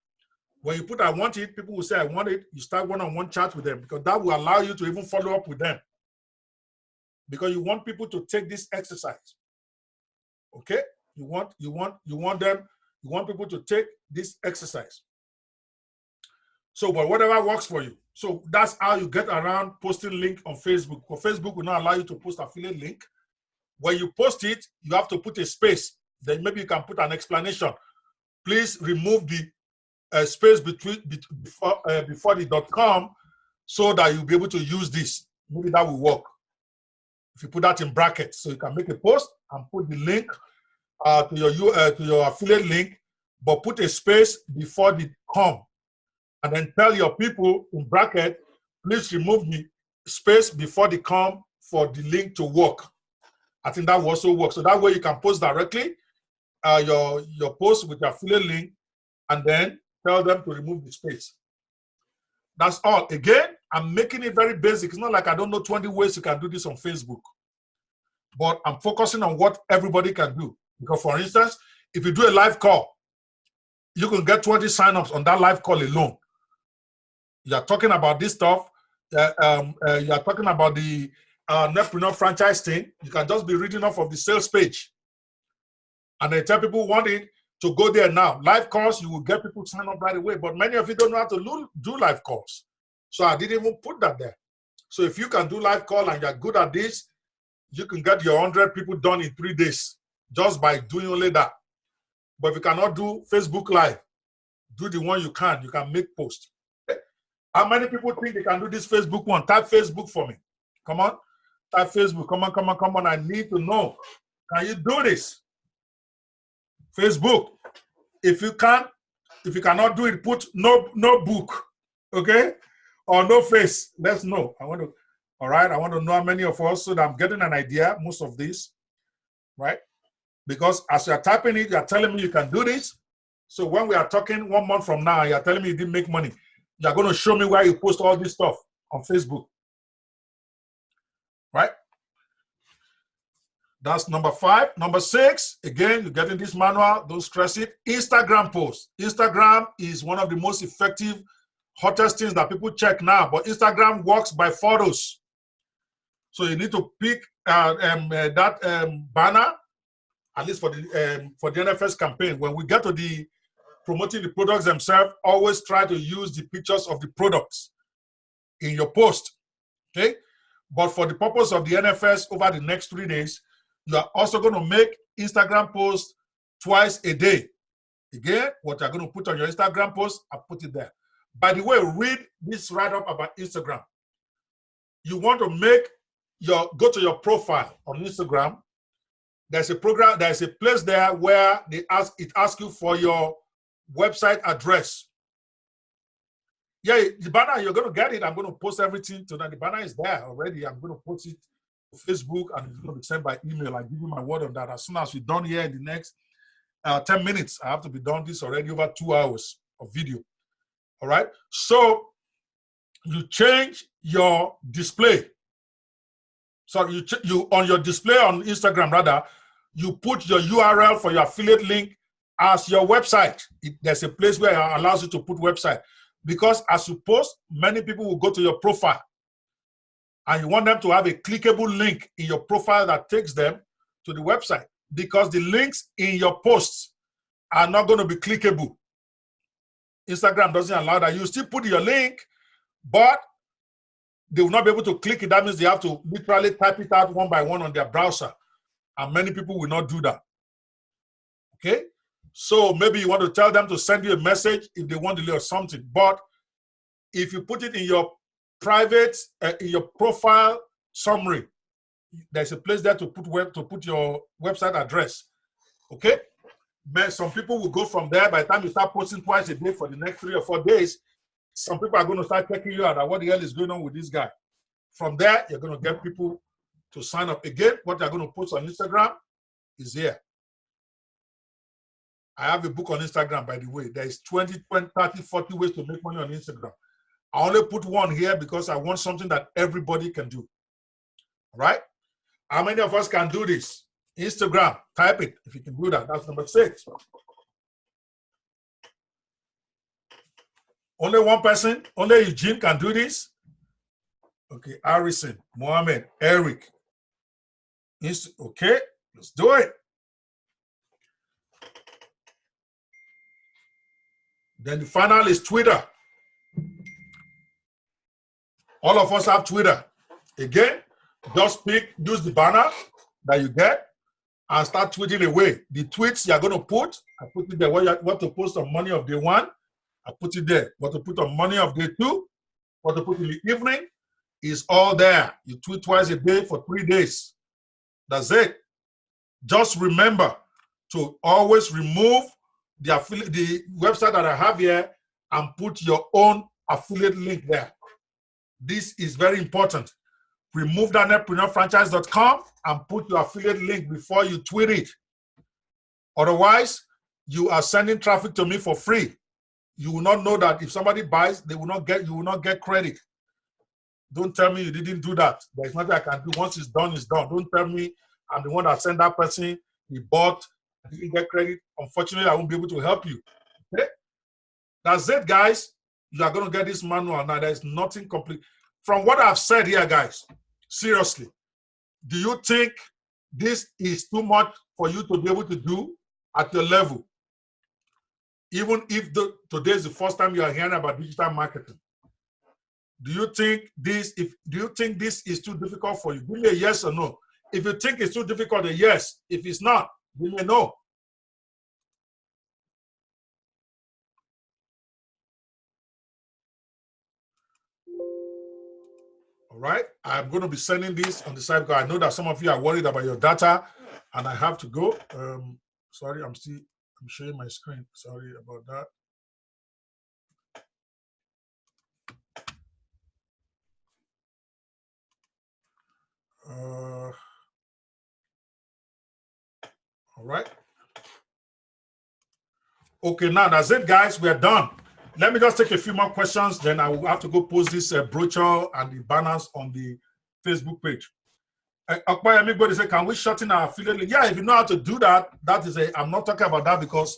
When you put "I want it," people will say "I want it." You start one-on-one chat with them, because that will allow you to even follow up with them. Because you want people to take this exercise. Okay? You want people to take this exercise. So, but whatever works for you. So that's how you get around posting link on Facebook. Because Facebook will not allow you to post affiliate link. When you post it, you have to put a space. Then maybe you can put an explanation. Please remove the space before the .com so that you'll be able to use this. Maybe that will work. If you put that in brackets, so you can make a post and put the link to your affiliate link, but put a space before the .com, and then tell your people in bracket, please remove the space before the .com for the link to work. I think that will also work. So that way you can post directly your post with your affiliate link, and then tell them to remove the space. That's all. Again, I'm making it very basic. It's not like I don't know 20 ways you can do this on Facebook, but I'm focusing on what everybody can do. Because, for instance, if you do a live call, you can get 20 signups on that live call alone. You're talking about this stuff. You're talking about the Netpreneur franchise thing. You can just be reading off of the sales page, and then tell people who want it to go there now. Live calls, you will get people to sign up right away. But many of you don't know how to do live calls. So I didn't even put that there. So if you can do live call and you're good at this, you can get your 100 people done in 3 days just by doing only that. But if you cannot do Facebook Live, do the one you can make posts. How many people think they can do this Facebook one? Type Facebook for me. Come on. Type Facebook. Come on. I need to know. Can you do this? Facebook. If you cannot do it, put no book. Okay? Or no face. Let's know. All right. I want to know how many of us, so that I'm getting an idea, most of this. Right? Because as you're typing it, you're telling me you can do this. So when we are talking 1 month from now, you're telling me you didn't make money. You're going to show me where you post all this stuff on Facebook. Right? That's number 5. Number 6, again, you're getting this manual. Don't stress it. Instagram posts. Instagram is one of the most effective, hottest things that people check now. But Instagram works by photos. So you need to pick that banner, at least for the NFS campaign. When we get to the promoting the products themselves, always try to use the pictures of the products in your post. Okay? But for the purpose of the NFS over the next 3 days, you are also going to make Instagram posts twice a day. Again, what you're going to put on your Instagram post, I put it there. By the way, read this write-up about Instagram. You want to go to your profile on Instagram. There's a program, there's a place there where it asks you for your website address. Yeah, the banner, you're going to get it. I'm going to post everything to that. The banner is there already. I'm going to post it to Facebook, and it's going to be sent by email. I give you my word on that. As soon as we're done here in the next 10 minutes, I have to be done this already over 2 hours of video. All right. So you change your display. So you on your display on Instagram, rather, you put your URL for your affiliate link as your website. There's a place where it allows you to put website. Because as you post, many people will go to your profile. And you want them to have a clickable link in your profile that takes them to the website. Because the links in your posts are not going to be clickable. Instagram doesn't allow that. You still put your link, but they will not be able to click it. That means they have to literally type it out one by one on their browser. And many people will not do that. Okay? So maybe you want to tell them to send you a message if they want to leave or something. But if you put it in your private, in your profile summary, there's a place there to put your website address. Okay? Some people will go from there. By the time you start posting twice a day for the next 3 or 4 days, some people are going to start checking you out. What the hell is going on with this guy? From there, you're going to get people to sign up. Again, what you're going to post on Instagram is here. I have a book on Instagram, by the way. There is 20, 30, 40 ways to make money on Instagram. I only put one here because I want something that everybody can do. All right? How many of us can do this? Instagram, type it if you can do that. That's number 6. Only one person, only Eugene can do this. Okay, Harrison, Mohammed, Eric. Okay, let's do it. Then the final is Twitter. All of us have Twitter. Again, just use the banner that you get and start tweeting away. The tweets you're going to put, I put it there. What to post on money of day 1, I put it there. What to put on money of day 2, what to put in the evening is all there. You tweet twice a day for 3 days. That's it. Just remember to always remove the website that I have here and put your own affiliate link there. This is very important. Remove that netpreneurfranchise.com and put your affiliate link before you tweet it. Otherwise, you are sending traffic to me for free. You will not know that if somebody buys, you will not get credit. Don't tell me you didn't do that. There's nothing I can do. Once it's done, it's done. Don't tell me I'm the one that sent that person, he bought, I didn't get credit. Unfortunately, I won't be able to help you. Okay? That's it, guys. You are going to get this manual now. There's nothing complete. From what I've said here, guys, seriously, do you think this is too much for you to be able to do at your level? Even if today is the first time you are hearing about digital marketing. Do you think this is too difficult for you? Give me a yes or no. If you think it's too difficult, then yes. If it's not, you may know. All right, I'm going to be sending this on the side because I know that some of you are worried about your data, and I have to go. Sorry, I'm showing my screen. Sorry about that. All right. Okay, now that's it, guys. We're done. Let me just take a few more questions. Then I will have to go post this brochure and the banners on the Facebook page. Everybody say, can we shorten our affiliate link? Yeah, if you know how to do that, I'm not talking about that because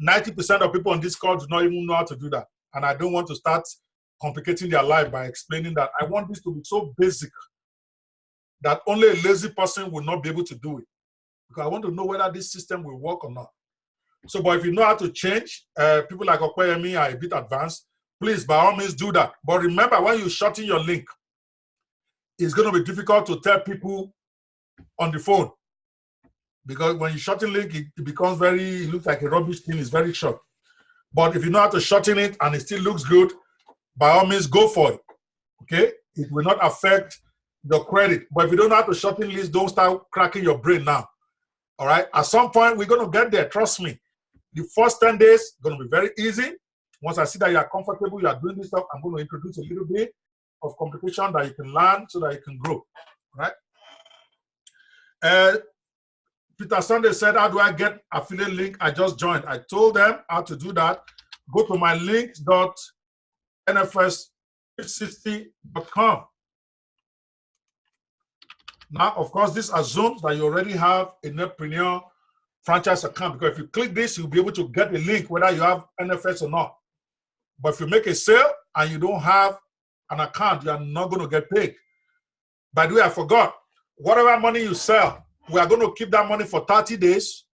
90% of people on this call do not even know how to do that. And I don't want to start complicating their life by explaining that. I want this to be so basic that only a lazy person will not be able to do it. Because I want to know whether this system will work or not. So, but if you know how to change, people like Okoyemi are a bit advanced, please, by all means, do that. But remember, when you shorten your link, it's going to be difficult to tell people on the phone. Because when you shorten link, it becomes it looks like a rubbish thing, it's very short. But if you know how to shorten it and it still looks good, by all means, go for it, okay? It will not affect the credit. But if you don't know how to shorten lists, don't start cracking your brain now, all right? At some point, we're going to get there, trust me. The first 10 days is going to be very easy. Once I see that you are comfortable, you are doing this stuff, I'm going to introduce a little bit of complication that you can learn so that you can grow, right? Peter Sunday said, how do I get affiliate link? I just joined. I told them how to do that. Go to my links.nfs360.com. Now, of course, this assumes that you already have a Netpreneur franchise account, because if you click this, you'll be able to get the link whether you have NFS or not. But if you make a sale and you don't have an account, you are not going to get paid. By the way, I forgot. Whatever money you sell, we are going to keep that money for 30 days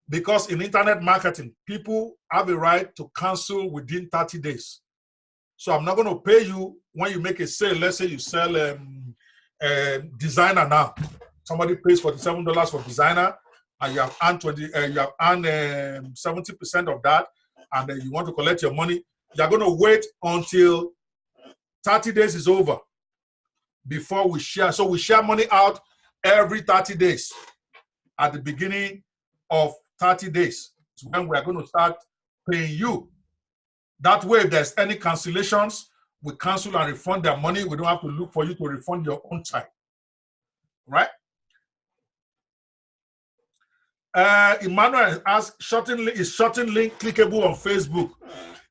because in internet marketing, people have a right to cancel within 30 days. So I'm not going to pay you when you make a sale. Let's say you sell designer now. Somebody pays $47 for designer, and you have earned 70% of that, and then you want to collect your money. You're going to wait until 30 days is over before we share. So we share money out every 30 days. At the beginning of 30 days is when we are going to start paying you. That way, if there's any cancellations, we cancel and refund their money. We don't have to look for you to refund your own time. Right? Emmanuel asks, is shorten link clickable on Facebook?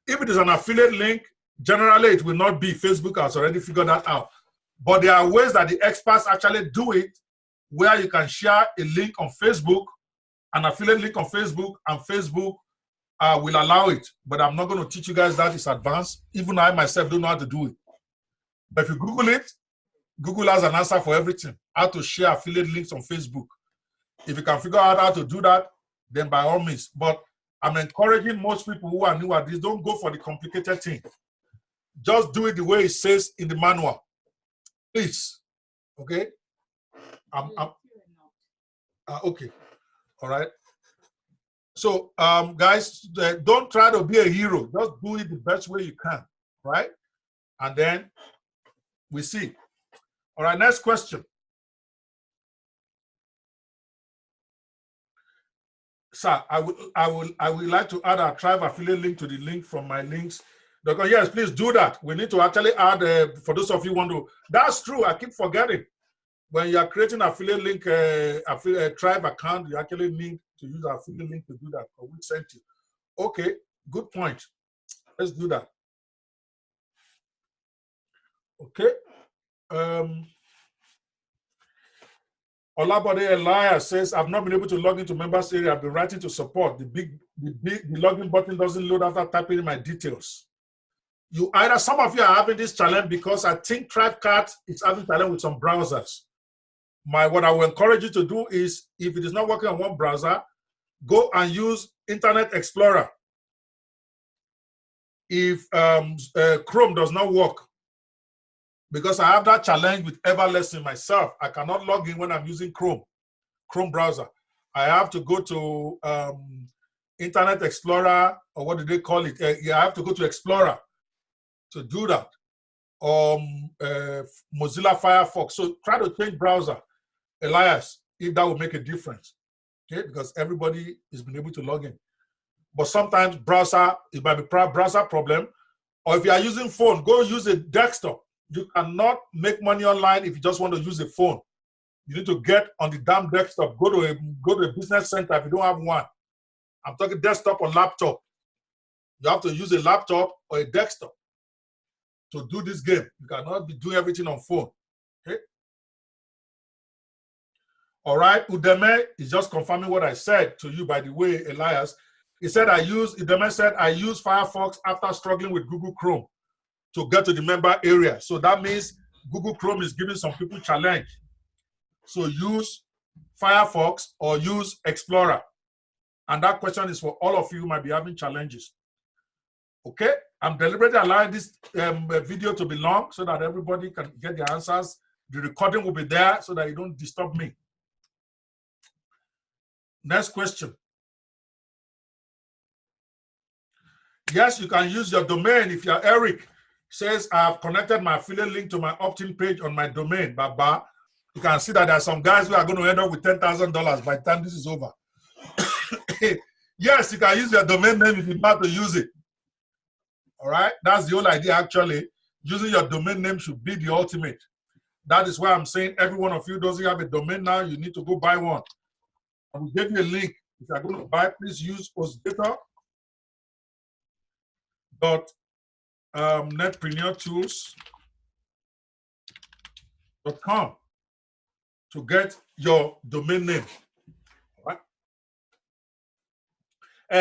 If it is an affiliate link, generally it will not be. Facebook has already figured that out. But there are ways that the experts actually do it, where you can share a link on Facebook, an affiliate link on Facebook, and Facebook will allow it. But I'm not going to teach you guys that. It's advanced. Even I myself don't know how to do it. But if you Google it, Google has an answer for everything. How to share affiliate links on Facebook. If you can figure out how to do that, then by all means. But I'm encouraging most people who are new at this, don't go for the complicated thing. Just do it the way it says in the manual. Please. Okay? Okay. All right. So, guys, don't try to be a hero. Just do it the best way you can. Right? And then we see. All right, next question. Sir, I would like to add our tribe affiliate link to the link from my links. Because yes, please do that. We need to actually add, for those of you who want to, that's true, I keep forgetting. When you are creating affiliate link, affiliate tribe account, you actually need to use our affiliate link to do that, or we sent you. Okay, good point. Let's do that. Okay. Olabode Elias says, I've not been able to log into members area. I've been writing to support. The login button doesn't load after typing in my details. Some of you are having this challenge because I think TribeCart is having challenge with some browsers. What I will encourage you to do is, if it is not working on one browser, go and use Internet Explorer. If Chrome does not work, because I have that challenge with Everlessing myself. I cannot log in when I'm using Chrome browser. I have to go to Internet Explorer, or what do they call it? Yeah, I have to go to Explorer to do that. Mozilla Firefox. So try to change browser, Elias, if that will make a difference. Okay, because everybody has been able to log in. But sometimes browser, it might be browser problem. Or if you are using phone, go use a desktop. You cannot make money online if you just want to use a phone. You need to get on the damn desktop. Go to a business center if you don't have one. I'm talking desktop or laptop. You have to use a laptop or a desktop to do this game. You cannot be doing everything on phone. Okay. All right. Udeme is just confirming what I said to you, by the way, Elias. He said Udeme said, I use Firefox after struggling with Google Chrome to get to the member area. So that means Google Chrome is giving some people challenge. So use Firefox or use Explorer. And that question is for all of you who might be having challenges. Okay, I'm deliberately allowing this video to be long so that everybody can get the answers. The recording will be there so that you don't disturb me. Next question. Yes, you can use your domain. If you're Eric, says I have connected my affiliate link to my opt-in page on my domain, Baba. You can see that there are some guys who are going to end up with $10,000 by the time this is over. Yes, you can use your domain name if you know how to use it. All right, that's the whole idea. Actually, using your domain name should be the ultimate. That is why I'm saying every one of you doesn't have a domain now. You need to go buy one. I will give you a link. If you're going to buy, please use hostgator.netpreneurtools.com to get your domain name. All right.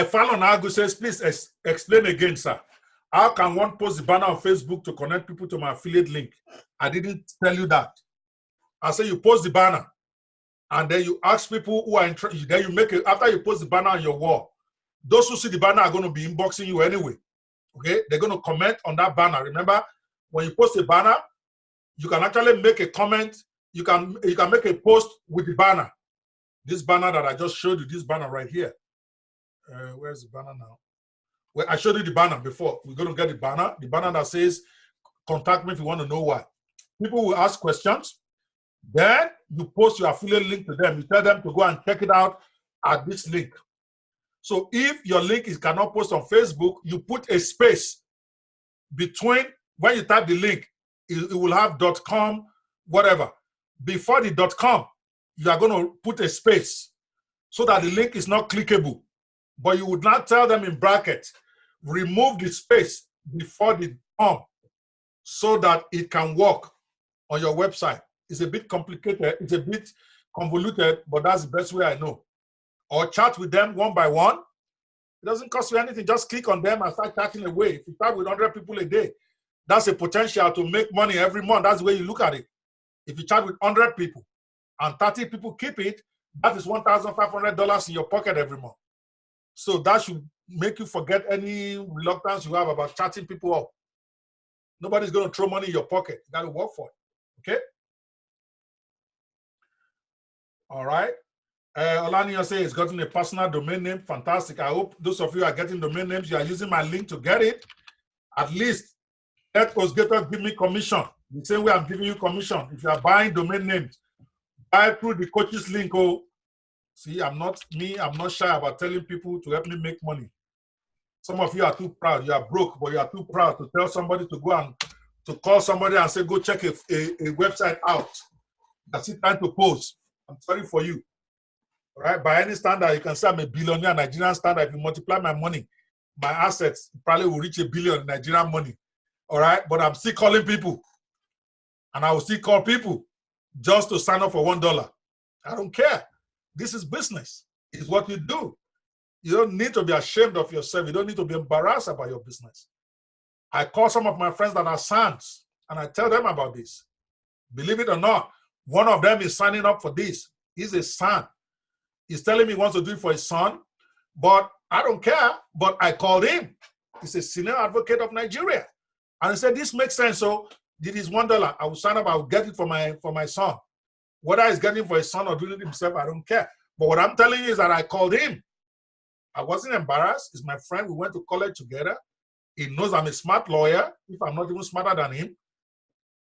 Fallon Agu says, please explain again, sir. How can one post the banner on Facebook to connect people to my affiliate link? I didn't tell you that. I said you post the banner, and then you ask people who are interested. Then you make it after you post the banner on your wall. Those who see the banner are going to be inboxing you anyway. Okay, they're going to comment on that banner. Remember, when you post a banner, you can actually make a comment. You can make a post with the banner. This banner that I just showed you, this banner right here. Where's the banner now? Well, I showed you the banner before. We're going to get the banner that says, contact me if you want to know why. People will ask questions. Then you post your affiliate link to them. You tell them to go and check it out at this link. So if your link cannot post on Facebook, you put a space between, when you type the link, it will have .com, whatever. Before the .com, you are going to put a space so that the link is not clickable. But you would not tell them in brackets, remove the space before the .com so that it can work on your website. It's a bit complicated, it's a bit convoluted, but that's the best way I know. Or chat with them one by one. It doesn't cost you anything. Just click on them and start chatting away. If you chat with 100 people a day, that's a potential to make money every month. That's the way you look at it. If you chat with 100 people and 30 people keep it, that is $1,500 in your pocket every month. So that should make you forget any reluctance you have about chatting people up. Nobody's going to throw money in your pocket. You got to work for it. Okay? All right. Olania says it's gotten a personal domain name. Fantastic. I hope those of you are getting domain names. You are using my link to get it. At least let HostGator give me commission. The same way I'm giving you commission. If you are buying domain names, buy through the coach's link. Oh, see, I'm not shy about telling people to help me make money. Some of you are too proud. You are broke, but you are too proud to tell somebody to go and to call somebody and say, go check a website out. That's it, time to post. I'm sorry for you. All right, by any standard, you can say I'm a billionaire. Nigerian standard, if you multiply my money, my assets probably will reach $1 billion Nigerian money. All right, but I'm still calling people. And I will still call people just to sign up for $1. I don't care. This is business. It's what you do. You don't need to be ashamed of yourself. You don't need to be embarrassed about your business. I call some of my friends that are sons, and I tell them about this. Believe it or not, one of them is signing up for this. He's a son. He's telling me he wants to do it for his son, but I don't care. But I called him. He's a senior advocate of Nigeria. And he said, this makes sense. So did his $1. I will sign up. I will get it for my son. Whether he's getting it for his son or doing it himself, I don't care. But what I'm telling you is that I called him. I wasn't embarrassed. He's my friend. We went to college together. He knows I'm a smart lawyer, if I'm not even smarter than him.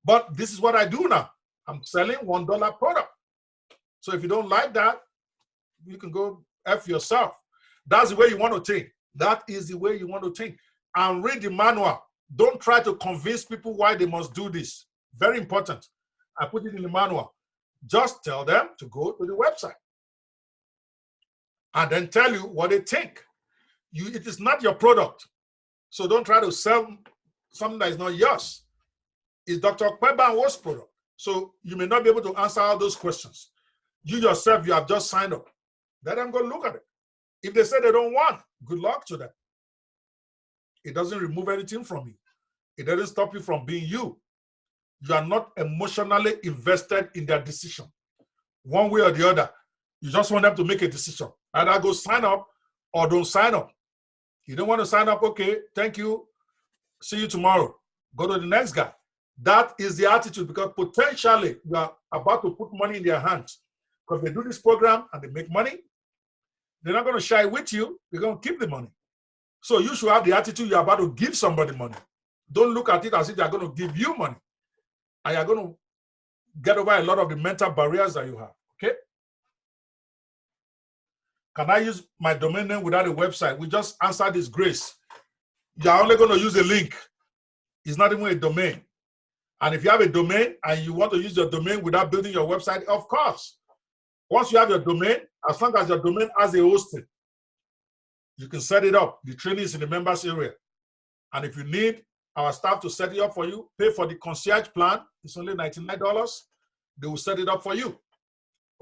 But this is what I do now. I'm selling $1 product. So if you don't like that, you can go F yourself. That's the way you want to think. That is the way you want to think. And read the manual. Don't try to convince people why they must do this. Very important. I put it in the manual. Just tell them to go to the website and then tell you what they think. It is not your product. So don't try to sell something that is not yours. It's Dr. Kwebanwo's product. So you may not be able to answer all those questions. You yourself, you have just signed up. Let them go look at it. If they say they don't want, good luck to them. It doesn't remove anything from you. It doesn't stop you from being you. You are not emotionally invested in their decision. One way or the other, you just want them to make a decision. Either go sign up or don't sign up. You don't want to sign up, okay, thank you, see you tomorrow. Go to the next guy. That is the attitude, because potentially you are about to put money in their hands. Because they do this program and they make money, they're not going to shy with you. They're going to keep the money. So you should have the attitude you're about to give somebody money. Don't look at it as if they're going to give you money. And you're going to get over a lot of the mental barriers that you have, okay? Can I use my domain name without a website? We just answered this, Grace. You're only going to use a link. It's not even a domain. And if you have a domain and you want to use your domain without building your website, of course. Once you have your domain, as long as your domain has a hosting, you can set it up. The training is in the members area. And if you need our staff to set it up for you, pay for the concierge plan. It's only $99. They will set it up for you.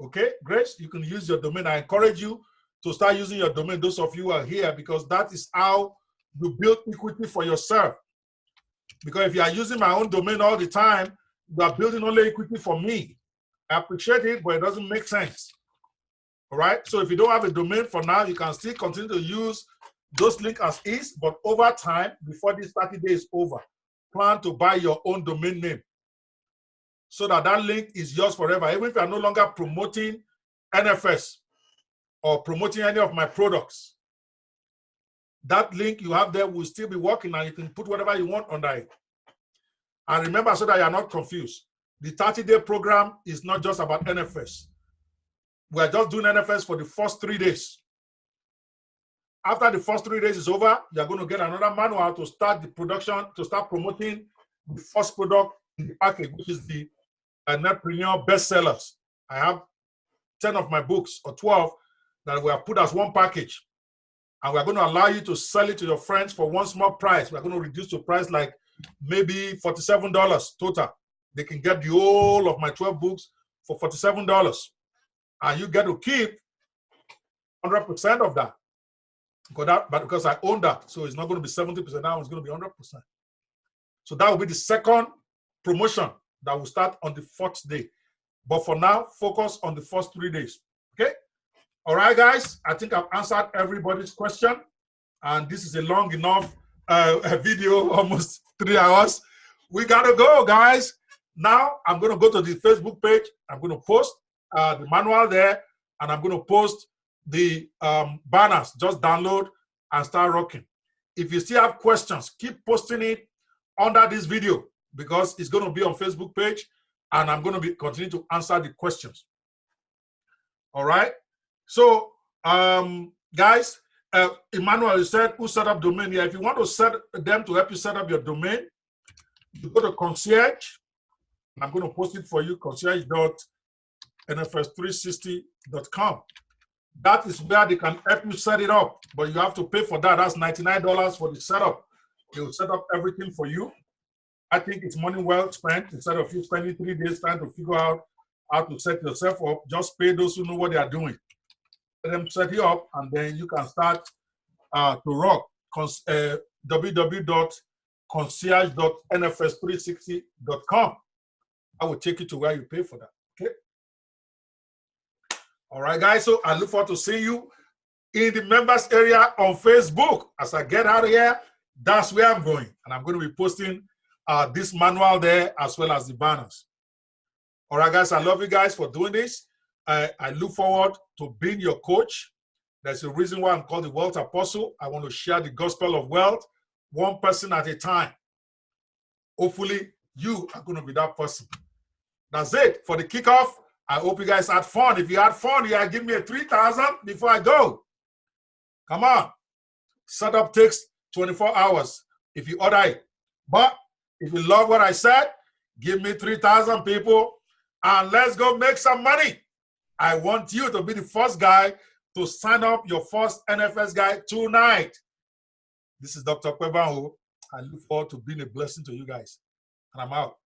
Okay, Grace, you can use your domain. I encourage you to start using your domain, those of you who are here, because that is how you build equity for yourself. Because if you are using my own domain all the time, you are building only equity for me. I appreciate it, but it doesn't make sense. All right? So if you don't have a domain for now, you can still continue to use those links as is, but over time, before this 30 days is over, plan to buy your own domain name so that that link is yours forever. Even if you are no longer promoting NFS or promoting any of my products, that link you have there will still be working, and you can put whatever you want under it. And remember, so that you are not confused, the 30-day program is not just about NFS. We are just doing NFS for the first 3 days. After the first 3 days is over, you are going to get another manual to start the production, to start promoting the first product in the package, which is the Netpreneur bestsellers. I have 10 of my books, or 12, that we have put as one package. And we're going to allow you to sell it to your friends for one small price. We're going to reduce the price like maybe $47 total. They can get the whole of my 12 books for $47. And you get to keep 100% of that. Because I own that. So it's not going to be 70% now, it's going to be 100%. So that will be the second promotion that will start on the 4th day. But for now, focus on the first 3 days. Okay? All right, guys. I think I've answered everybody's question. And this is a long enough video, almost 3 hours. We got to go, guys. Now, I'm going to go to the Facebook page. I'm going to post the manual there. And I'm going to post the banners. Just download and start rocking. If you still have questions, keep posting it under this video, because it's going to be on Facebook page, and I'm going to continue to answer the questions. All right. So, guys, Emmanuel, you said who set up domain here. If you want to set them to help you set up your domain, you go to concierge. I'm going to post it for you, concierge.nfs360.com. That is where they can help you set it up, but you have to pay for that. That's $99 for the setup. They will set up everything for you. I think it's money well spent. Instead of you spending 3 days trying to figure out how to set yourself up, just pay those who know what they are doing. Let them set you up, and then you can start to rock. www.concierge.nfs360.com. I will take you to where you pay for that. Okay. All right, guys. So I look forward to seeing you in the members area on Facebook. As I get out of here, that's where I'm going. And I'm going to be posting this manual there as well as the banners. All right, guys, I love you guys for doing this. I look forward to being your coach. There's a reason why I'm called the Wealth Apostle. I want to share the gospel of wealth, one person at a time. Hopefully, you are going to be that person. That's it for the kickoff. I hope you guys had fun. If you had fun, you give me a 3,000 before I go. Come on. Setup takes 24 hours if you order it. But if you love what I said, give me 3,000 people and let's go make some money. I want you to be the first guy to sign up your first NFS guy tonight. This is Dr. Kwebanho. I look forward to being a blessing to you guys. And I'm out.